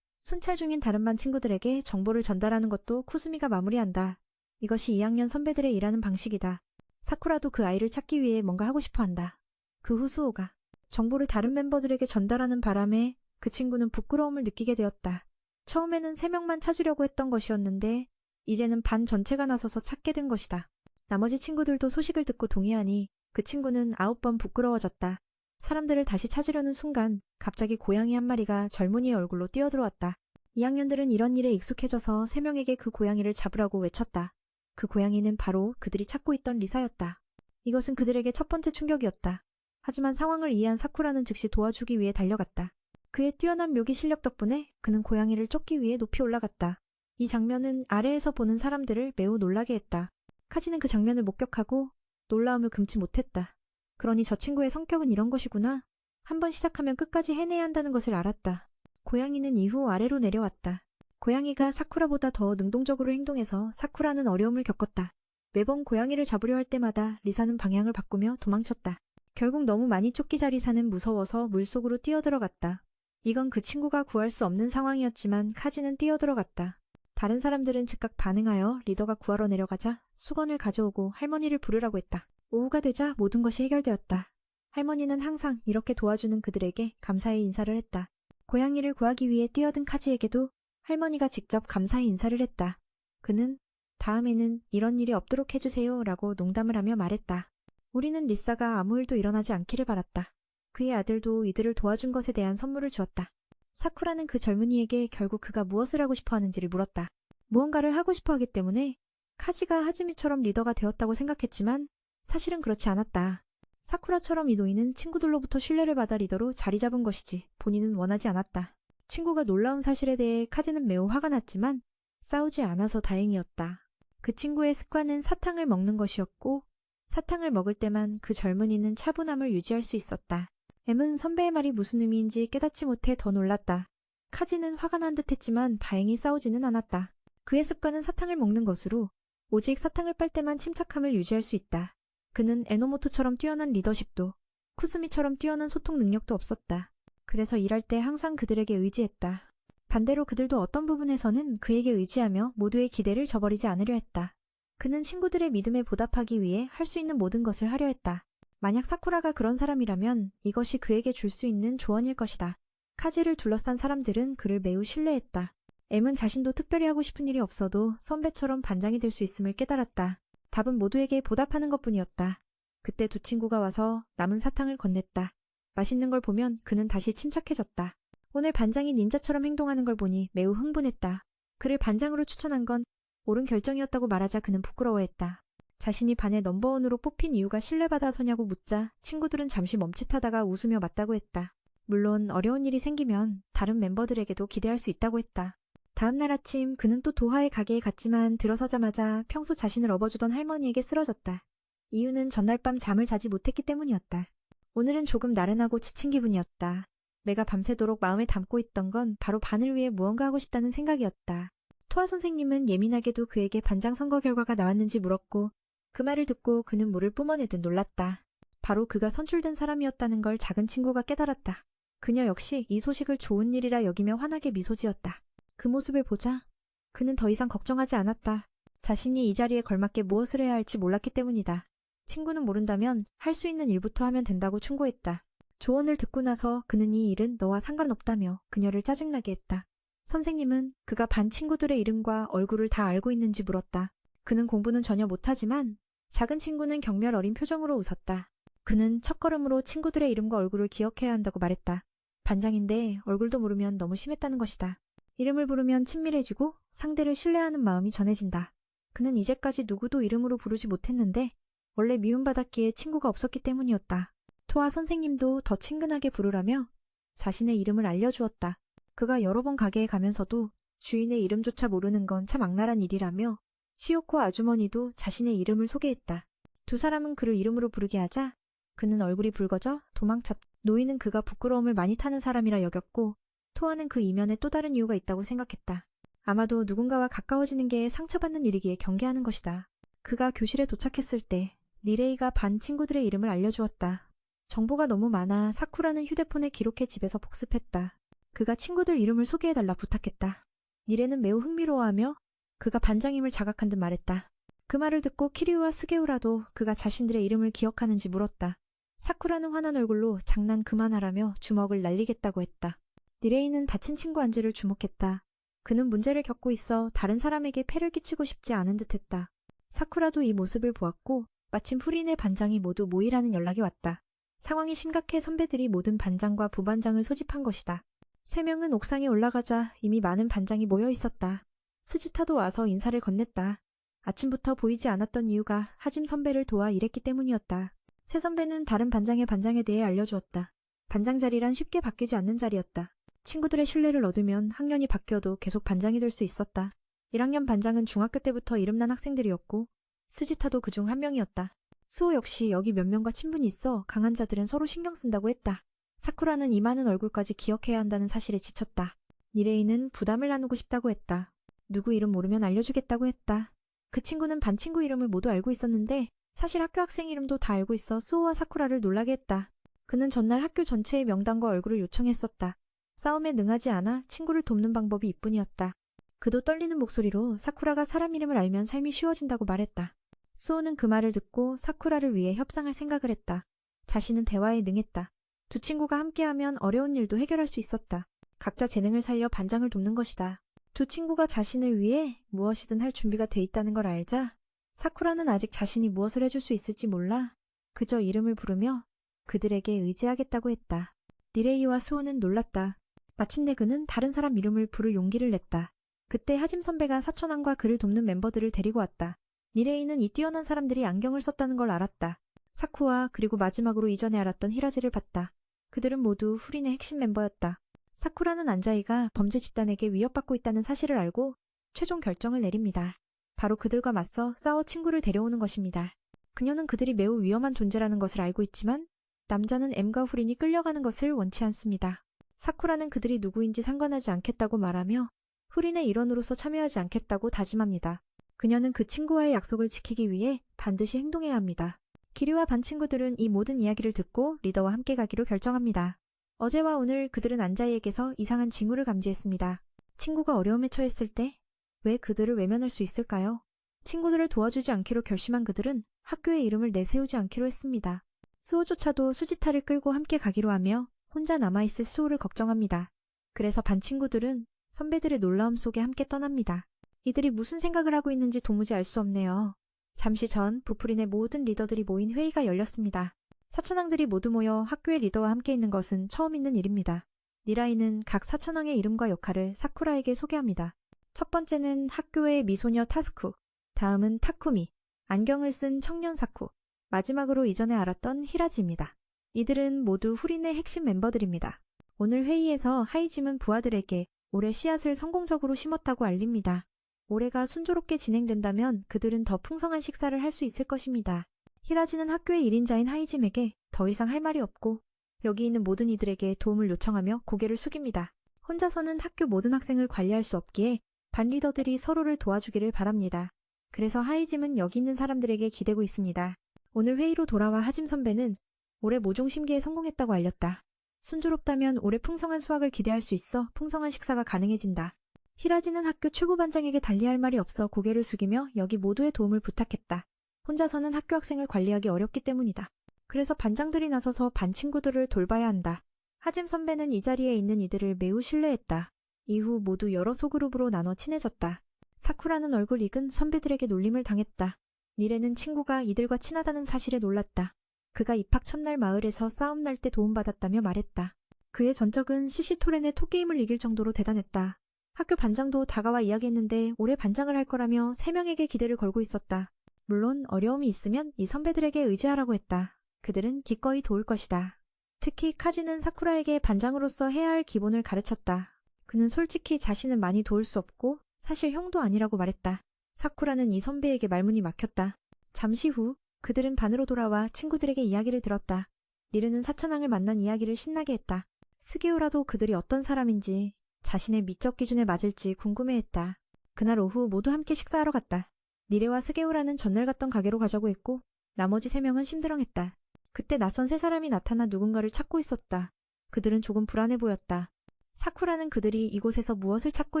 [SPEAKER 1] 순찰 중인 다른 반 친구들에게 정보를 전달하는 것도 쿠스미가 마무리한다. 이것이 2학년 선배들의 일하는 방식이다. 사쿠라도 그 아이를 찾기 위해 뭔가 하고 싶어 한다. 그 후 수호가 정보를 다른 멤버들에게 전달하는 바람에 그 친구는 부끄러움을 느끼게 되었다. 처음에는 3명만 찾으려고 했던 것이었는데 이제는 반 전체가 나서서 찾게 된 것이다. 나머지 친구들도 소식을 듣고 동의하니 그 친구는 9번 부끄러워졌다. 사람들을 다시 찾으려는 순간 갑자기 고양이 한 마리가 젊은이의 얼굴로 뛰어들어왔다. 2학년들은 이런 일에 익숙해져서 3명에게 그 고양이를 잡으라고 외쳤다. 그 고양이는 바로 그들이 찾고 있던 리사였다. 이것은 그들에게 첫 번째 충격이었다. 하지만 상황을 이해한 사쿠라는 즉시 도와주기 위해 달려갔다. 그의 뛰어난 묘기 실력 덕분에 그는 고양이를 쫓기 위해 높이 올라갔다. 이 장면은 아래에서 보는 사람들을 매우 놀라게 했다. 카지는 그 장면을 목격하고 놀라움을 금치 못했다. 그러니 저 친구의 성격은 이런 것이구나. 한번 시작하면 끝까지 해내야 한다는 것을 알았다. 고양이는 이후 아래로 내려왔다. 고양이가 사쿠라보다 더 능동적으로 행동해서 사쿠라는 어려움을 겪었다. 매번 고양이를 잡으려 할 때마다 리사는 방향을 바꾸며 도망쳤다. 결국 너무 많이 쫓기자 리사는 무서워서 물속으로 뛰어들어갔다. 이건 그 친구가 구할 수 없는 상황이었지만 카지는 뛰어들어갔다. 다른 사람들은 즉각 반응하여 리더가 구하러 내려가자 수건을 가져오고 할머니를 부르라고 했다. 오후가 되자 모든 것이 해결되었다. 할머니는 항상 이렇게 도와주는 그들에게 감사의 인사를 했다. 고양이를 구하기 위해 뛰어든 카지에게도 할머니가 직접 감사의 인사를 했다. 그는 다음에는 이런 일이 없도록 해주세요 라고 농담을 하며 말했다. 우리는 리사가 아무 일도 일어나지 않기를 바랐다. 그의 아들도 이들을 도와준 것에 대한 선물을 주었다. 사쿠라는 그 젊은이에게 결국 그가 무엇을 하고 싶어 하는지를 물었다. 무언가를 하고 싶어 하기 때문에 카지가 하즈미처럼 리더가 되었다고 생각했지만 사실은 그렇지 않았다. 사쿠라처럼 이 노인은 친구들로부터 신뢰를 받아 리더로 자리 잡은 것이지 본인은 원하지 않았다. 친구가 놀라운 사실에 대해 카지는 매우 화가 났지만 싸우지 않아서 다행이었다. 그 친구의 습관은 사탕을 먹는 것이었고 사탕을 먹을 때만 그 젊은이는 차분함을 유지할 수 있었다. M은 선배의 말이 무슨 의미인지 깨닫지 못해 더 놀랐다. 카지는 화가 난 듯했지만 다행히 싸우지는 않았다. 그의 습관은 사탕을 먹는 것으로 오직 사탕을 빨 때만 침착함을 유지할 수 있다. 그는 에노모토처럼 뛰어난 리더십도 쿠스미처럼 뛰어난 소통 능력도 없었다. 그래서 일할 때 항상 그들에게 의지했다. 반대로 그들도 어떤 부분에서는 그에게 의지하며 모두의 기대를 저버리지 않으려 했다. 그는 친구들의 믿음에 보답하기 위해 할 수 있는 모든 것을 하려 했다. 만약 사쿠라가 그런 사람이라면 이것이 그에게 줄 수 있는 조언일 것이다. 카지를 둘러싼 사람들은 그를 매우 신뢰했다. M은 자신도 특별히 하고 싶은 일이 없어도 선배처럼 반장이 될 수 있음을 깨달았다. 답은 모두에게 보답하는 것뿐이었다. 그때 두 친구가 와서 남은 사탕을 건넸다. 맛있는 걸 보면 그는 다시 침착해졌다. 오늘 반장이 닌자처럼 행동하는 걸 보니 매우 흥분했다. 그를 반장으로 추천한 건 옳은 결정이었다고 말하자 그는 부끄러워했다. 자신이 반의 넘버원으로 뽑힌 이유가 신뢰받아서냐고 묻자 친구들은 잠시 멈칫하다가 웃으며 맞다고 했다. 물론 어려운 일이 생기면 다른 멤버들에게도 기대할 수 있다고 했다. 다음 날 아침 그는 또 도하의 가게에 갔지만 들어서자마자 평소 자신을 업어주던 할머니에게 쓰러졌다. 이유는 전날 밤 잠을 자지 못했기 때문이었다. 오늘은 조금 나른하고 지친 기분이었다. 내가 밤새도록 마음에 담고 있던 건 바로 반을 위해 무언가 하고 싶다는 생각이었다. 토아 선생님은 예민하게도 그에게 반장 선거 결과가 나왔는지 물었고 그 말을 듣고 그는 물을 뿜어내듯 놀랐다. 바로 그가 선출된 사람이었다는 걸 작은 친구가 깨달았다. 그녀 역시 이 소식을 좋은 일이라 여기며 환하게 미소 지었다. 그 모습을 보자 그는 더 이상 걱정하지 않았다. 자신이 이 자리에 걸맞게 무엇을 해야 할지 몰랐기 때문이다. 친구는 모른다면 할 수 있는 일부터 하면 된다고 충고했다. 조언을 듣고 나서 그는 이 일은 너와 상관없다며 그녀를 짜증나게 했다. 선생님은 그가 반 친구들의 이름과 얼굴을 다 알고 있는지 물었다. 그는 공부는 전혀 못하지만 작은 친구는 경멸 어린 표정으로 웃었다. 그는 첫걸음으로 친구들의 이름과 얼굴을 기억해야 한다고 말했다. 반장인데 얼굴도 모르면 너무 심했다는 것이다. 이름을 부르면 친밀해지고 상대를 신뢰하는 마음이 전해진다. 그는 이제까지 누구도 이름으로 부르지 못했는데 원래 미움받았기에 친구가 없었기 때문이었다. 토아 선생님도 더 친근하게 부르라며 자신의 이름을 알려주었다. 그가 여러 번 가게에 가면서도 주인의 이름조차 모르는 건 참 악랄한 일이라며 시오코 아주머니도 자신의 이름을 소개했다. 두 사람은 그를 이름으로 부르게 하자 그는 얼굴이 붉어져 도망쳤다. 노인은 그가 부끄러움을 많이 타는 사람이라 여겼고 토아는 그 이면에 또 다른 이유가 있다고 생각했다. 아마도 누군가와 가까워지는 게 상처받는 일이기에 경계하는 것이다. 그가 교실에 도착했을 때 니레이가 반 친구들의 이름을 알려주었다. 정보가 너무 많아 사쿠라는 휴대폰에 기록해 집에서 복습했다. 그가 친구들 이름을 소개해달라 부탁했다. 니레는 매우 흥미로워하며 그가 반장임을 자각한 듯 말했다. 그 말을 듣고 키리우와 스게우라도 그가 자신들의 이름을 기억하는지 물었다. 사쿠라는 화난 얼굴로 장난 그만하라며 주먹을 날리겠다고 했다. 니레이는 다친 친구 안지를 주목했다. 그는 문제를 겪고 있어 다른 사람에게 폐를 끼치고 싶지 않은 듯했다. 사쿠라도 이 모습을 보았고 마침 후린의 반장이 모두 모이라는 연락이 왔다. 상황이 심각해 선배들이 모든 반장과 부반장을 소집한 것이다. 3명은 옥상에 올라가자 이미 많은 반장이 모여 있었다. 스지타도 와서 인사를 건넸다. 아침부터 보이지 않았던 이유가 하짐 선배를 도와 일했기 때문이었다. 새 선배는 다른 반장의 반장에 대해 알려주었다. 반장 자리란 쉽게 바뀌지 않는 자리였다. 친구들의 신뢰를 얻으면 학년이 바뀌어도 계속 반장이 될 수 있었다. 1학년 반장은 중학교 때부터 이름난 학생들이었고 스지타도 그중 한 명이었다. 스오 역시 여기 몇 명과 친분이 있어 강한 자들은 서로 신경 쓴다고 했다. 사쿠라는 이 많은 얼굴까지 기억해야 한다는 사실에 지쳤다. 니레이는 부담을 나누고 싶다고 했다. 누구 이름 모르면 알려주겠다고 했다. 그 친구는 반 친구 이름을 모두 알고 있었는데 사실 학교 학생 이름도 다 알고 있어 스오와 사쿠라를 놀라게 했다. 그는 전날 학교 전체의 명단과 얼굴을 요청했었다. 싸움에 능하지 않아 친구를 돕는 방법이 이뿐이었다. 그도 떨리는 목소리로 사쿠라가 사람 이름을 알면 삶이 쉬워진다고 말했다. 스오는 그 말을 듣고 사쿠라를 위해 협상할 생각을 했다. 자신은 대화에 능했다. 두 친구가 함께하면 어려운 일도 해결할 수 있었다. 각자 재능을 살려 반장을 돕는 것이다. 두 친구가 자신을 위해 무엇이든 할 준비가 돼 있다는 걸 알자 사쿠라는 아직 자신이 무엇을 해줄 수 있을지 몰라 그저 이름을 부르며 그들에게 의지하겠다고 했다. 니레이와 스오는 놀랐다. 마침내 그는 다른 사람 이름을 부를 용기를 냈다. 그때 하짐 선배가 사촌왕과 그를 돕는 멤버들을 데리고 왔다. 니레이는 이 뛰어난 사람들이 안경을 썼다는 걸 알았다. 사쿠와 그리고 마지막으로 이전에 알았던 히라즈를 봤다. 그들은 모두 후린의 핵심 멤버였다. 사쿠라는 안자이가 범죄 집단에게 위협받고 있다는 사실을 알고 최종 결정을 내립니다. 바로 그들과 맞서 싸워 친구를 데려오는 것입니다. 그녀는 그들이 매우 위험한 존재라는 것을 알고 있지만 남자는 M과 후린이 끌려가는 것을 원치 않습니다. 사쿠라는 그들이 누구인지 상관하지 않겠다고 말하며 후린의 일원으로서 참여하지 않겠다고 다짐합니다. 그녀는 그 친구와의 약속을 지키기 위해 반드시 행동해야 합니다. 기리와 반 친구들은 이 모든 이야기를 듣고 리더와 함께 가기로 결정합니다. 어제와 오늘 그들은 안자이에게서 이상한 징후를 감지했습니다. 친구가 어려움에 처했을 때 왜 그들을 외면할 수 있을까요? 친구들을 도와주지 않기로 결심한 그들은 학교의 이름을 내세우지 않기로 했습니다. 스오조차도 수지타를 끌고 함께 가기로 하며 혼자 남아있을 스오를 걱정합니다. 그래서 반 친구들은 선배들의 놀라움 속에 함께 떠납니다. 이들이 무슨 생각을 하고 있는지 도무지 알 수 없네요. 잠시 전 부풀인의 모든 리더들이 모인 회의가 열렸습니다. 사촌왕들이 모두 모여 학교의 리더와 함께 있는 것은 처음 있는 일입니다. 니라이는 각 사촌왕의 이름과 역할을 사쿠라에게 소개합니다. 첫 번째는 학교의 미소녀 타스쿠, 다음은 타쿠미, 안경을 쓴 청년 사쿠, 마지막으로 이전에 알았던 히라지입니다. 이들은 모두 후린의 핵심 멤버들입니다. 오늘 회의에서 하이짐은 부하들에게 올해 씨앗을 성공적으로 심었다고 알립니다. 올해가 순조롭게 진행된다면 그들은 더 풍성한 식사를 할 수 있을 것입니다. 히라지는 학교의 1인자인 하이짐에게 더 이상 할 말이 없고 여기 있는 모든 이들에게 도움을 요청하며 고개를 숙입니다. 혼자서는 학교 모든 학생을 관리할 수 없기에 반 리더들이 서로를 도와주기를 바랍니다. 그래서 하이짐은 여기 있는 사람들에게 기대고 있습니다. 오늘 회의로 돌아와 하짐 선배는 올해 모종 심기에 성공했다고 알렸다. 순조롭다면 올해 풍성한 수확을 기대할 수 있어 풍성한 식사가 가능해진다. 히라지는 학교 최고 반장에게 달리할 말이 없어 고개를 숙이며 여기 모두의 도움을 부탁했다. 혼자서는 학교 학생을 관리하기 어렵기 때문이다. 그래서 반장들이 나서서 반 친구들을 돌봐야 한다. 하짐 선배는 이 자리에 있는 이들을 매우 신뢰했다. 이후 모두 여러 소그룹으로 나눠 친해졌다. 사쿠라는 얼굴 익은 선배들에게 놀림을 당했다. 니레는 친구가 이들과 친하다는 사실에 놀랐다. 그가 입학 첫날 마을에서 싸움 날 때 도움받았다며 말했다. 그의 전적은 시시토렌의 토게임을 이길 정도로 대단했다. 학교 반장도 다가와 이야기했는데 올해 반장을 할 거라며 3명에게 기대를 걸고 있었다. 물론 어려움이 있으면 이 선배들에게 의지하라고 했다. 그들은 기꺼이 도울 것이다. 특히 카지는 사쿠라에게 반장으로서 해야 할 기본을 가르쳤다. 그는 솔직히 자신은 많이 도울 수 없고 사실 형도 아니라고 말했다. 사쿠라는 이 선배에게 말문이 막혔다. 잠시 후 그들은 반으로 돌아와 친구들에게 이야기를 들었다. 니르는 사천왕을 만난 이야기를 신나게 했다. 스게우라도 그들이 어떤 사람인지 자신의 미적 기준에 맞을지 궁금해했다. 그날 오후 모두 함께 식사하러 갔다. 니레와 스게우라는 전날 갔던 가게로 가자고 했고 나머지 3명은 심드렁했다. 그때 낯선 3사람이 나타나 누군가를 찾고 있었다. 그들은 조금 불안해 보였다. 사쿠라는 그들이 이곳에서 무엇을 찾고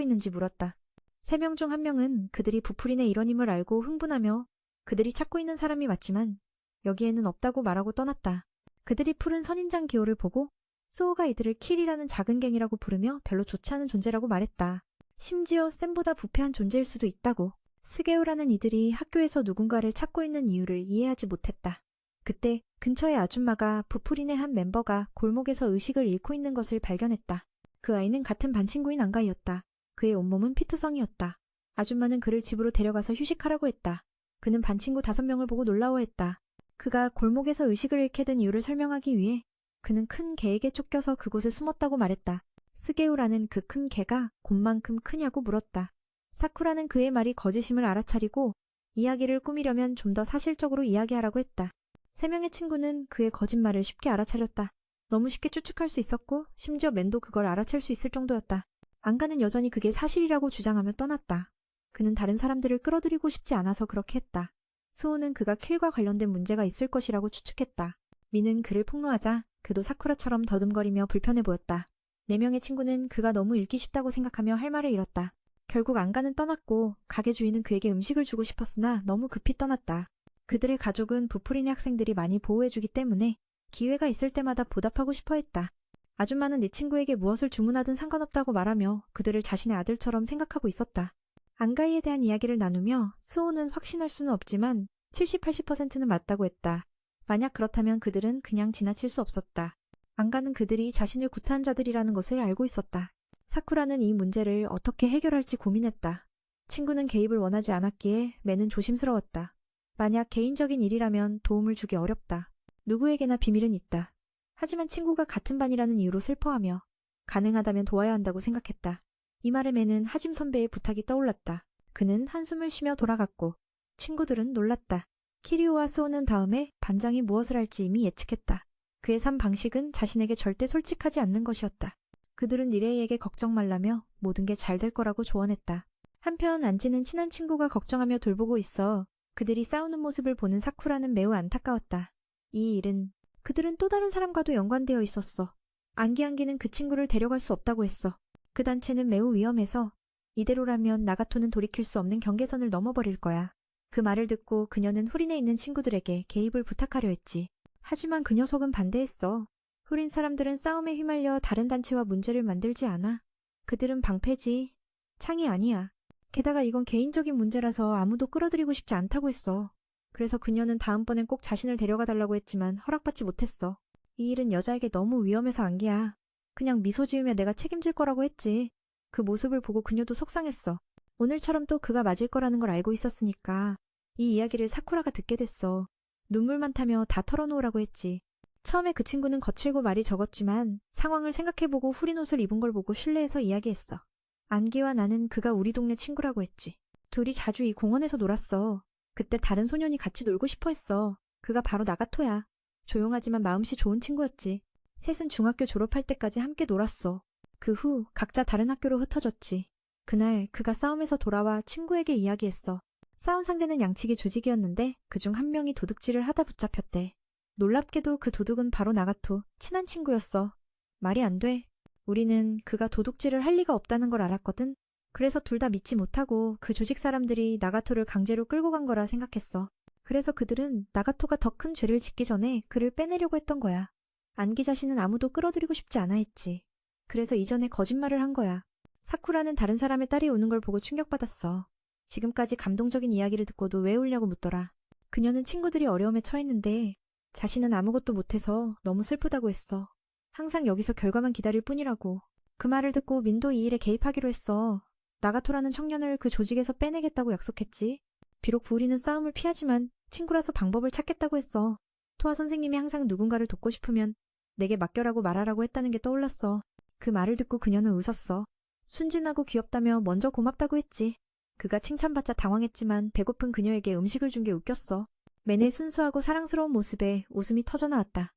[SPEAKER 1] 있는지 물었다. 3명 중 1명은 그들이 부풀인의 일원임을 알고 흥분하며 그들이 찾고 있는 사람이 맞지만 여기에는 없다고 말하고 떠났다. 그들이 푸른 선인장 기호를 보고 스오가 이들을 킬이라는 작은 갱이라고 부르며 별로 좋지 않은 존재라고 말했다. 심지어 쌤보다 부패한 존재일 수도 있다고. 스게우라는 이들이 학교에서 누군가를 찾고 있는 이유를 이해하지 못했다. 그때 근처의 아줌마가 부풀인의 한 멤버가 골목에서 의식을 잃고 있는 것을 발견했다. 그 아이는 같은 반 친구인 안가이였다. 그의 온몸은 피투성이었다. 아줌마는 그를 집으로 데려가서 휴식하라고 했다. 그는 반 친구 5명을 보고 놀라워했다. 그가 골목에서 의식을 잃게 된 이유를 설명하기 위해 그는 큰 개에게 쫓겨서 그곳에 숨었다고 말했다. 스게우라는 그 큰 개가 곰만큼 크냐고 물었다. 사쿠라는 그의 말이 거짓임을 알아차리고 이야기를 꾸미려면 좀 더 사실적으로 이야기하라고 했다. 3명의 친구는 그의 거짓말을 쉽게 알아차렸다. 너무 쉽게 추측할 수 있었고 심지어 맨도 그걸 알아챌 수 있을 정도였다. 안가는 여전히 그게 사실이라고 주장하며 떠났다. 그는 다른 사람들을 끌어들이고 싶지 않아서 그렇게 했다. 스오는 그가 킬과 관련된 문제가 있을 것이라고 추측했다. 미는 그를 폭로하자 그도 사쿠라처럼 더듬거리며 불편해 보였다. 4명의 친구는 그가 너무 읽기 쉽다고 생각하며 할 말을 잃었다. 결국 안가는 떠났고 가게 주인은 그에게 음식을 주고 싶었으나 너무 급히 떠났다. 그들의 가족은 부풀인의 학생들이 많이 보호해주기 때문에 기회가 있을 때마다 보답하고 싶어 했다. 아줌마는 네 친구에게 무엇을 주문하든 상관없다고 말하며 그들을 자신의 아들처럼 생각하고 있었다. 안가이에 대한 이야기를 나누며 스오는 확신할 수는 없지만 70-80%는 맞다고 했다. 만약 그렇다면 그들은 그냥 지나칠 수 없었다. 안가는 그들이 자신을 구타한 자들이라는 것을 알고 있었다. 사쿠라는 이 문제를 어떻게 해결할지 고민했다. 친구는 개입을 원하지 않았기에 매는 조심스러웠다. 만약 개인적인 일이라면 도움을 주기 어렵다. 누구에게나 비밀은 있다. 하지만 친구가 같은 반이라는 이유로 슬퍼하며 가능하다면 도와야 한다고 생각했다. 이 말에 매는 하짐 선배의 부탁이 떠올랐다. 그는 한숨을 쉬며 돌아갔고 친구들은 놀랐다. 키리오와 스오는 다음에 반장이 무엇을 할지 이미 예측했다. 그의 삶 방식은 자신에게 절대 솔직하지 않는 것이었다. 그들은 니레이에게 걱정 말라며 모든 게 잘 될 거라고 조언했다. 한편 안지는 친한 친구가 걱정하며 돌보고 있어 그들이 싸우는 모습을 보는 사쿠라는 매우 안타까웠다. 이 일은 그들은 또 다른 사람과도 연관되어 있었어. 안기안기는 그 친구를 데려갈 수 없다고 했어. 그 단체는 매우 위험해서 이대로라면 나가토는 돌이킬 수 없는 경계선을 넘어버릴 거야. 그 말을 듣고 그녀는 후린에 있는 친구들에게 개입을 부탁하려 했지. 하지만 그 녀석은 반대했어. 후린 사람들은 싸움에 휘말려 다른 단체와 문제를 만들지 않아. 그들은 방패지. 창이 아니야. 게다가 이건 개인적인 문제라서 아무도 끌어들이고 싶지 않다고 했어. 그래서 그녀는 다음번엔 꼭 자신을 데려가 달라고 했지만 허락받지 못했어. 이 일은 여자에게 너무 위험해서 안기야. 그냥 미소 지으며 내가 책임질 거라고 했지. 그 모습을 보고 그녀도 속상했어. 오늘처럼 또 그가 맞을 거라는 걸 알고 있었으니까 이 이야기를 사쿠라가 듣게 됐어. 눈물만 타며 다 털어놓으라고 했지. 처음에 그 친구는 거칠고 말이 적었지만 상황을 생각해보고 후린 옷을 입은 걸 보고 신뢰해서 이야기했어. 안기와 나는 그가 우리 동네 친구라고 했지. 둘이 자주 이 공원에서 놀았어. 그때 다른 소년이 같이 놀고 싶어 했어. 그가 바로 나가토야. 조용하지만 마음씨 좋은 친구였지. 셋은 중학교 졸업할 때까지 함께 놀았어. 그 후 각자 다른 학교로 흩어졌지. 그날 그가 싸움에서 돌아와 친구에게 이야기했어. 싸운 상대는 양치기 조직이었는데 그중 한 명이 도둑질을 하다 붙잡혔대. 놀랍게도 그 도둑은 바로 나가토, 친한 친구였어. 말이 안 돼. 우리는 그가 도둑질을 할 리가 없다는 걸 알았거든. 그래서 둘 다 믿지 못하고 그 조직 사람들이 나가토를 강제로 끌고 간 거라 생각했어. 그래서 그들은 나가토가 더 큰 죄를 짓기 전에 그를 빼내려고 했던 거야. 안기 자신은 아무도 끌어들이고 싶지 않아 했지. 그래서 이전에 거짓말을 한 거야. 사쿠라는 다른 사람의 딸이 우는 걸 보고 충격받았어. 지금까지 감동적인 이야기를 듣고도 왜 울냐고 묻더라. 그녀는 친구들이 어려움에 처했는데 자신은 아무것도 못해서 너무 슬프다고 했어. 항상 여기서 결과만 기다릴 뿐이라고. 그 말을 듣고 민도 이 일에 개입하기로 했어. 나가토라는 청년을 그 조직에서 빼내겠다고 약속했지. 비록 부리는 싸움을 피하지만 친구라서 방법을 찾겠다고 했어. 토아 선생님이 항상 누군가를 돕고 싶으면 내게 맡겨라고 말하라고 했다는 게 떠올랐어. 그 말을 듣고 그녀는 웃었어. 순진하고 귀엽다며 먼저 고맙다고 했지. 그가 칭찬받자 당황했지만 배고픈 그녀에게 음식을 준 게 웃겼어. 맨의 순수하고 사랑스러운 모습에 웃음이 터져나왔다.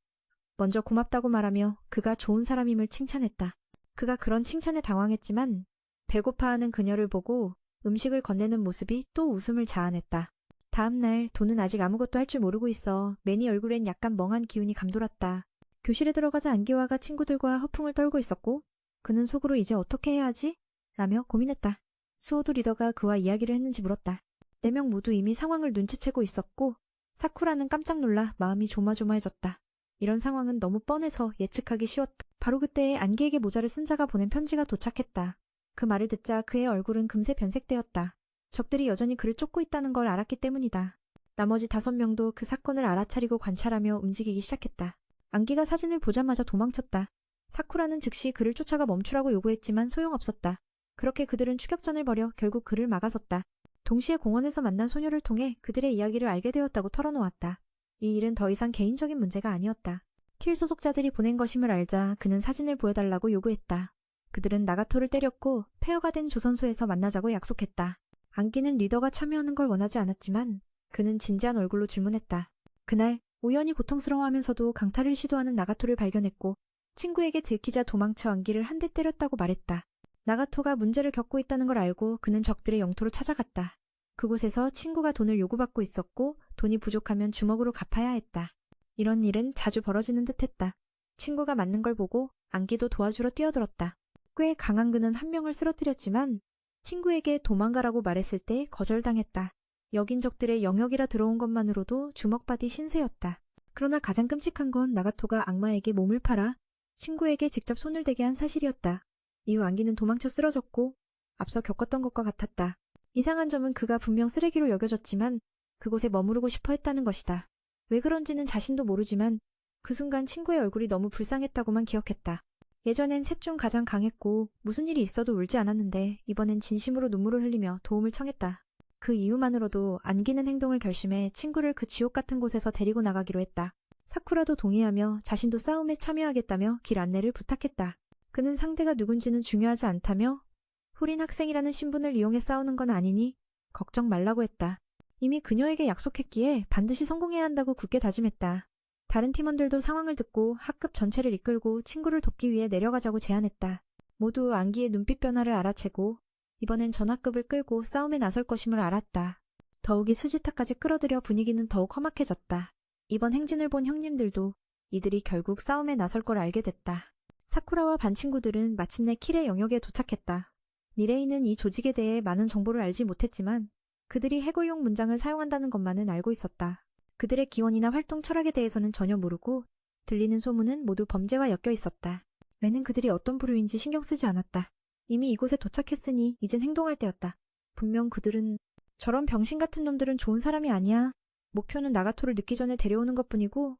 [SPEAKER 1] 먼저 고맙다고 말하며 그가 좋은 사람임을 칭찬했다. 그가 그런 칭찬에 당황했지만 배고파하는 그녀를 보고 음식을 건네는 모습이 또 웃음을 자아냈다. 다음날 돈은 아직 아무것도 할 줄 모르고 있어 맨이 얼굴엔 약간 멍한 기운이 감돌았다. 교실에 들어가자 안기화가 친구들과 허풍을 떨고 있었고 그는 속으로 이제 어떻게 해야 하지? 라며 고민했다. 수호도 리더가 그와 이야기를 했는지 물었다. 4명 모두 이미 상황을 눈치채고 있었고 사쿠라는 깜짝 놀라 마음이 조마조마해졌다. 이런 상황은 너무 뻔해서 예측하기 쉬웠다. 바로 그때에 안기에게 모자를 쓴 자가 보낸 편지가 도착했다. 그 말을 듣자 그의 얼굴은 금세 변색되었다. 적들이 여전히 그를 쫓고 있다는 걸 알았기 때문이다. 나머지 5명도 그 사건을 알아차리고 관찰하며 움직이기 시작했다. 안기가 사진을 보자마자 도망쳤다. 사쿠라는 즉시 그를 쫓아가 멈추라고 요구했지만 소용없었다. 그렇게 그들은 추격전을 벌여 결국 그를 막아섰다. 동시에 공원에서 만난 소녀를 통해 그들의 이야기를 알게 되었다고 털어놓았다. 이 일은 더 이상 개인적인 문제가 아니었다. 킬 소속자들이 보낸 것임을 알자 그는 사진을 보여달라고 요구했다. 그들은 나가토를 때렸고 폐허가 된 조선소에서 만나자고 약속했다. 안기는 리더가 참여하는 걸 원하지 않았지만 그는 진지한 얼굴로 질문했다. 그날 우연히 고통스러워하면서도 강탈을 시도하는 나가토를 발견했고 친구에게 들키자 도망쳐 안기를 한 대 때렸다고 말했다. 나가토가 문제를 겪고 있다는 걸 알고 그는 적들의 영토로 찾아갔다. 그곳에서 친구가 돈을 요구받고 있었고 돈이 부족하면 주먹으로 갚아야 했다. 이런 일은 자주 벌어지는 듯했다. 친구가 맞는 걸 보고 안기도 도와주러 뛰어들었다. 꽤 강한 그는 한 명을 쓰러뜨렸지만 친구에게 도망가라고 말했을 때 거절당했다. 여긴 적들의 영역이라 들어온 것만으로도 주먹받이 신세였다. 그러나 가장 끔찍한 건 나가토가 악마에게 몸을 팔아 친구에게 직접 손을 대게 한 사실이었다. 이후 안기는 도망쳐 쓰러졌고 앞서 겪었던 것과 같았다. 이상한 점은 그가 분명 쓰레기로 여겨졌지만 그곳에 머무르고 싶어 했다는 것이다. 왜 그런지는 자신도 모르지만 그 순간 친구의 얼굴이 너무 불쌍했다고만 기억했다. 예전엔 셋 중 가장 강했고 무슨 일이 있어도 울지 않았는데 이번엔 진심으로 눈물을 흘리며 도움을 청했다. 그 이유만으로도 안기는 행동을 결심해 친구를 그 지옥 같은 곳에서 데리고 나가기로 했다. 사쿠라도 동의하며 자신도 싸움에 참여하겠다며 길 안내를 부탁했다. 그는 상대가 누군지는 중요하지 않다며 홀인 학생이라는 신분을 이용해 싸우는 건 아니니 걱정 말라고 했다. 이미 그녀에게 약속했기에 반드시 성공해야 한다고 굳게 다짐했다. 다른 팀원들도 상황을 듣고 학급 전체를 이끌고 친구를 돕기 위해 내려가자고 제안했다. 모두 안기의 눈빛 변화를 알아채고 이번엔 전학급을 끌고 싸움에 나설 것임을 알았다. 더욱이 스지타까지 끌어들여 분위기는 더욱 험악해졌다. 이번 행진을 본 형님들도 이들이 결국 싸움에 나설 걸 알게 됐다. 사쿠라와 반 친구들은 마침내 킬의 영역에 도착했다. 니레이는 이 조직에 대해 많은 정보를 알지 못했지만 그들이 해골용 문장을 사용한다는 것만은 알고 있었다. 그들의 기원이나 활동 철학에 대해서는 전혀 모르고 들리는 소문은 모두 범죄와 엮여 있었다. 맨은 그들이 어떤 부류인지 신경 쓰지 않았다. 이미 이곳에 도착했으니 이젠 행동할 때였다. 분명 그들은 저런 병신 같은 놈들은 좋은 사람이 아니야. 목표는 나가토를 늦기 전에 데려오는 것뿐이고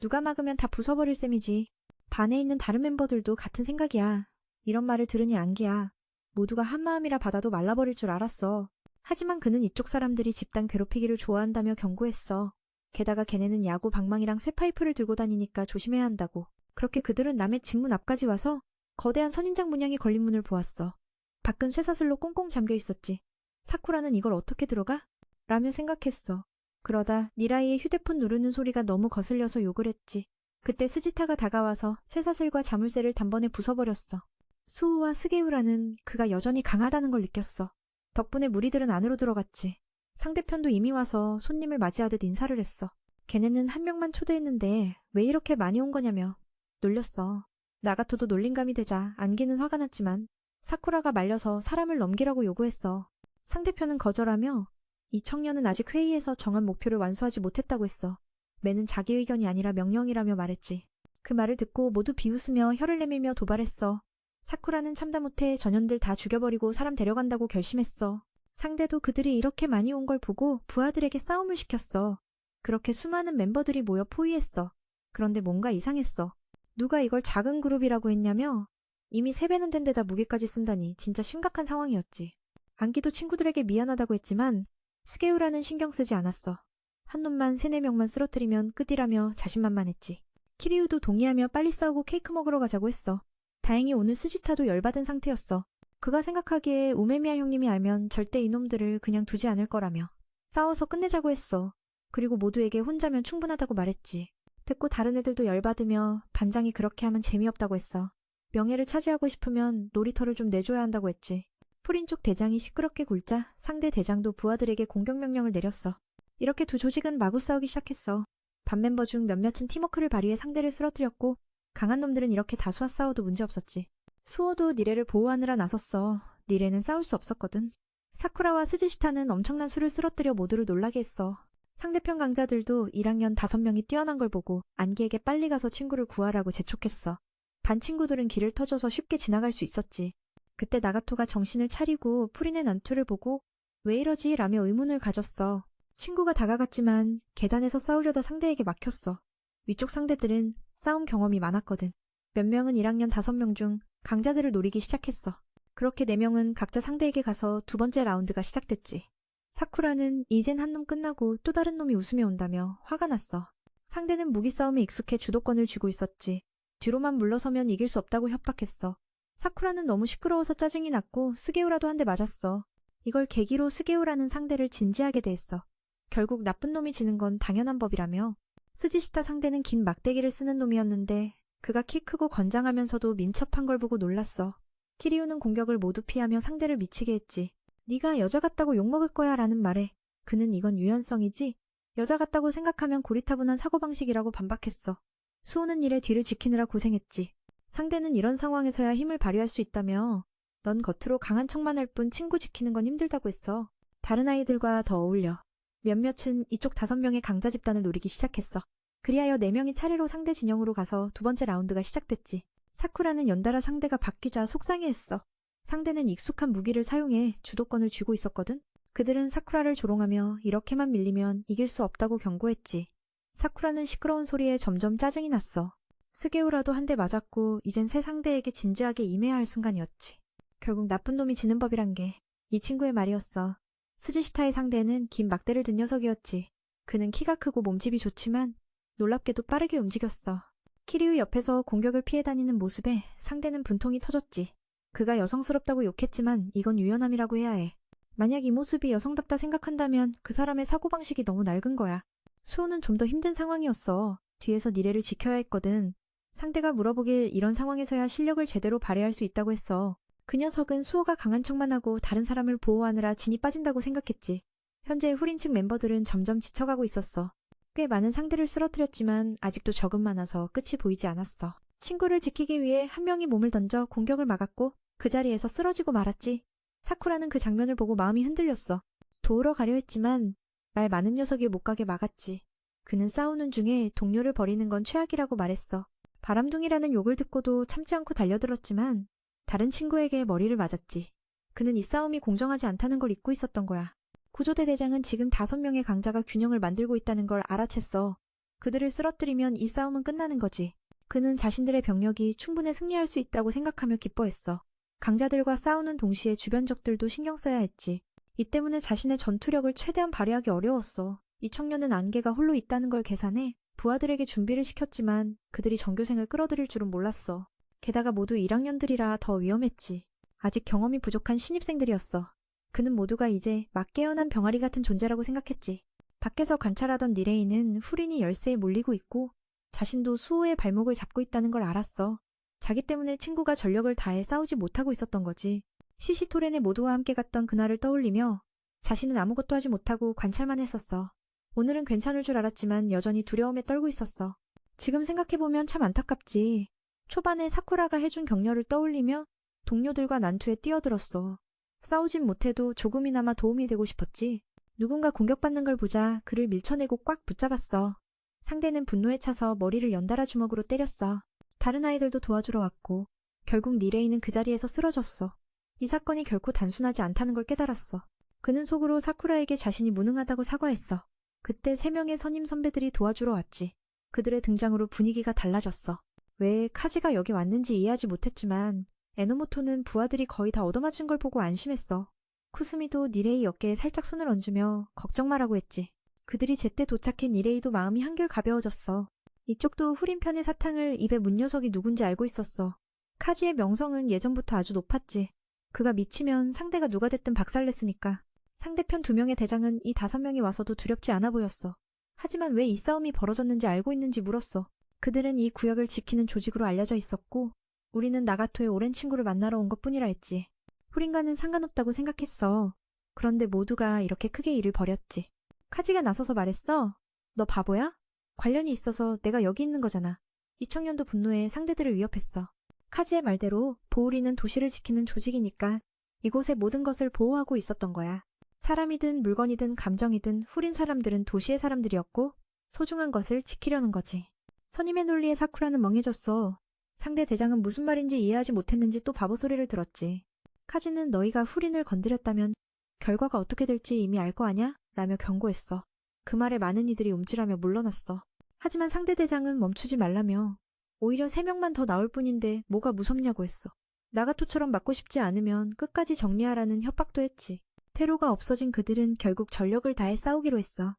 [SPEAKER 1] 누가 막으면 다 부숴버릴 셈이지. 반에 있는 다른 멤버들도 같은 생각이야. 이런 말을 들으니 안기야. 모두가 한마음이라 받아도 말라버릴 줄 알았어. 하지만 그는 이쪽 사람들이 집단 괴롭히기를 좋아한다며 경고했어. 게다가 걔네는 야구 방망이랑 쇠파이프를 들고 다니니까 조심해야 한다고. 그렇게 그들은 남의 집 문 앞까지 와서 거대한 선인장 문양이 걸린 문을 보았어. 밖은 쇠사슬로 꽁꽁 잠겨 있었지. 사쿠라는 이걸 어떻게 들어가? 라며 생각했어. 그러다 니라이의 휴대폰 누르는 소리가 너무 거슬려서 욕을 했지. 그때 스지타가 다가와서 쇠사슬과 자물쇠를 단번에 부숴버렸어. 수우와 스게우라는 그가 여전히 강하다는 걸 느꼈어. 덕분에 무리들은 안으로 들어갔지. 상대편도 이미 와서 손님을 맞이하듯 인사를 했어. 걔네는 한 명만 초대했는데 왜 이렇게 많이 온 거냐며 놀렸어. 나가토도 놀림감이 되자 안기는 화가 났지만 사쿠라가 말려서 사람을 넘기라고 요구했어. 상대편은 거절하며 이 청년은 아직 회의에서 정한 목표를 완수하지 못했다고 했어. 맨은 자기 의견이 아니라 명령이라며 말했지. 그 말을 듣고 모두 비웃으며 혀를 내밀며 도발했어. 사쿠라는 참다 못해 전현들 다 죽여버리고 사람 데려간다고 결심했어. 상대도 그들이 이렇게 많이 온 걸 보고 부하들에게 싸움을 시켰어. 그렇게 수많은 멤버들이 모여 포위했어. 그런데 뭔가 이상했어. 누가 이걸 작은 그룹이라고 했냐며 이미 3배는 된 데다 무기까지 쓴다니 진짜 심각한 상황이었지. 안기도 친구들에게 미안하다고 했지만 스게우라는 신경 쓰지 않았어. 한 놈만 3-4명만 쓰러뜨리면 끝이라며 자신만만했지. 키리우도 동의하며 빨리 싸우고 케이크 먹으러 가자고 했어. 다행히 오늘 스지타도 열받은 상태였어. 그가 생각하기에 우메미야 형님이 알면 절대 이놈들을 그냥 두지 않을 거라며 싸워서 끝내자고 했어. 그리고 모두에게 혼자면 충분하다고 말했지. 듣고 다른 애들도 열받으며 반장이 그렇게 하면 재미없다고 했어. 명예를 차지하고 싶으면 놀이터를 좀 내줘야 한다고 했지. 푸린 쪽 대장이 시끄럽게 굴자 상대 대장도 부하들에게 공격 명령을 내렸어. 이렇게 두 조직은 마구 싸우기 시작했어. 반 멤버 중 몇몇은 팀워크를 발휘해 상대를 쓰러뜨렸고 강한 놈들은 이렇게 다수와 싸워도 문제없었지. 수호도 니레를 보호하느라 나섰어. 니레는 싸울 수 없었거든. 사쿠라와 스즈시타는 엄청난 수를 쓰러뜨려 모두를 놀라게 했어. 상대편 강자들도 1학년 5명이 뛰어난 걸 보고 안기에게 빨리 가서 친구를 구하라고 재촉했어. 반 친구들은 길을 터줘서 쉽게 지나갈 수 있었지. 그때 나가토가 정신을 차리고 푸린의 난투를 보고 왜 이러지? 라며 의문을 가졌어. 친구가 다가갔지만 계단에서 싸우려다 상대에게 막혔어. 위쪽 상대들은 싸움 경험이 많았거든. 몇 명은 1학년 5명 중 강자들을 노리기 시작했어. 그렇게 4명은 각자 상대에게 가서 두 번째 라운드가 시작됐지. 사쿠라는 이젠 한 놈 끝나고 또 다른 놈이 웃으며 온다며 화가 났어. 상대는 무기 싸움에 익숙해 주도권을 쥐고 있었지. 뒤로만 물러서면 이길 수 없다고 협박했어. 사쿠라는 너무 시끄러워서 짜증이 났고 스게우라도 한 대 맞았어. 이걸 계기로 스게우라는 상대를 진지하게 대했어. 결국 나쁜 놈이 지는 건 당연한 법이라며. 스지시타 상대는 긴 막대기를 쓰는 놈이었는데 그가 키 크고 건장하면서도 민첩한 걸 보고 놀랐어. 키리우는 공격을 모두 피하며 상대를 미치게 했지. 네가 여자 같다고 욕먹을 거야 라는 말에 그는 이건 유연성이지 여자 같다고 생각하면 고리타분한 사고방식이라고 반박했어. 수호는 일에 뒤를 지키느라 고생했지. 상대는 이런 상황에서야 힘을 발휘할 수 있다며 넌 겉으로 강한 척만 할 뿐 친구 지키는 건 힘들다고 했어. 다른 아이들과 더 어울려. 몇몇은 이쪽 5명의 강자 집단을 노리기 시작했어. 그리하여 4명이 차례로 상대 진영으로 가서 두 번째 라운드가 시작됐지. 사쿠라는 연달아 상대가 바뀌자 속상해했어. 상대는 익숙한 무기를 사용해 주도권을 쥐고 있었거든. 그들은 사쿠라를 조롱하며 이렇게만 밀리면 이길 수 없다고 경고했지. 사쿠라는 시끄러운 소리에 점점 짜증이 났어. 스게우라도 한 대 맞았고 이젠 새 상대에게 진지하게 임해야 할 순간이었지. 결국 나쁜 놈이 지는 법이란 게 이 친구의 말이었어. 스즈시타의 상대는 긴 막대를 든 녀석이었지. 그는 키가 크고 몸집이 좋지만 놀랍게도 빠르게 움직였어. 키리우 옆에서 공격을 피해 다니는 모습에 상대는 분통이 터졌지. 그가 여성스럽다고 욕했지만 이건 유연함이라고 해야 해. 만약 이 모습이 여성답다 생각한다면 그 사람의 사고방식이 너무 낡은 거야. 수호는 좀 더 힘든 상황이었어. 뒤에서 니레를 지켜야 했거든. 상대가 물어보길 이런 상황에서야 실력을 제대로 발휘할 수 있다고 했어. 그 녀석은 수호가 강한 척만 하고 다른 사람을 보호하느라 진이 빠진다고 생각했지. 현재 후린 측 멤버들은 점점 지쳐가고 있었어. 꽤 많은 상대를 쓰러뜨렸지만 아직도 적은 많아서 끝이 보이지 않았어. 친구를 지키기 위해 한 명이 몸을 던져 공격을 막았고 그 자리에서 쓰러지고 말았지. 사쿠라는 그 장면을 보고 마음이 흔들렸어. 도우러 가려 했지만 말 많은 녀석이 못 가게 막았지. 그는 싸우는 중에 동료를 버리는 건 최악이라고 말했어. 바람둥이라는 욕을 듣고도 참지 않고 달려들었지만 다른 친구에게 머리를 맞았지. 그는 이 싸움이 공정하지 않다는 걸 잊고 있었던 거야. 구조대 대장은 지금 5명의 강자가 균형을 만들고 있다는 걸 알아챘어. 그들을 쓰러뜨리면 이 싸움은 끝나는 거지. 그는 자신들의 병력이 충분히 승리할 수 있다고 생각하며 기뻐했어. 강자들과 싸우는 동시에 주변 적들도 신경 써야 했지. 이 때문에 자신의 전투력을 최대한 발휘하기 어려웠어. 이 청년은 안개가 홀로 있다는 걸 계산해 부하들에게 준비를 시켰지만 그들이 전교생을 끌어들일 줄은 몰랐어. 게다가 모두 1학년들이라 더 위험했지. 아직 경험이 부족한 신입생들이었어. 그는 모두가 이제 막 깨어난 병아리 같은 존재라고 생각했지. 밖에서 관찰하던 니레이는 후린이 열세에 몰리고 있고 자신도 수호의 발목을 잡고 있다는 걸 알았어. 자기 때문에 친구가 전력을 다해 싸우지 못하고 있었던 거지. 시시토렌의 모두와 함께 갔던 그날을 떠올리며 자신은 아무것도 하지 못하고 관찰만 했었어. 오늘은 괜찮을 줄 알았지만 여전히 두려움에 떨고 있었어. 지금 생각해보면 참 안타깝지. 초반에 사쿠라가 해준 격려를 떠올리며 동료들과 난투에 뛰어들었어. 싸우진 못해도 조금이나마 도움이 되고 싶었지. 누군가 공격받는 걸 보자 그를 밀쳐내고 꽉 붙잡았어. 상대는 분노에 차서 머리를 연달아 주먹으로 때렸어. 다른 아이들도 도와주러 왔고 결국 니레이는 그 자리에서 쓰러졌어. 이 사건이 결코 단순하지 않다는 걸 깨달았어. 그는 속으로 사쿠라에게 자신이 무능하다고 사과했어. 그때 3명의 선임 선배들이 도와주러 왔지. 그들의 등장으로 분위기가 달라졌어. 왜 카지가 여기 왔는지 이해하지 못했지만 에노모토는 부하들이 거의 다 얻어맞은 걸 보고 안심했어. 쿠스미도 니레이 어깨에 살짝 손을 얹으며 걱정 마라고 했지. 그들이 제때 도착해 니레이도 마음이 한결 가벼워졌어. 이쪽도 후린 편의 사탕을 입에 문 녀석이 누군지 알고 있었어. 카지의 명성은 예전부터 아주 높았지. 그가 미치면 상대가 누가 됐든 박살냈으니까. 상대편 2명의 대장은 이 5명이 와서도 두렵지 않아 보였어. 하지만 왜 이 싸움이 벌어졌는지 알고 있는지 물었어. 그들은 이 구역을 지키는 조직으로 알려져 있었고 우리는 나가토의 오랜 친구를 만나러 온 것뿐이라 했지. 후린과는 상관없다고 생각했어. 그런데 모두가 이렇게 크게 일을 벌였지. 카지가 나서서 말했어. 너 바보야? 관련이 있어서 내가 여기 있는 거잖아. 이 청년도 분노해 상대들을 위협했어. 카지의 말대로 보우리는 도시를 지키는 조직이니까 이곳의 모든 것을 보호하고 있었던 거야. 사람이든 물건이든 감정이든 후린 사람들은 도시의 사람들이었고 소중한 것을 지키려는 거지. 선임의 논리에 사쿠라는 멍해졌어. 상대 대장은 무슨 말인지 이해하지 못했는지 또 바보 소리를 들었지. 카지는 너희가 후린을 건드렸다면 결과가 어떻게 될지 이미 알 거 아냐? 라며 경고했어. 그 말에 많은 이들이 움찔하며 물러났어. 하지만 상대 대장은 멈추지 말라며 오히려 3명만 더 나올 뿐인데 뭐가 무섭냐고 했어. 나가토처럼 맞고 싶지 않으면 끝까지 정리하라는 협박도 했지. 테로가 없어진 그들은 결국 전력을 다해 싸우기로 했어.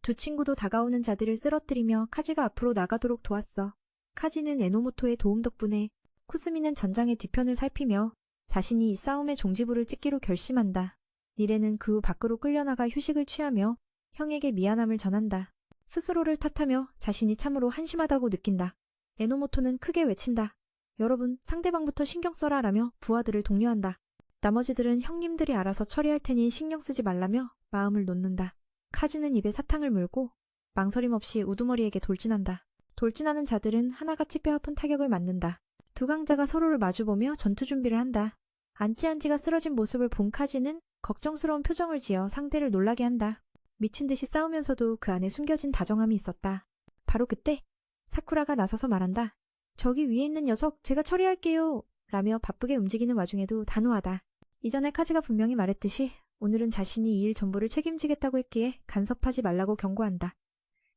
[SPEAKER 1] 2 친구도 다가오는 자들을 쓰러뜨리며 카지가 앞으로 나가도록 도왔어. 카지는 에노모토의 도움 덕분에 쿠스미는 전장의 뒤편을 살피며 자신이 이 싸움의 종지부를 찍기로 결심한다. 니레는 그 후 밖으로 끌려나가 휴식을 취하며 형에게 미안함을 전한다. 스스로를 탓하며 자신이 참으로 한심하다고 느낀다. 에노모토는 크게 외친다. 여러분, 상대방부터 신경 써라 라며 부하들을 독려한다. 나머지들은 형님들이 알아서 처리할 테니 신경 쓰지 말라며 마음을 놓는다. 카지는 입에 사탕을 물고 망설임 없이 우두머리에게 돌진한다. 돌진하는 자들은 하나같이 뼈아픈 타격을 맞는다. 2 강자가 서로를 마주보며 전투 준비를 한다. 안찌안찌가 쓰러진 모습을 본 카지는 걱정스러운 표정을 지어 상대를 놀라게 한다. 미친 듯이 싸우면서도 그 안에 숨겨진 다정함이 있었다. 바로 그때 사쿠라가 나서서 말한다. 저기 위에 있는 녀석 제가 처리할게요. 라며 바쁘게 움직이는 와중에도 단호하다. 이전에 카지가 분명히 말했듯이 오늘은 자신이 이 일 전부를 책임지겠다고 했기에 간섭하지 말라고 경고한다.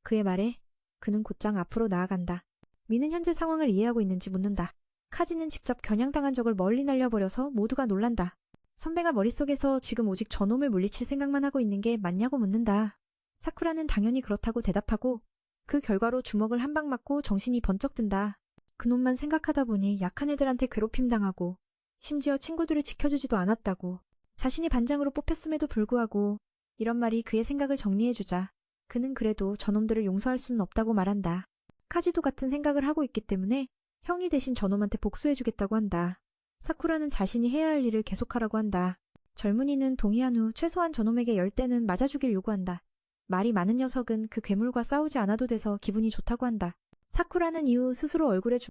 [SPEAKER 1] 그의 말에 그는 곧장 앞으로 나아간다. 미는 현재 상황을 이해하고 있는지 묻는다. 카지는 직접 겨냥당한 적을 멀리 날려버려서 모두가 놀란다. 선배가 머릿속에서 지금 오직 저놈을 물리칠 생각만 하고 있는 게 맞냐고 묻는다. 사쿠라는 당연히 그렇다고 대답하고 그 결과로 주먹을 한 방 맞고 정신이 번쩍 든다. 그놈만 생각하다 보니 약한 애들한테 괴롭힘 당하고 심지어 친구들을 지켜주지도 않았다고. 자신이 반장으로 뽑혔음에도 불구하고 이런 말이 그의 생각을 정리해주자 그는 그래도 저놈들을 용서할 수는 없다고 말한다. 카지도 같은 생각을 하고 있기 때문에 형이 대신 저놈한테 복수해주겠다고 한다. 사쿠라는 자신이 해야 할 일을 계속하라고 한다. 젊은이는 동의한 후 최소한 저놈에게 10대는 맞아주길 요구한다. 말이 많은 녀석은 그 괴물과 싸우지 않아도 돼서 기분이 좋다고 한다. 사쿠라는 이후 스스로 얼굴에